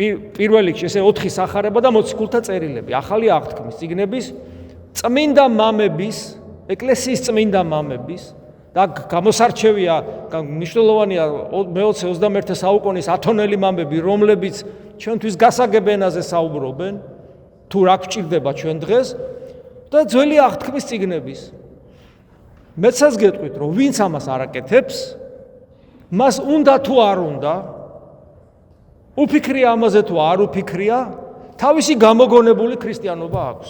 [SPEAKER 1] პირველ რიგში ესე 4 სახარება და მოციქულთა წერილები, ახალი აღთქმის წიგნების წმინდა მამების, ეკლესიის წმინდა მამების და გამოსარჩევია, მნიშვნელოვანია მე-21 საუკუნის ათონელი მამები, რომლებიც ჩვენთვის გასაგებ ენაზე საუბრობენ, თუ რა გვჭირდება ჩვენ დღეს და ძველი აღთქმის წიგნების. მეცაც გეტყვით, რომ ვინც ამას არ აკეთებს, მას უნდა თუ არ უნდა, უფიქრია ამაზე თუ არ უფიქრია, თავისი გამოგონებული ქრისტიანობა აქვს.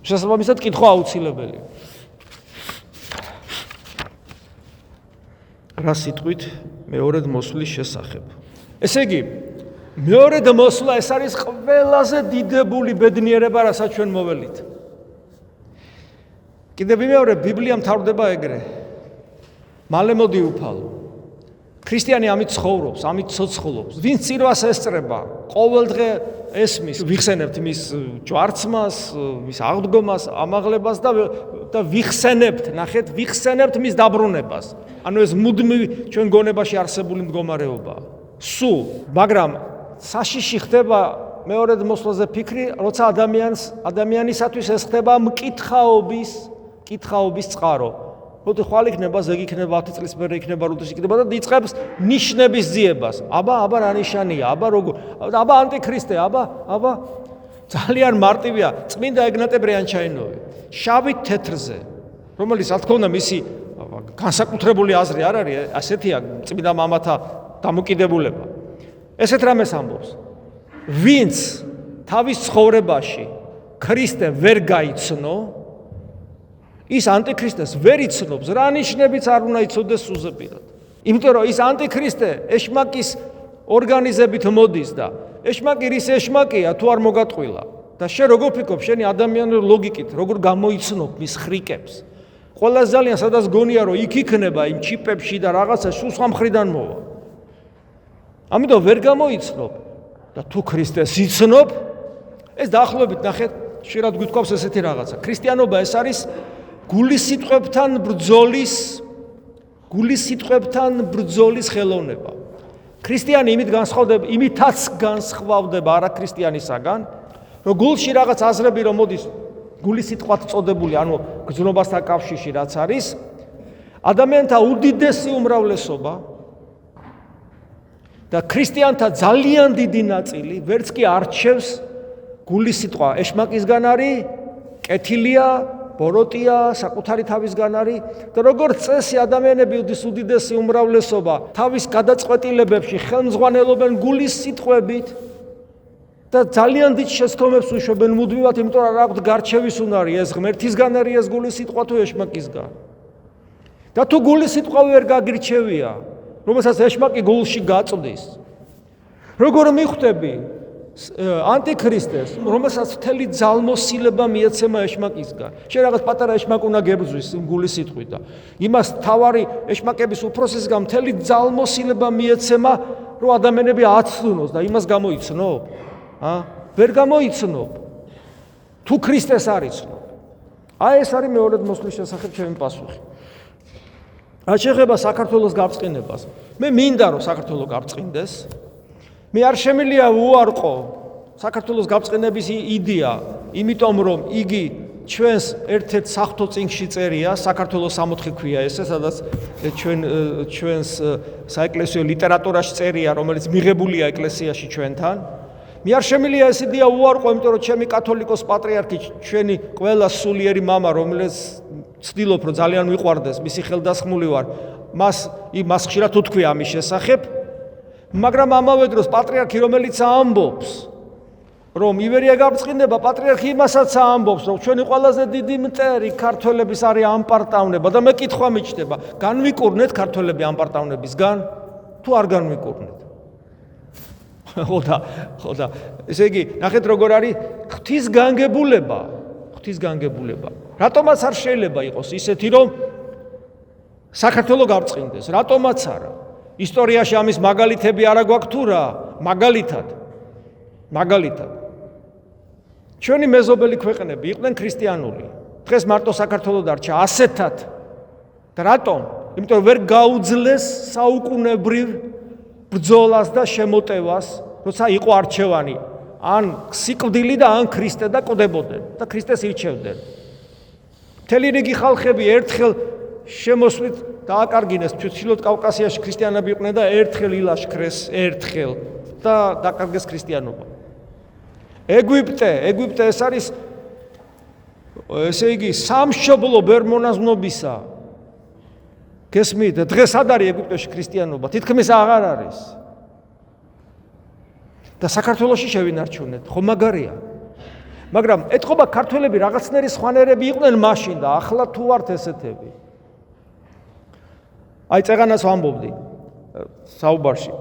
[SPEAKER 1] შესაბამისად კითხვა აუცილებელია. რა სიტყვით მეორედ მოსვლის შესახებ. ესე იგი, მეორედ მოსვლა ეს არის ყველაზე დიდებული ბედნიერება, რასაც ჩვენ მოველით. კიდევ მეორე ბიბლია მთავრდება ეგრე. მალე მოდი უფალო. ქრისტიანი ამით ცხოვრობს, ამით ცოცხლობს. ვინც წირვას ესწრება, ყოველდღე ესმის, ვიხსენებთ მის ჯვარცმას, მის აღდგომას, ამაღლებას და ვიხსენებთ, ნახეთ, ვიხსენებთ მის დაბრუნებას. ანუ ეს მუდმივი ჩვენ გონებაში არსებული მდგომარეობაა. სულ, მაგრამ საშიში ხდება მეორედ მოსვლაზე ფიქრი, როცა ადამიანისათვის ეს ხდება მკითხაობის წყარო. როდი ხვალ იქნება, ზეგი იქნება, 10 წლის მერე იქნება, როდესაც იქნება და იწყებს ნიშნების ძიებას. აბა რა ნიშანია, აბა როგორ, აბა ანტიქრისტე, აბა ძალიან მარტივია, წმინდა ეგნატე ბრიანჩაინოვი. შავით თეთრზე, რომელიც რა თქმა უნდა მისი განსაკუთრებული აზრი არ არის, ასეთია წმინდა მამათა დამოკიდებულება. ესეთ რამეს ამბობს. ვინც თავის ცხოვრებაში ქრისტე ვერ გაიცნო, ის ანტიქრისტეს ვერ იცნობს, რა ნიშნებიც არ უნდა იცოდეს სუზეპირად. იმიტომ რომ ის ანტიქრისტე ეშმაკის ორგანიზებით მოდის და ეშმაკი რის ეშმაკია თუ არ მოგატყვილა და შენ როგორ ფიქრობ შენი ადამიანური ლოგიკით, როგორ გამოიცნობ მის ხრიკებს. ყველაზე ძალიან სადაც გონია რომ იქ იქნება იმ ჩიპებში და რაღაცა სულ სხვა მხრიდან მოვა. ამიტომ ვერ გამოიცნობ და თუ ქრისტეს იცნობ, ეს დაახლოებით ნახეთ, შეიძლება გითქვავს ესეთი რაღაცა. ქრისტიანობა ეს არის გულის სიტყვებთან ბრძოლის ხელოვნება. ქრისტიანი იმითაც განსხვავდება არაქრისტიანისაგან, რომ გულში რაღაც აზრები რომ მოდის გულის სიტყვათ წოდებული, ანუ გრძნობასთან კავშირში რაც არის, ადამიანთა უდიდესი უმრავლესობა და ქრისტიანთა ძალიან დიდი ნაწილი ვერც კი არჩევს გულის სიტყვა ეშმაკისგან არის, კეთილია, ბოროტია, საკუთარი თავისგან არის და როგორც წესი ადამიანები უდიდესი უმრავლესობა თავის გადაწყვეტილებებში ხელმძღვანელობენ გულის სიტყვებით და ძალიან დიდ შეცდომებს უშვებენ მუდმივად, იმიტომ რომ აქვთ გარჩევის უნარი, ეს ღმერთისგან არის ეს გულის სიტყვა თუ ეშმაკისგან. და თუ გულის სიტყვა ვერ გაგირჩევია, რომელსაც ეშმაკი გულში გაწვდის, როგორ მიხვდები ანტიქრისტეს, რომელსაც მთელი ძალმოსილება მიეცემა ეშმაკისგან. შენ რაღაც პატარა ეშმაკ უნდა გებრძვის გულის სიტყვით და იმას თავარი ეშმაკების უფროსისგან მთელი ძალმოსილება მიეცემა, რომ ადამიანები აცნოს და იმას გამოიცნობ. ვერ გამოიცნობ. თუ ქრისტეს არ იცნობ. ეს არის მეორედ მოსვლის შესახებ ჩემი პასუხი. რაც შეეხება საქართველოს გაბრწყინებას, მე მინდა რომ საქართველო გაბრწყინდეს. მე არ შემიძლია უარყო საქართველოს გაბრწყინების იდეა, იმიტომ რომ იგი ჩვენს ერთ-ერთ საღვთო წიგნში წერია, საქართველოს 60 ქვია ესე, სადაც ჩვენს საეკლესიო ლიტერატურაში წერია, რომელიც მიღებულია ეკლესიაში ჩვენთან. მე არ შემიძლია ეს იდეა უარყო, იმიტომ რომ ჩემი კათოლიკოს პატრიარქი, ჩვენი ყველა სულიერი მამა, რომელიც ცდილობ რომ ძალიან მიყვარდეს, მისი ხელდასხმული ვარ, მას ხშირად უთქვია ამის შესახებ. მაგრამ ამავე დროს პატრიარქი, რომელიც ამბობს, რომ ივერია გაბრწყინდება, პატრიარქი იმასაც ამბობს, რომ ჩვენი ყველაზე დიდი მტერი ქართველების არის ამპარტავნება და მე კითხვა მიჩნდება, განვიკურნეთ ქართველები ამპარტავნებისგან თუ არ განვიკურნეთ? ხო და ესე იგი, ნახეთ როგორ არის ღვთისგანგებულება. რატომაც არ შეიძლება იყოს ისეთი, რომ საქართველო გაბრწყინდეს? რატომაც არა? ისტორიაში ამის მაგალითები არა გვაქვს თუ რა? მაგალითად. ჩვენი მეზობელი ქვეყნები იყვნენ ქრისტიანული. დღეს მარტო საქართველო დარჩა ასეთად. და რატომ? იმიტომ ვერ გაუძლეს საუკუნებრივ ბრძოლას და შემოტევას, როცა იყო არჩევანი, ან სიკვდილი და ან ქრისტე და კვდებოდნენ და ქრისტეს ირჩევდნენ. მთელი რიგი ხალხები ერთხელ შემოსვლით დააკარგინეს, ცდილობდნენ კავკასიაში ქრისტიანები იყვნენ და ერთხელ ილაშქრეს, ერთხელ და დაკარგეს ქრისტიანობა. ეგვიპტე ეს არის ესე იგი სამშობლო ბერმონაზნობისა. გესმით, დღეს არ არის ეგვიპტეში ქრისტიანობა, თითქმის აღარ არის. და საქართველოში შევინარჩუნეთ, ხო მაგარია. მაგრამ ეთყობა ქართველები რაღაცნაირი სხვანაირები იყვნენ მაშინ და ახლა თუ ვართ ესეთები. აი წეღანას ვამბობდი საუბარში,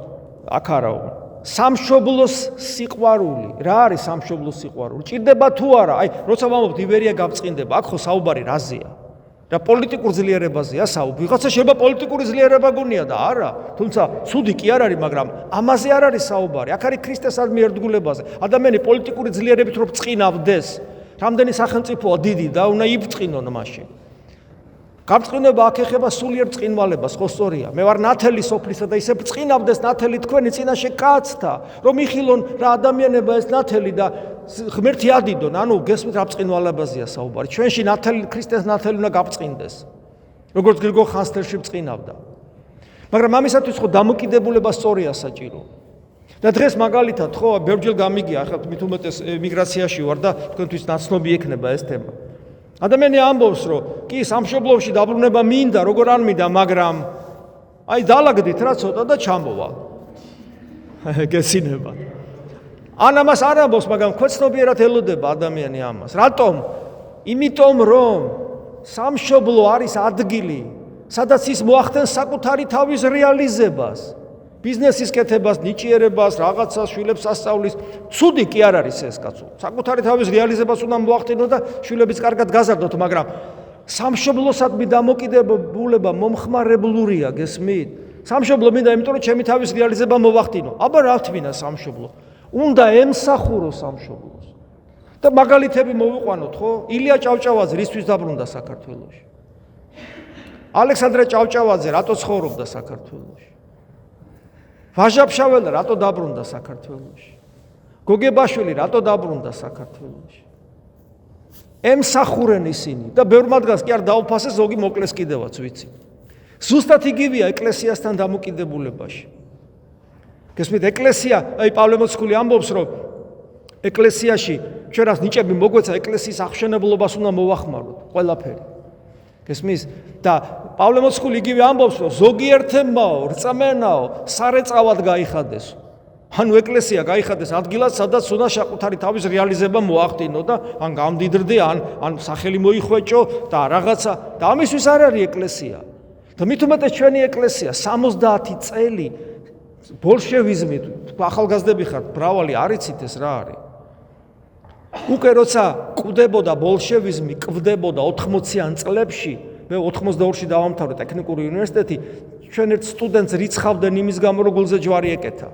[SPEAKER 1] აქ არაო. სამშობლოს სიყვარული, რა არის სამშობლოს სიყვარული? ჭირდება თუ არა? აი, როცა ვამბობთ იბერია გავწყინდება, აქ ხო საუბარი რაზეა? რა პოლიტიკურ ძლიერებაზეა საუბარი? ვიღაცა შეიძლება პოლიტიკური ძლიერება გონია და არა, თუმცა ცუდი კი არ არის, მაგრამ ამაზე არ არის საუბარი. აქ არის ქრისტესადმი ერთგულებაზე. ადამიანი პოლიტიკური ძლიერებით რო ბრწყინავდეს, რამდენი სახელმწიფოა დიდი და უნდა იბწყინონ მაშინ. გაბრწყინება აქ ეხება სულიერ ბრწყინვალებას, ხო სწორია. მე ვარ ნათელი სოფლისა და ისე ბრწყინავდეს ნათელი თქვენი წინაშე კაცთა, რომ იხილონ რა ადამიანება ეს ნათელი და ღმერთი ადიდონ, ანუ გესმით რა ბრწყინვალებაზეა საუბარი. ჩვენში ნათელი ქრისტეს ნათელი უნდა გაბრწყინდეს. როგორც გრიგოლ ხანძთელში ბრწყინავდა. მაგრამ ამისათვის ხო დამოკიდებულება სწორია საჭირო. და დღეს მაგალითად ხო ბევრჯერ გამიგია, ახლა მით უმეტეს ემიგრაციაში ვარ და თქვენთვის ნაცნობი ექნება ეს თემა. ადამიანი ამბობს, რომ კი სამშობლოში დაბრუნება მინდა, როგორ არ მინდა, მაგრამ აი დალაგდით რა ცოტა და ჩამოვა. გესინება. ან ამას არ ამბობს, მაგრამ ქვეცნობიერად ელოდება ადამიანი ამას. რატომ? იმიტომ რომ სამშობლო არის ადგილი, სადაც ის მოახდენს საკუთარი თავის რეალიზებას, ბიზნესის კეთებას, ნიჭიერებას, რაღაცას, შვილებს ასწავლის. ცუდი კი არ არის ეს კაცო. საკუთარი თავის რეალიზებას უნდა მოახდინო და შვილებს კარგად გაზარდოთ, მაგრამ სამშობლოსადმი დამოკიდებულება მომხმარებლურია, გესმით? სამშობლო მინდა, იმიტომ რომ ჩემი თავის რეალიზება მოვახდინო. აბა რა თმინდა სამშობლო? უნდა ემსახურო სამშობლოს. და მაგალითები მოვიყვანოთ, ხო? ილია ჭავჭავაძე რისთვის დაბრუნდა საქართველოში? ალექსანდრე ჭავჭავაძე რატო ცხოვრობდა საქართველოში? ვაჟა-ფშაველა რატო დაბრუნდა საქართველოში? გოგებაშვილი რატო დაბრუნდა საქართველოში? ემსახურენ ისინი და ბევრ მათგანს კი არ დაუფასეს, ზოგი მოკლეს კიდევაც, ვიცი. ზუსტად იგივეა ეკლესიასთან დამოკიდებულებაში. გესმით, ეკლესია, აი პავლე მოციქული ამბობს, რომ ეკლესიაში ჩვენ რას ნიჭები მოგვეცა, ეკლესიის აღშენებლობას უნდა მოვახმაროთ, ყველაფერი. გესმის? და პავლე მოციქული იგივე ამბობს, რომ ზოგიერთებმაო, რწმენაო, სარეწავად გაიხადესო. ანუ ეკლესია გაიხადეს ადგილად, სადაც უნდა საკუთარი თავის რეალიზება მოახდინო და ან გამდიდრდე, ან სახელი მოიხვეჭო და რაღაცა. და ამისთვის არ არის ეკლესია. და მით უმეტეს ჩვენი ეკლესია 70 წელი ბოლშევიზმით, ახალგაზრდები ხართ, ბრავალი არ იცით ეს რა არის. უკვე როცა კვდებოდა ბოლშევიზმი, კვდებოდა 80-იან წლებში, მე 82-ში დავამთავრე ტექნიკური უნივერსიტეტი, ჩვენ ერთ სტუდენტს რიცხავდნენ იმის გამო, რომ გულზე ჯვარი ეკეთა.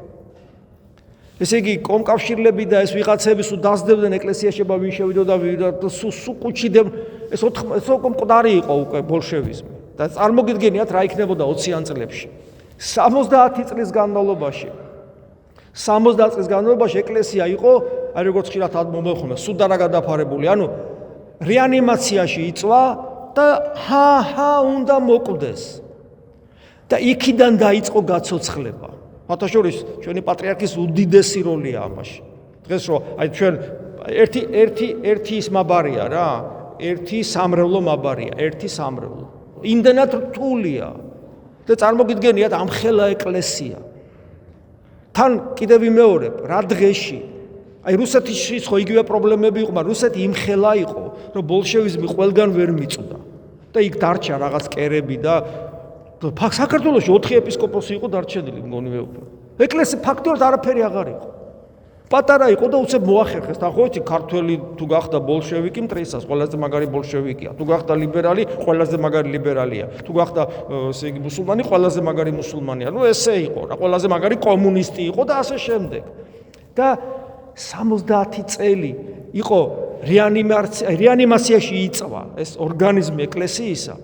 [SPEAKER 1] ესე იგი, კომკავშირლები და ეს ვიღაცები სულ დასდებდნენ ეკლესიაში, ვინ შევიდოდა და სულ კუჩიდნენ, ეს მკვდარი იყო უკვე ბოლშევიზმი. და წარმოგიდგენიათ რა იქნებოდა 20-იან წლებში. 70 წლის განმავლობაში. 70 წლის განმავლობაში ეკლესია იყო, აი როგორც ხშირად მომეხმება, სუდარა გადაფარებული, ანუ რეანიმაციაში იწვა და უნდა მოკვდეს. და იქიდან დაიწყო გაცოცხლება. მათაშორის ჩვენი პატრიარქის უდიდესი როლია ამაში. დღეს რომ აი ჩვენ ერთი ის მაბარია რა, ერთი სამრევლო მაბარია, ერთი სამრევლო. იმდენად რთულია. და წარმოგიდგენიათ ამხელა ეკლესია. თან კიდევ ვიმეორებ, რა დღეში. აი რუსეთში ხო იგივე პრობლემები იყო, მაგრამ რუსეთი იმხელა იყო, რომ ბოლშევიზმი ყველგან ვერ მიწვდა. და იქ დარჩა რაღაც კერები და საქართველოში 4 ეპისკოპოსი იყო დარჩენილი, მგონი მე უფრო. ეკლესია ფაქტობრივად არაფერი აღარ იყო. პატარა იყო და უცებ მოახერხეს. თან ხო იცი, ქართველი თუ გახდა ბოლშევიკი, მტრისას ყველაზე მაგარი ბოლშევიკია. თუ გახდა ლიბერალი, ყველაზე მაგარი ლიბერალია. თუ გახდა ესე იგი მუსულმანი, ყველაზე მაგარი მუსულმანია. ნუ ესე იყო რა, ყველაზე მაგარი კომუნისტი იყო და ასე შემდეგ. და 70 წელი იყო რეანიმაციაში იწვა ეს ორგანიზმი ეკლესიისა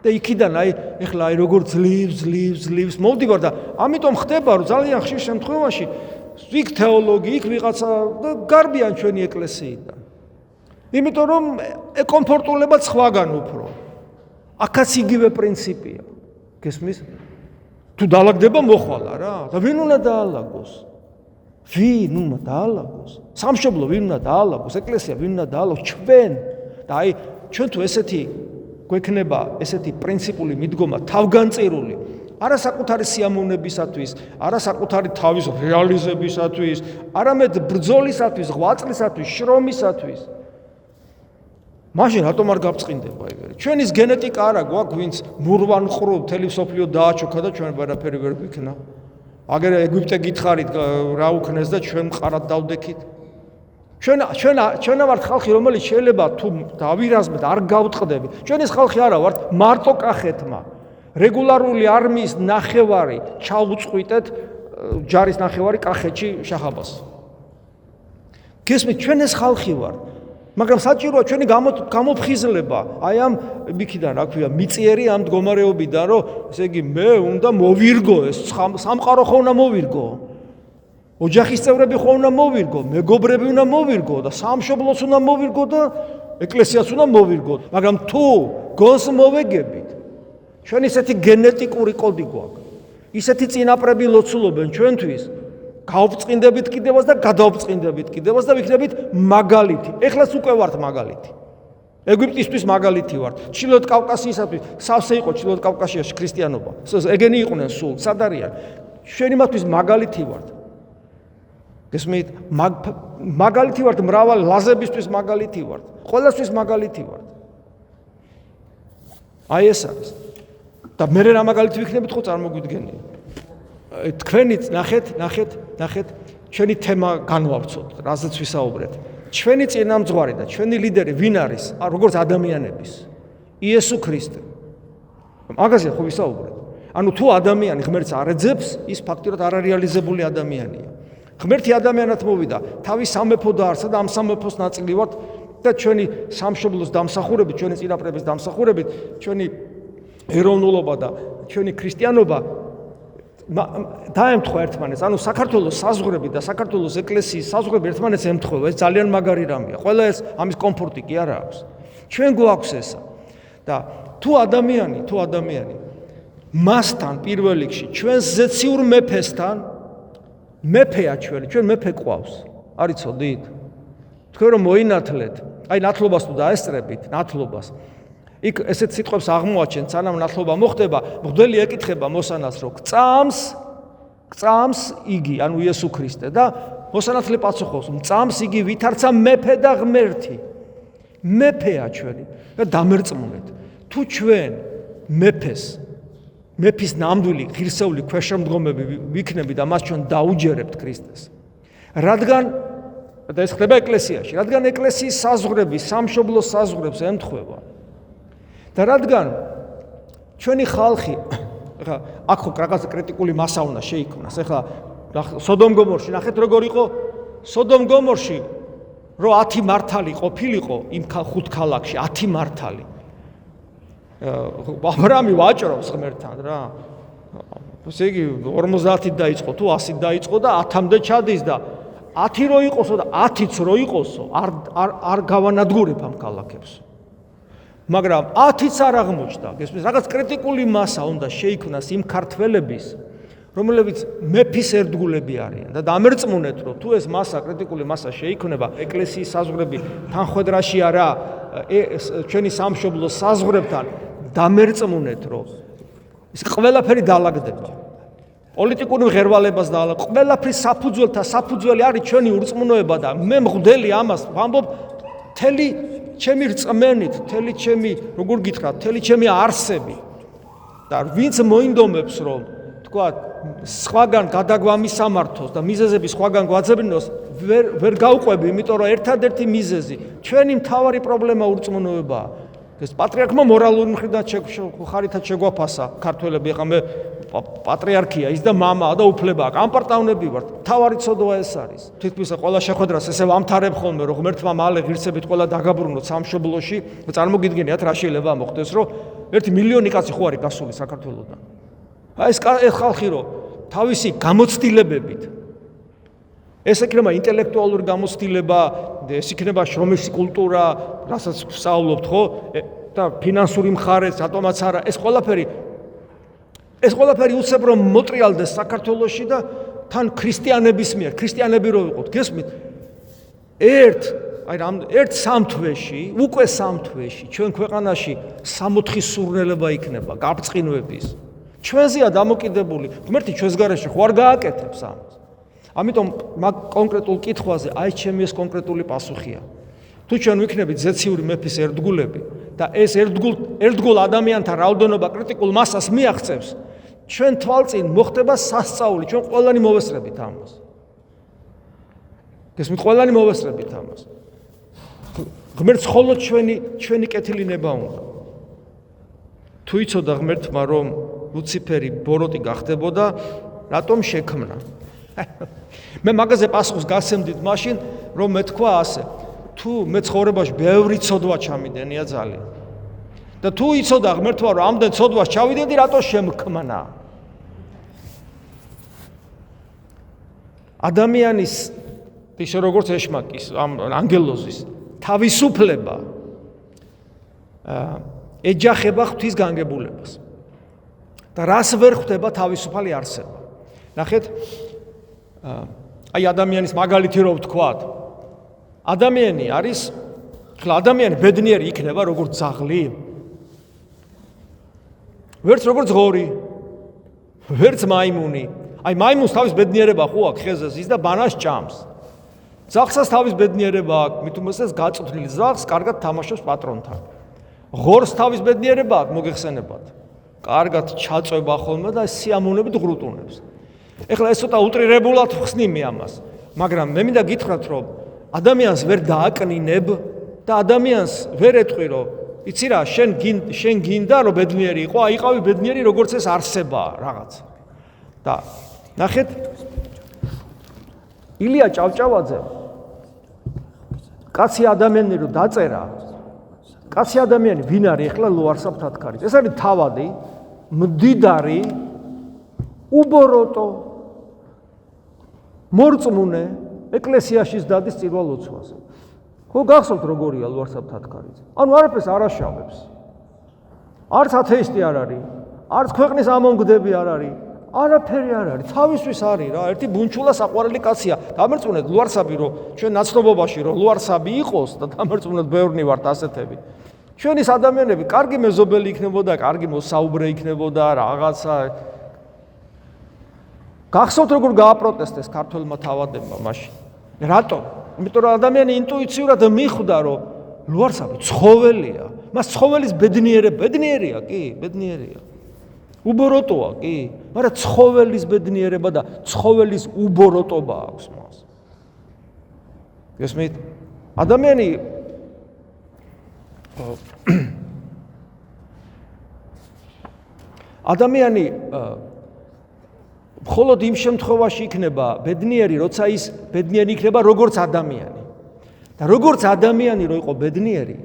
[SPEAKER 1] და იქიდან ეხლა როგორ ძლივს მოვდივარ და ამიტომ ხდება რომ ძალიან ხშირ შემთხვევაში იქ თეოლოგი, იქ ვიღაცა და გარბიან ჩვენი ეკლესიიდან. იმიტომ რომ ეკომფორტულებად სხვაგან უფრო. აქაც იგივე პრინციპია. გესმის? თუ დაალაგდება მოხვალა რა. და ვინ უნდა დაალაგოს? ვინ უნდა დაალაგოს? სამშობლო ვინ უნდა დაალაგოს? ეკლესია ვინ უნდა დაალაგოს? ჩვენ. და ჩვენ თუ ესეთი გვექნება ესეთი პრინციპული მიდგომა თავგანწირული არა საკუთარი სიამოვნებისათვის, არა საკუთარი თავის რეალიზებისათვის, არამედ ბრძოლისათვის, ღვაწლისათვის, შრომისათვის. მაშინ რატომ არ გავწყინდება ეგრე? ჩვენის გენეტიკა არა გვაქვს, ვინც მურვან ყრუ მთელი მსოფლიო დააჩოქა და ჩვენ ვერაფერი ვერ გვიქნა. აგერ ეგვიპტე გითხარით რა უქნეს და ჩვენ მყარად დავდექით. ჩვენ ვართ ხალხი, რომელიც შეიძლება თუ დავირაზმეთ, არ გავწყდებით. ჩვენ ეს ხალხი არა ვართ მარტო კახეთმა. რეგულარული არმიის ნახევარი ჩაუწყვიტეთ ჯარის ნახევარი კახეთში შახაბას. გესმით, ჩვენ ეს ხალხი ვართ. მაგრამ საჭიროა ჩვენი გამოფხიზლება აი ამ იქიდან რა ქვია მიწიერი ამ მდგომარეობიდან რომ ესე იგი მე უნდა მოვირგო ეს სამყარო ხო უნდა მოვირგო ოჯახის წევრები ხო უნდა მოვირგო მეგობრები უნდა მოვირგო და სამშობლოც უნდა მოვირგო და ეკლესიაც უნდა მოვირგო მაგრამ თუ გონს მოვეგებით ჩვენ ისეთი გენეტიკური კოდი გვაქვს ისეთი წინაპრები ლოცულობენ ჩვენთვის გავწყინდებით კიდევაც და გადავწყინდებით კიდევაც და ვიქნებით მაგალითი. ეხლაც უკვე ვართ მაგალითი. ეგვიპტისთვის მაგალითი ვართ. ჩრდილოეთ კავკასიისათვის სავსე იყო ჩრდილოეთ კავკასიაში ქრისტიანობა. ეგენი იყვნენ სულ, სად არიან? ჩვენ იმათთვის მაგალითი ვართ. გესმით? მაგალითი ვართ მრავალ ლაზებისთვის მაგალითი ვართ. ყველასთვის მაგალითი ვართ. აი ეს არის. და მე რა მაგალითი ვიქნებით ხო წარმოგვიდგენია. თქვენიც ნახეთ ჩვენი თემა განვავცოთ, რაზეც ვისაუბრეთ. ჩვენი წინამძღვარი და ჩვენი ლიდერი ვინ არის? როგორც ადამიანების. იესო ქრისტე. მაგაზე ხო ვისაუბრეთ. ანუ თუ ადამიანი ღმერთს არ ეძებს, ის ფაქტიურად არარეალიზებული ადამიანია. ღმერთი ადამიანად მოვიდა, თავის სამეფო დაარსა და ამ სამეფოს ნაწილი ვართ და ჩვენი სამშობლოს დამსახურებით, ჩვენი წინაპრების დამსახურებით, ჩვენი ეროვნულობა და ჩვენი ქრისტიანობა დაემთხვა ერთმანეთს, ანუ საქართველოს საზღვრები და საქართველოს ეკლესიის საზღვრები ერთმანეთს ემთხვევა, ეს ძალიან მაგარი რამეა. ყველა ეს ამის კომფორტი კი არა აქვს. ჩვენ გვაქვს ესა. და თუ ადამიანი მასთან პირველ რიგში ჩვენს ზეციურ მეფესთან მეფეა ჩვენ მეფე ყავს. არ იცოდით? თქვენ რომ მოინათლეთ, აი ნათლობას თუ დაესწრებით, ნათლობას იქ ესეთ სიტყვებს აღმოაჩენთ, სანამ ნათლობა მოხდება, მღვდელი ეკითხება მოსანას, რომ გწამს იგი, ანუ იესო ქრისტე და მოსანათლე პასუხობს, მწამს იგი ვითარცა მეფე და ღმერთი. მეფეა ჩვენი და დამერწმუნეთ. თუ ჩვენ მეფის ნამდვილი ღირსეული ქვეშემდგომები ვიქნები და მას ჩვენ დაუჯერებთ ქრისტეს. რადგან და ეს ხდება ეკლესიაში, რადგან ეკლესიის საზღვრები სამშობლოს საზღვრებს ემთხვევა. და რადგან ჩვენი ხალხი ეხლა აქ ხო რაღაც კრიტიკული მასა უნდა შეიქმნას. ეხლა სოდომ-გომორში ნახეთ როგორ იყო სოდომ-გომორში რო 10 მართალი ყოფილიყო იმ 5 ქალაქში 10 მართალი. აბრამი ვაჭრობს ღმერთთან რა. ესე იგი 50-ით დაიწყო თუ 100-ით დაიწყო და 10-მდე ჩადის და 10 რო იყოსო და 10-იც რო იყოსო არ გავანადგურებ ამ ქალაქებს. მაგრამ 10-იც არ აღმოჩნდა. გესმის, რაღაც კრიტიკული მასა უნდა შეიქმნას იმ ქართველების, რომლებიც მეფის ერთგულები არიან და დამერწმუნეთ, რომ თუ ეს მასა, კრიტიკული მასა შეიქმნება, ეკლესიის საზღვრები თანხვედრაში არა, ჩვენი სამშობლოს საზღვრებთან დამერწმუნეთ, რომ ის ყველაფერი დაალაგდება. პოლიტიკური მღერვალებას დაალაგდება. ყველაფრის საფუძველი არის ჩვენი ურწმუნოება და მე მღვდელი ამას ვამბობ მთელი ჩემი რწმენით, მთელი ჩემი, როგორ გითხრათ, მთელი ჩემი არსები და ვინც მოინდომებს, რომ თქვა, სხვაგან გადაგვამისამართოს და მიზეზები სხვაგან გვაძებნოს, ვერ გავყვები, იმიტომ რომ ერთადერთი მიზეზი, ჩვენი მთავარი პრობლემა ურწმუნოებაა. ეს პატრიარქმა მორალური მხრიდან ხარითაც შეგვაფასა ქართველები, ეხლა მე პატრიარქია ის და მამაა და უფლებაა. ამპარტავნები ვართ. თავარი ცოდვა ეს არის. თითქმის ყველა შეხვედრას ესე ვამთარებ ხოლმე, რომ ღმერთმა მალე ღირსებით ყველა დაგაბრუნოთ სამშობლოში. წარმოგიდგენიათ რა შეიძლება მოხდეს, რომ 1 მილიონი კაცი ხო არის გასული საქართველოსთან. აი ეს ხალხი რო თავისი გამოცდილებებით ეს იქნება ინტელექტუალური გამოცდილება, ეს იქნება შრომის კულტურა, რასაც ვსაუბრობთ ხო და ფინანსური მხარეც, რატომაც არა, ეს ყველაფერი უცებ რომ მოტრიალდეს საქართველოში და თან ქრისტიანების მიერ, ქრისტიანები რო ვიყოთ, გესმით? ერთ სამთვეში, უკვე სამთვეში ჩვენ ქვეყანაში 60 სურნელება იქნება, გაბრწყინვების. ჩვენზეა დამოკიდებული, ღმერთი ჩვენს გარეშე ხო არ გააკეთებს ამას. ამიტომ მაგ კონკრეტულ კითხვაზე აი ჩემი ეს კონკრეტული პასუხია. თუ ჩვენ ვიქნებით ზეციური მეფის ერთგულები და ეს ერთგულ ადამიანთა რაოდენობა კრიტიკულ მასას მიაღწევს, ჩვენ თვალწინ მოხდება სასწაული, ჩვენ ყველანი მოვესწრებით ამას. გესმით, ყველანი მოვესწრებით ამას. ღმერთს მხოლოდ ჩვენი კეთილინება უნდა. თუ იცოდა ღმერთმა რომ ლუციფერი ბოროტი გახდებოდა, რატომ შექმნა? მე მაგაზე პასუხს გასცემდით მაშინ, რომ მე თქვა ასე, თუ მე ცხოვრებაში ბევრი ცოდვა ჩამიდენია ძალიან. და თუ იცოდა ღმერთმა რომ ამდენ ცოდვას ჩავიდედი, რატო შემქმნა? ადამიანის ისე როგორც ეშმაკის, ანგელოზის თავისუფლება ეჯახება ღვთის განგებულებას. და რას ვერ ხვდება თავისუფალი არსება. ნახეთ, აი ადამიანის მაგალითი რო ვთქვათ, ადამიანი არის, ხლა ადამიანი ბედნიერი იქნება როგორც ძაღლი? ვერც როგორც ღორი, ვერც მაიმუნი. აი მაიმუნს თავის ბედნიერება ხო აქვს ხეზე ზის და ბანას ჭამს. ძაღლსაც თავის ბედნიერება აქვს, მით უმეტეს გაწუთლილი ძაღლს კარგად თამაშობს პატრონთან. ღორს თავის ბედნიერება აქვს, მოგეხსენებათ. კარგად ჩაწვება ხოლმე და სიამოვნებით ღრუტუნებს. ეხლა ეს ცოტა უტრირებულად ხსნიმი ამას, მაგრამ მე მინდა გითხრათ, რომ ადამიანს ვერ დააკნინებ და ადამიანს ვერ ეტყვი, რომ იცი რა, შენ გინდა რომ ბედნიერი იყო, აი იყავი ბედნიერი როგორც ეს არსებაა რაღაც. და ნახეთ, ილია ჭავჭავაძე კაცი ადამიანი რო დაწერა, კაცი ადამიანი ვინ არის ეხლა ლუარსაბ თათქარიც? ეს არის თავადი, მდიდარი, უბოროტო, მორწმუნე, ეკლესიაში დადის წირვა ლოცვაზე. ხო გახსოვთ როგორია ლუარსაბ თათქარიც? ანუ არაფერს არ აშავებს. არც ათეისტი არ არის, არც ქვეყნის ამონგდები არ არის, არაფერი არ არის, თავისთვის არის რა, ერთი ბუნჩულა საყვარელი კაცია. დამერწმუნეთ ლუარსაბი რომ ჩვენ ნაცნობობაში რომ ლუარსაბი იყოს და დამერწმუნეთ ბევრნი ვართ ასეთები. ჩვენის ადამიანები კარგი მეზობელი იქნებოდა, კარგი მოსაუბრე იქნებოდა, რაღაცა. გახსოვთ როგორ გააპროტესტეს ქართველმა თავადებმა მაშინ? რატომ? იმიტომ რომ ადამიანი ინტუიციურად მიხვდა რომ ლუარსაბი ცხოველია. მას ცხოველის ბედნიერია კი, ბედნიერია. უბოროტოა კი, მაგრამ ცხოველის ბედნიერება და ცხოველის უბოროტობა აქვს მას. გესმით? ადამიანი მხოლოდ იმ შემთხვევაში იქნება ბედნიერი, როცა ის ბედნიერი იქნება როგორც ადამიანი. და როგორც ადამიანი რო იყო ბედნიერი,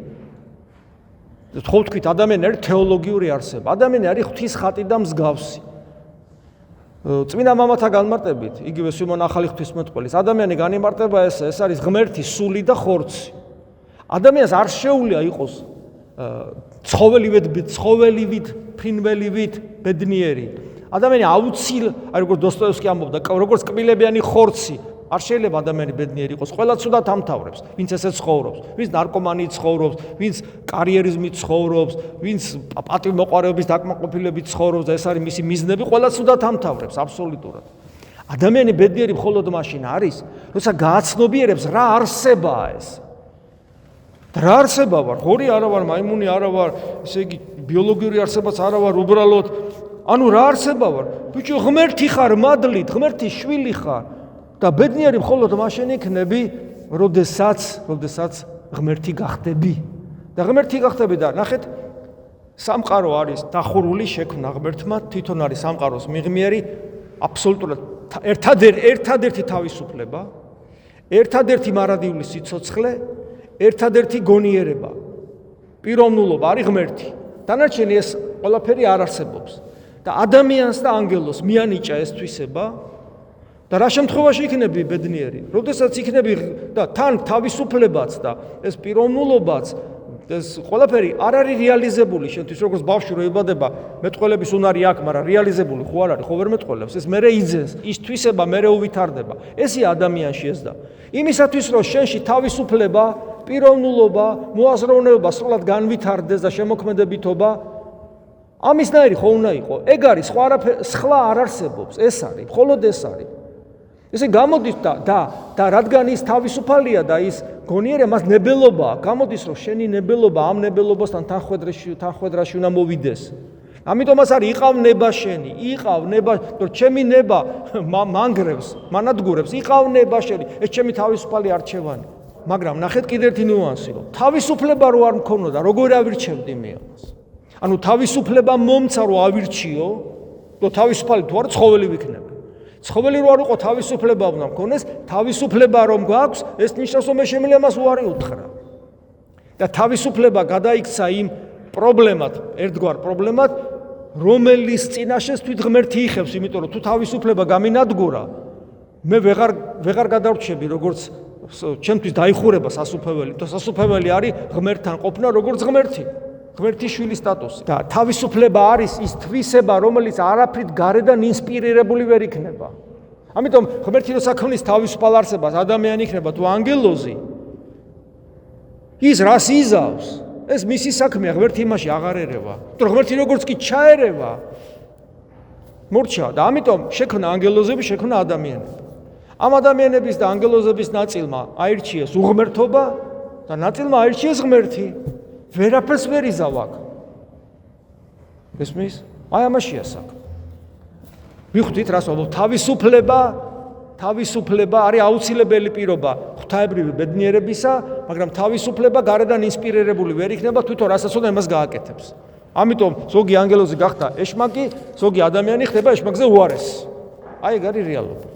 [SPEAKER 1] ხო ვთქვით, ადამიანი არის თეოლოგიური არსება. ადამიანი არის ღვთის ხატი და მსგავსი. წმინდა მამათა განმარტებით, იგივე სიმონ ახალი ღვთისმეტყველის, ადამიანი განიმარტება ეს არის ღმერთის სული და ხორცი. ადამიანს არ შეუძლია იყოს ცხოველივით, ფრინველივით ბედნიერი. ადამიანი აი როგორც დოსტოევსკი ამბობდა, როგორც კბილებიანი ხორცი, არ შეიძლება ადამიანი ბედნიერი იყოს. ყველა ცუდად ამთავრებს, ვინც ესე ცხოვრობს, ვინც ნარკომანით ცხოვრობს, ვინც კარიერიზმით ცხოვრობს, ვინც პატივმოყვარეობის დაკმაყოფილებით ცხოვრობს და ეს არის მისი მიზნები, ყველა ცუდად ამთავრებს აბსოლუტურად. ადამიანი ბედნიერი მხოლოდ მაშინ არის, როცა გააცნობიერებს რა არსებაა ეს. რა არსება ვარ? ღორი არა ვარ, მაიმუნი არა ვარ, ესე იგი ბიოლოგიური არსებაც არა ვარ, უბრალოდ ანუ რა არსება ვარ? ბიჭო, ღმერთი ხარ, მადლით, ღმერთის შვილი ხარ. და ბედნიერი მხოლოდ მაშინ იქნები, როდესაც ღმერთი გახდები. და ღმერთი გახდები და ნახეთ, სამყარო არის დახურული შექმნა ღმერთმა, თვითონ არის სამყაროს მიღმიერი, აბსოლუტურად ერთადერთი თავისუფლება, ერთადერთი მარადიული სიცოცხლე, ერთადერთი გონიერება. პიროვნულობა არის ღმერთი. დანარჩენი ეს ყველაფერი არ არსებობს. და ადამიანს და ანგელოს მიანიჭა ეს თვისება და რა შემთხვევაში იქნები ბედნიერი? როდესაც იქნები და თან თავისუფლებაც და ეს პიროვნულობაც ეს ყველაფერი არ არის რეალიზებული შენთვის როგორც ბავშვი რო იბადება მეტყველების უნარი აქვს, მაგრამ რეალიზებული ხო არ არის, ხო ვერ მეტყველებს. ეს მერე იძენს, ის თვისება მერე უვითარდება. ესია ადამიანში ეს და იმისათვის რომ შენში თავისუფლება, პიროვნულობა, მოაზროვნეობა სრულად განვითარდეს და შემოქმედებითობა ამისნაირი ხო უნდა იყო. ეგ არის, სხვა არ არსებობს, ეს არის, მხოლოდ ეს არის. ესე გამოდის და რადგან ის თავისუფალია და ის გონიერია, მას ნებელობა, გამოდის რომ შენი ნებელობა ამ ნებელობასთან თანხვედრაში უნდა მოვიდეს. ამიტომაც არის იყავ ნება შენი, იყავ ნება, რომ ჩემი ნება მანგრევს, მანადგურებს, იყავ ნება შენი, ეს ჩემი თავისუფალი არჩევანი. მაგრამ ნახეთ კიდევ ერთი ნიუანსი, რომ თავისუფლება რო არ მქონოდა, როგორ ავირჩევდი მე ამას? ანუ თავისუფლება მომცა რომ ავირჩიო, რომ თავისუფალი თუ არ ცხოველი ვიქნები. ცხოველი რო არ იყო თავისუფლება უნდა მქონდეს, თავისუფლება რომ გვაქვს, ეს ნიშნავს რომ მე შემიძლია მას უარი უთხრა. და თავისუფლება გადაიქცა იმ პრობლემად, ერთგვარ პრობლემად, რომელიც წინაშეს თვით ღმერთი იხევს, იმიტომ რომ თუ თავისუფლება გამინადგურა, მე ვეღარ გადავრჩები როგორც ჩემთვის დაიხურება სასუფეველი, და სასუფეველი არის ღმერთთან ყოფნა როგორც ღმერთის შვილის სტატუსი. და თავისუფლება არის ის თვისება, რომელიც არაფრით გარედან ინსპირირებული ვერ იქნება. ამიტომ ღმერთი რო საქმის თავისუფალ არსებას ადამიანი იქნება თუ ანგელოზი, ის რას იზავს? ეს მისი საქმეა, ღმერთი იმაში აღარ ერევა. თუ ღმერთი როგორც კი ჩაერევა, მორჩა და ამიტომ შექმნა ანგელოზები, შექმნა ადამიანები. ამ ადამიანების და ანგელოზების ნაწილმა აირჩიეს უღმერთობა და ნაწილმა აირჩიეს ღმერთი. ვერაფერს ვერ იზავ აქ. ესმის? აი ამაშია საქმე. ვიხვდით რას ვამბობ, თავისუფლება არის აუცილებელი პირობა ღვთაებრივი ბედნიერებისა, მაგრამ თავისუფლება გარედან ინსპირირებული ვერ იქნება, თვითონ რასაც უნდა იმას გააკეთებს. ამიტომ ზოგი ანგელოზი გახდა ეშმაკი, ზოგი ადამიანი ხდება ეშმაკზე უარესი. აი ეგ არის რეალობა.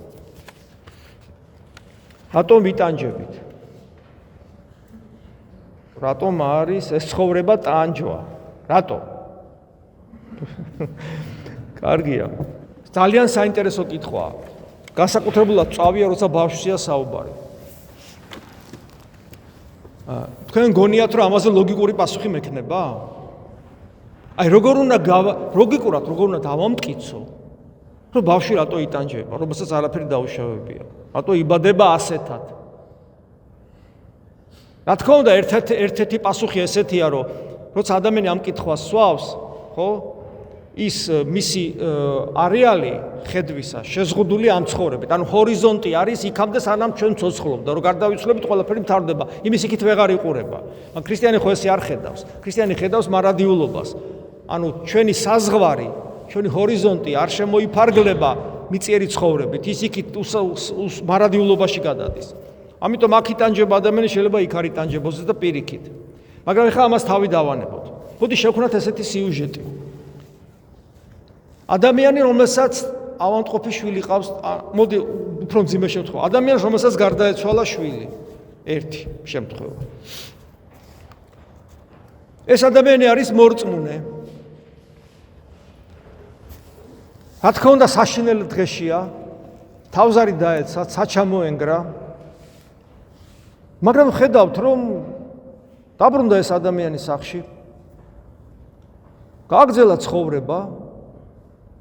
[SPEAKER 1] რატომ ვიტანჯებით? რატომ არის ეს ცხოვრება ტანჯვა? რატომ? კარგია. ძალიან საინტერესო კითხვაა. განსაკუთრებულად წავია, როცა ბავშვია საუბარი. თქვენ გონიათ, რომ ამაზე ლოგიკური პასუხი მექნება? აი, როგორ უნდა დავამტკიცო, რომ ბავშვი რატო იტანჯება, რომელსაც არაფერი დაუშავებია. რატო იბადება ასეთად? რა თქმა უნდა, ერთ-ერთი პასუხი ესეთია, რომ როცა ადამიანი ამ კითხვას სვავს, ხო? ის მისი არეალი ხედვისა შეზღუდული ამ ცხოვრებით. ანუ ჰორიზონტი არის იქამდე სანამ ჩვენ ცოცხლობ და რომ გარდავიცვლებით ყველაფერი მთავრდება. იმის იქით ვეღარ იყურება. მაგრამ ქრისტიანი ხო ესე არ ხედავს. ქრისტიანი ხედავს მარადიულობას. ანუ ჩვენი საზღვარი, ჩვენი ჰორიზონტი არ შემოიფარგლება მიწიერი ცხოვრებით. ის იქით მარადიულობაში გადადის. ამიტომ აქ იტანჯება ადამიანი, შეიძლება იქ არ იტანჯებოდეს და პირიქით. მაგრამ ეხლა ამას თავი დავანებოთ. ხოდი შევქნათ ესეთი სიუჟეტი. ადამიანი, რომელსაც ავადმყოფი შვილი ყავს, მოდი უფრო მძიმე შემთხვევა. ადამიანს, რომელსაც გარდაეცვალა შვილი, ერთი შემთხვევა. ეს ადამიანი არის მორწმუნე. რა თქმა უნდა, საშინელი დღეშია, თავზარი დაეცა, საჩამოენგრა. მაგრამ ხედავთ, რომ დაბრუნდა ეს ადამიანი სახლში. გააგრძელა ცხოვრება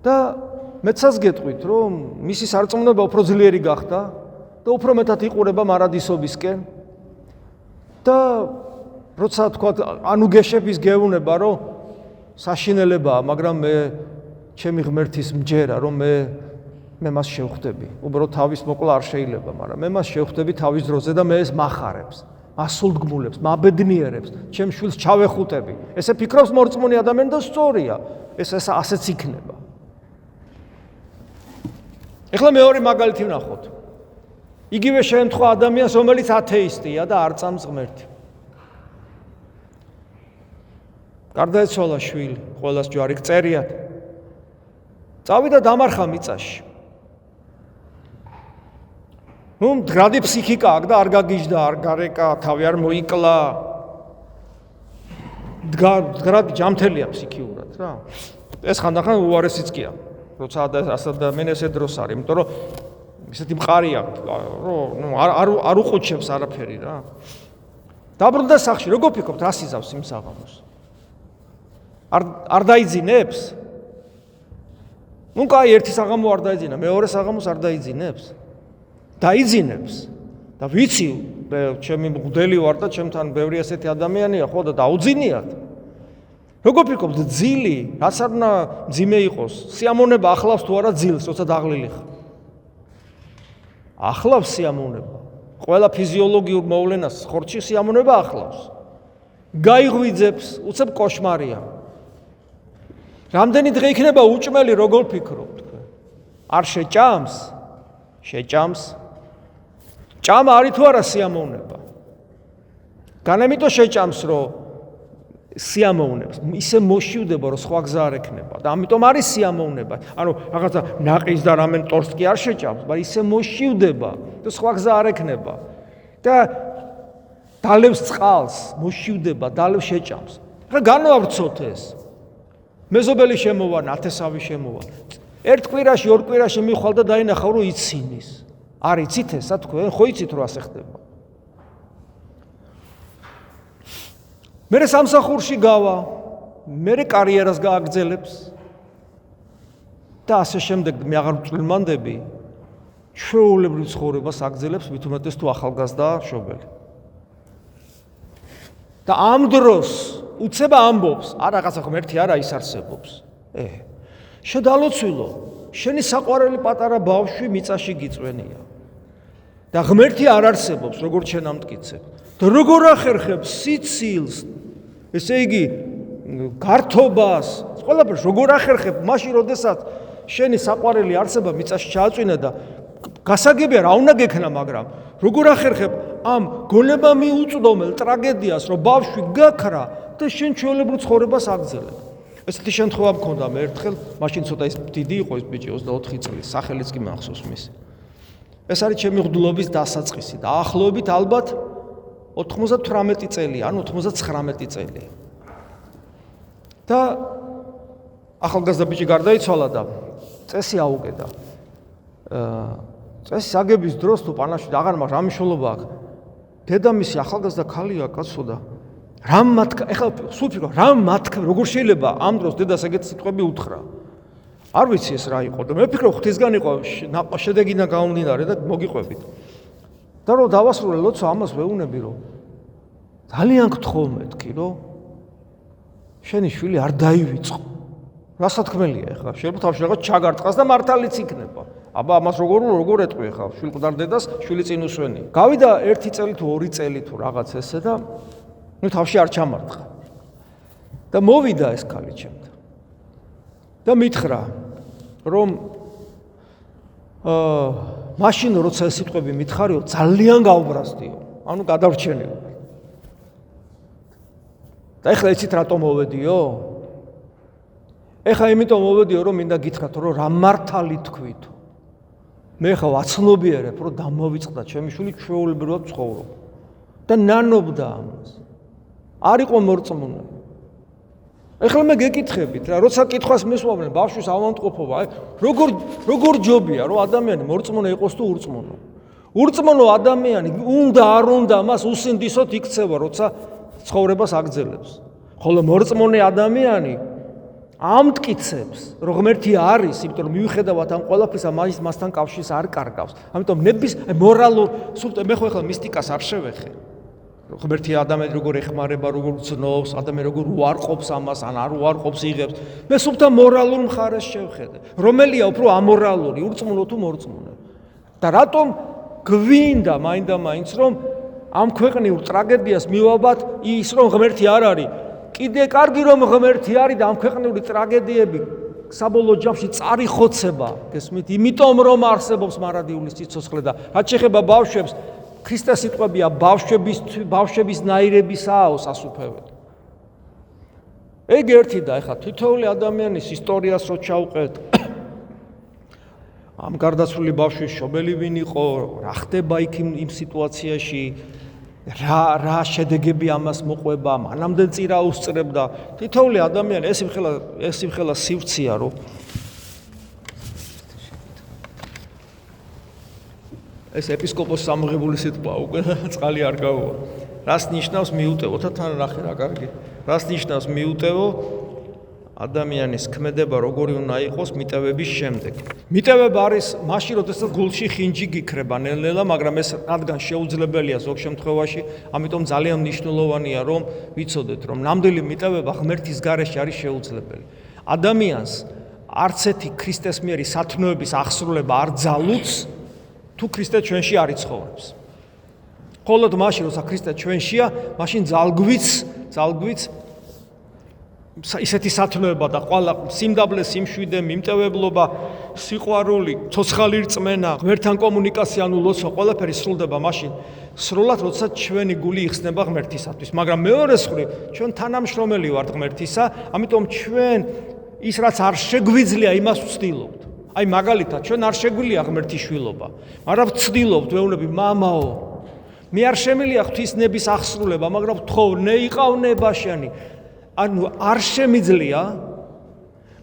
[SPEAKER 1] და მეცას გეტყვით, რომ მისი სარწმუნოება უფრო ძლიერი გახდა და უფრო მეტად იყურება მარადისობისკენ. და როცა თქვა, ანუ გეშების გეუბნება, რომ საშინელებაა, მაგრამ მე ჩემი ღმერთის მჯერა, რომ მე მას შევხვდები. უბრალოდ თავის მოკლა არ შეიძლება, მაგრამ მე მას შევხვდები თავის დროზე და მე ეს მახარებს, მასულდგმულებს, მაბედნიერებს, ჩემ შვილს ჩავეხუტები. ესე ფიქრობს მორწმუნე ადამიანი და სწორია. ეს ასეც იქნება. ეხლა მეორე მაგალითი ვნახოთ. იგივე შემთხვევა ადამიანს, რომელიც ათეისტია და არ წამს ღმერთი. გარდაეცვალა შვილი, ყველას ჯვარი გწერიათ. წავიდა დამარხა მიწაში. მდგრადი ფსიქიკა აქვს და არ გაგიჟდა, არ გარეკა, თავი არ მოიკლა. მდგრადი ჯამთელია ფსიქიურად რა. ეს ხანდახან უარესიც კი აქვს. როცა ადამიანს ეს დროს არის, იმიტომ რომ ისეთი მყარია, რომ არ უყუჩებს არაფერი რა. დაბრუნდა სახლში, როგორ ფიქრობთ, რას იზავს იმ საღამოს? არ დაიძინებს? ნუ კაი, ერთი საღამო არ დაიძინა, მეორე საღამოს არ დაიძინებს. დაიძინებს. და ვიცი, ჩემი მღვდელი ვარ და ჩემთან ბევრი ასეთი ადამიანია, ხო და დაუძინიათ. როგორ ფიქრობთ, ძილი, რაც არ უნდა ძიმე იყოს, სიამოვნება ახლავს თუ არა ძილს, როცა დაღლილი ხარ? ახლავს სიამოვნება. ყველა ფიზიოლოგიურ მოვლენას ხორცში სიამოვნება ახლავს. გაიღვიძებს, უცებ კოშმარია. რამდენი დღე იქნება უჭმელი, როგორ ფიქრობთ? არ შეჭამს? შეჭამს. ჭამა არის თუ არა სიამოვნება? განემიტო შეჭამს, რომ სიამოვნებს, ისე მოშივდება, რომ სხვა გზა არ ექნება და ამიტომ არის სიამოვნება. ანუ რაღაცა ნაყის და რამენ ტორს კი არ შეჭამს, მაგრამ ისე მოშივდება და სხვა გზა არ ექნება. და დალევს წყალს, მოშივდება, დალევს შეჭამს. ახლა განვავრცოთ ეს. მეზობელი შემოვა, ნათესავი შემოვა. ერთ კვირაში, ორ კვირაში მიხვალ და დაინახავ, რომ იცინის. არ იცით ესა თქვენ? ხო იცით, რომ ასე ხდება. მერე სამსახურში გავა, მერე კარიერას გააგრძელებს და ასე შემდეგ მე აღარ ვწვრილმანდები, ჩვეულებრივ ცხოვრებას აგრძელებს, მით უმეტეს თუ ახალგაზრდაა მშობელი. და ამ დროს უცებ ამბობს, არა რაღაცა ღმერთი არა ის არსებობს. შედალოცვილო, შენი საყვარელი პატარა ბავშვი მიწაში გიწვენია. და ღმერთი არ არსებობს, როგორც შენ ამტკიცებ. და როგორ ახერხებ სიცილს, ესე იგი გართობას, ყველაფერს როგორ ახერხებ, მაშინ როდესაც შენი საყვარელი არსება მიწაში ჩააწვინა და გასაგებია რა უნდა გექნა, მაგრამ როგორ ახერხებ ამ გონება მიუწვდომელ ტრაგედიას, რომ ბავშვი გაქრა და შენ ჩვეულებრივ ცხოვრებას აგრძელებ. ესეთი შემთხვევა მქონდა მე ერთხელ, მაშინ ცოტა ის დიდი იყო ის ბიჭი 24 წლის, სახელიც კი მახსოვს მისი. ეს არის ჩემი მღვდლობის დასაწყისი და ახლობით ალბათ 98 წელი, ან 99 წელი. და ახალგაზრდა ბიჭი გარდაიცვალა და წესი აუგედა. წესის აგების დროს თუ პანაში აღარ მაქვს, რა მნიშვნელობა აქვს? დედამისი ახალგაზრდა ქალია, კაცო და რამ მათქა, ეხლა სულ ფიქრობ, რამ მათქა, როგორ შეიძლება ამ დროს დედას ეგეთი სიტყვები უთხრა? არ ვიცი ეს რა იყო და მე ვფიქრობ, ღვთისგან იყო შედეგიდან გამომდინარე და მოგიყვებით. და რომ დავასრულე ლოცვა, ამას ვეუბნები, რომ ძალიან გთხოვ მეთქი, რომ შენი შვილი არ დაივიწყო. რა სათქმელია ეხლა? შეიძლება თავში რაღაც ჩაგარტყას და მართალიც იქნება. აბა ამას როგორ ეტყვი ეხლა? შვილყდარ დედას, შვილი წინ უსვენი. გავიდა 1 წელი თუ 2 წელი თუ რაღაც ესე და ნუ თავში არ ჩამარტყა. და მოვიდა ეს ქალი ჩემთან. და მითხრა, რომ მაშინ როცა ეს სიტყვები მითხარიო, ძალიან გავბრაზდიო. ანუ გადავრჩენიო. და ეხლა იცით რატომ მოვედიო? ეხლა იმიტომ მოვედიო, რომ მინდა გითხრათ, რომ რა მართალი თქვით. მე ხა ვაცნობიერებ, რომ დამოვიწყდა ჩემი შვილი ჩვეულებრივად ცხოვრობ. და ნანობდა ამას. არ იყო მორწმუნე. ეხლა მე გეკითხებით რა, როცა კითხვას მისვამენ, ბავშვის ავადმყოფობა, როგორ ჯობია, რომ ადამიანი მორწმუნე იყოს თუ ურწმუნო. ურწმუნო ადამიანი უნდა არ უნდა მას უსინდისოდ იქცევა, როცა ცხოვრებას აგრძელებს. ხოლო მორწმუნე ადამიანი ამტკიცებს, რომ ღმერთი არის, იმიტომ რომ მიუხედავად ამ ყველაფრისა მასთან კავშირს არ კარგავს. ამიტომ ნების მორალურ, სულ მე ხო ეხლა მისტიკას არ შევეხე. ღმერთი ადამიანი როგორ ეხმარება, როგორ ცნობს, ადამიანი როგორ უარყოფს ამას, ან არ უარყოფს იღებს. მე სულთა მორალურ მხარეს შევხედე. რომელია უფრო ამორალური, ურწმუნო თუ მორწმუნე? და რატომ გვინდა მაინდა-მაინც რომ ამ ქვეყნიურ ტრაგედიას მივაბათ ის რომ ღმერთი არ არის. კიდე კარგი რომ ღმერთი არის და ამ ქვეყნიური ტრაგედიები საბოლოო ჯამში წარიხოცება, გესმით? იმიტომ რომ არსებობს მარადიulis სიცოცხლე და რაც შეეხება ბავშვებს, ქრისტეს სიტყვებია ბავშვების ნაირებისაო სასუფევად. ეგ ერთი და ეხლა თითოეული ადამიანის ისტორიას რო ჩავყეთ, ამ გარდაცვლილი ბავშვის მშობელი ვინ იყო, რა ხდება იქ იმ სიტუაციაში, რა შედეგები ამას მოყვება, მანამდე წირა უსწრებდა. თითოეული ადამიანი ეს იმხელა სივრცეა, რომ ეს ეპისკოპოსის ამოღებული სიტყვა უკვე წყალი არ გაუვა. რას ნიშნავს მიუტევო და თან ნახე რა კარგი. რას ნიშნავს მიუტევო? ადამიანის ქმედება როგორი უნდა იყოს მიტევების შემდეგ. მიტევება არის მაშინ, როდესაც გულში ხინჯი გიქრება ნელ-ნელა, მაგრამ ეს რადგან შეუძლებელია ზოგ შემთხვევაში, ამიტომ ძალიან მნიშვნელოვანია, რომ ვიცოდეთ, რომ ნამდვილი მიტევება ღმერთის გარეშე არის შეუძლებელი. ადამიანს არც ერთი ქრისტეს მიერი სათნოების აღსრულება არ ძალუძს, თუ ქრისტე ჩვენში არ იცხოვრებს. მხოლოდ მაშინ, როცა ქრისტე ჩვენშია, მაშინ ძალგვიც ისეთი სათნოება და ყველა სიმდაბლე, სიმშვიდე, მიმტევებლობა, სიყვარული, ცოცხალი რწმენა, ღმერთთან კომუნიკაცია, ლოცვა, ყველაფერი სრულდება მაშინ, სრულად, როცა ჩვენი გული იხსნება ღმერთისათვის. მაგრამ მეორე მხრივ, ჩვენ თანამშრომელი ვართ ღმერთისა, ამიტომ ჩვენ ის რაც არ შეგვიძლია, იმას ვცდილობთ. აი მაგალითად, ჩვენ არ შეგვიძლია ღმერთის შვილობა, მაგრამ ვცდილობთ, ვეუბნები, მამაო, მე არ შემიძლია ღვთისნების აღსრულება, მაგრამ ვთხოვ, ნეიყავ ნებაშიანი. ანუ არ შემიძლია,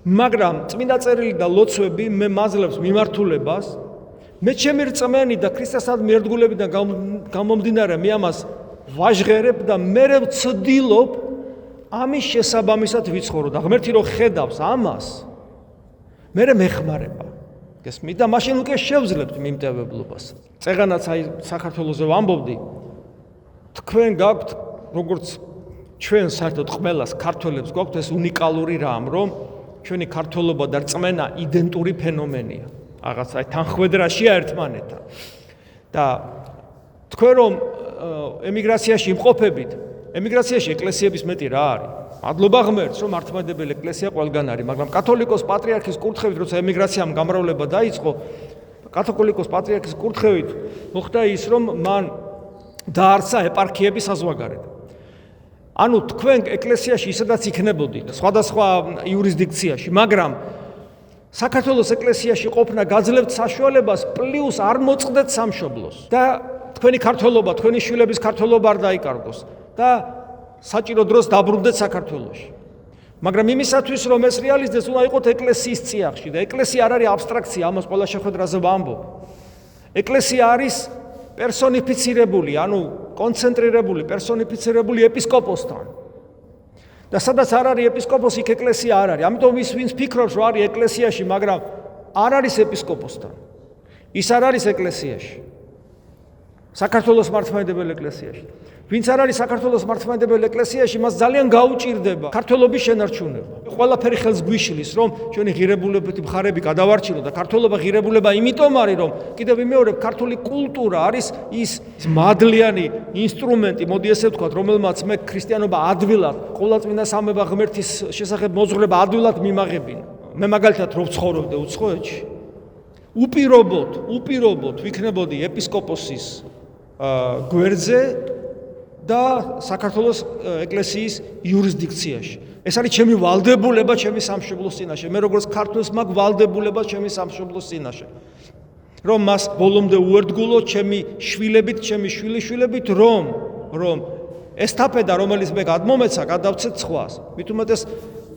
[SPEAKER 1] მაგრამ წმინდა წერილი და ლოცვები მე მაძლევს მიმართულებას, მე ჩემი რწმენი და ქრისტესადმი ერთგულებიდან გამომდინარე მე ამას ვაჟღერებ და მე ვცდილობ ამის შესაბამისად ვიცხოვრო და ღმერთი რო ხედავს ამას, მე მეხმარება. გესმით და მაშინ უკვე შევძლებთ მიმტევებლობას. წეღანაც აი საქართველოზე ვამბობდი, თქვენ გაქვთ როგორც ჩვენ საერთოდ ყველას ქართველებს გვაქვს ეს უნიკალური რამ, რომ ჩვენი ქართველობა და რწმენა იდენტური ფენომენია. რაღაც აი თანხმედრაშია ერთმანეთთან. და თქვენ რომ ემიგრაციაში იმყოფებით, ემიგრაციაში ეკლესიების მეტი რა არის? მადლობა ღმერთს, რომ მართლმადიდებელი ეკლესია ყველგან არის, მაგრამ კათოლიკოს პატრიარქის კურთხევით, როცა ემიგრაციამ გამრავლება დაიწყო, კათოლიკოს პატრიარქის კურთხევით მოხდა ის, რომ მან დაარსა ეპარქიების საზღვარგარეთ. ანუ თქვენ ეკლესიაში ისედაც იქნებოდით სხვადასხვა იურისდიქციაში, მაგრამ საქართველოს ეკლესიაში ყოფნა გაძლევთ საშუალებას პლუს არ მოწყდეთ სამშობლოს და თქვენი ქართველობა, თქვენი შვილების ქართველობა არ დაიკარგოს და საჭირო დროს დაბრუნდეთ საქართველოში. მაგრამ იმისათვის რომ ეს რეალიზდეს, უნდა იყოთ ეკლესიის წიაღში და ეკლესია არ არის აბსტრაქცია, ამას ყველა შეხვედრაზე ვამბობ. ეკლესია არის პერსონიფიცირებული, ანუ კონცენტრირებული, პერსონიფიცირებული ეპისკოპოსთან. და სადაც არ არის ეპისკოპოსი, იქ ეკლესია არ არის. ამიტომ ის ვინც ფიქრობს, რომ არის ეკლესიაში, მაგრამ არ არის ეპისკოპოსთან. ის არ არის ეკლესიაში. საქართველოს მართლმადიდებელი ეკლესიაში. ვინც არ არის საქართველოს მართლმადიდებელი ეკლესიაში, მას ძალიან გაუჭირდება ქართველობის შენარჩუნება. ყველაფერი ხელს გვიშლის, რომ ჩვენი ღირებულებითი მხარეები გადავარჩინოთ და ქართველობა ღირებულება იმიტომ არის, რომ კიდევ ვიმეორებ, ქართული კულტურა არის ის მადლიანი ინსტრუმენტი, მოდი ესე ვთქვათ, რომელმაც მე ქრისტიანობა ადვილად, ყოვლადწმინდა სამება ღმერთის შესახებ მოძღვრება ადვილად მიმაღებინა. მე მაგალითად რო ვცხოვრობდი უცხოეთში, უპირობოდ ვიქნებოდი ეპისკოპოსის გვერდზე და საქართველოს ეკლესიის იურისდიქციაში. ეს არის ჩემი ვალდებულება ჩემი სამშობლოს წინაშე. მე როგორც ქართველს მაქვს ვალდებულება ჩემი სამშობლოს წინაშე. რომ მას ბოლომდე უერთგულო ჩემი შვილებით, ჩემი შვილიშვილებით, რომ ესტაფეტა, რომელიც მე გადმომეცა, გადავცეთ სხვას. მით უმეტეს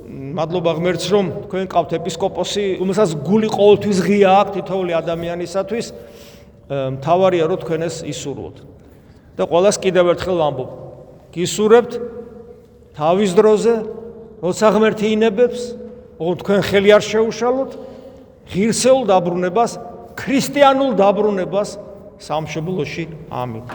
[SPEAKER 1] მადლობა ღმერთს, რომ თქვენ ყავთ ეპისკოპოსი, რომელსაც გული ყოველთვის ღია აქვს თითოეული ადამიანისათვის, მთავარია რომ თქვენ ეს ისურვოთ. და ყველას კიდევ ერთხელ ვამბობ, გისურვებთ თავის დროზე, როცა ღმერთი ინებებს, თქვენ ხელი არ შეუშალოთ, ღირსეულ დაბრუნებას, ქრისტიანულ დაბრუნებას სამშობლოში. ამინ.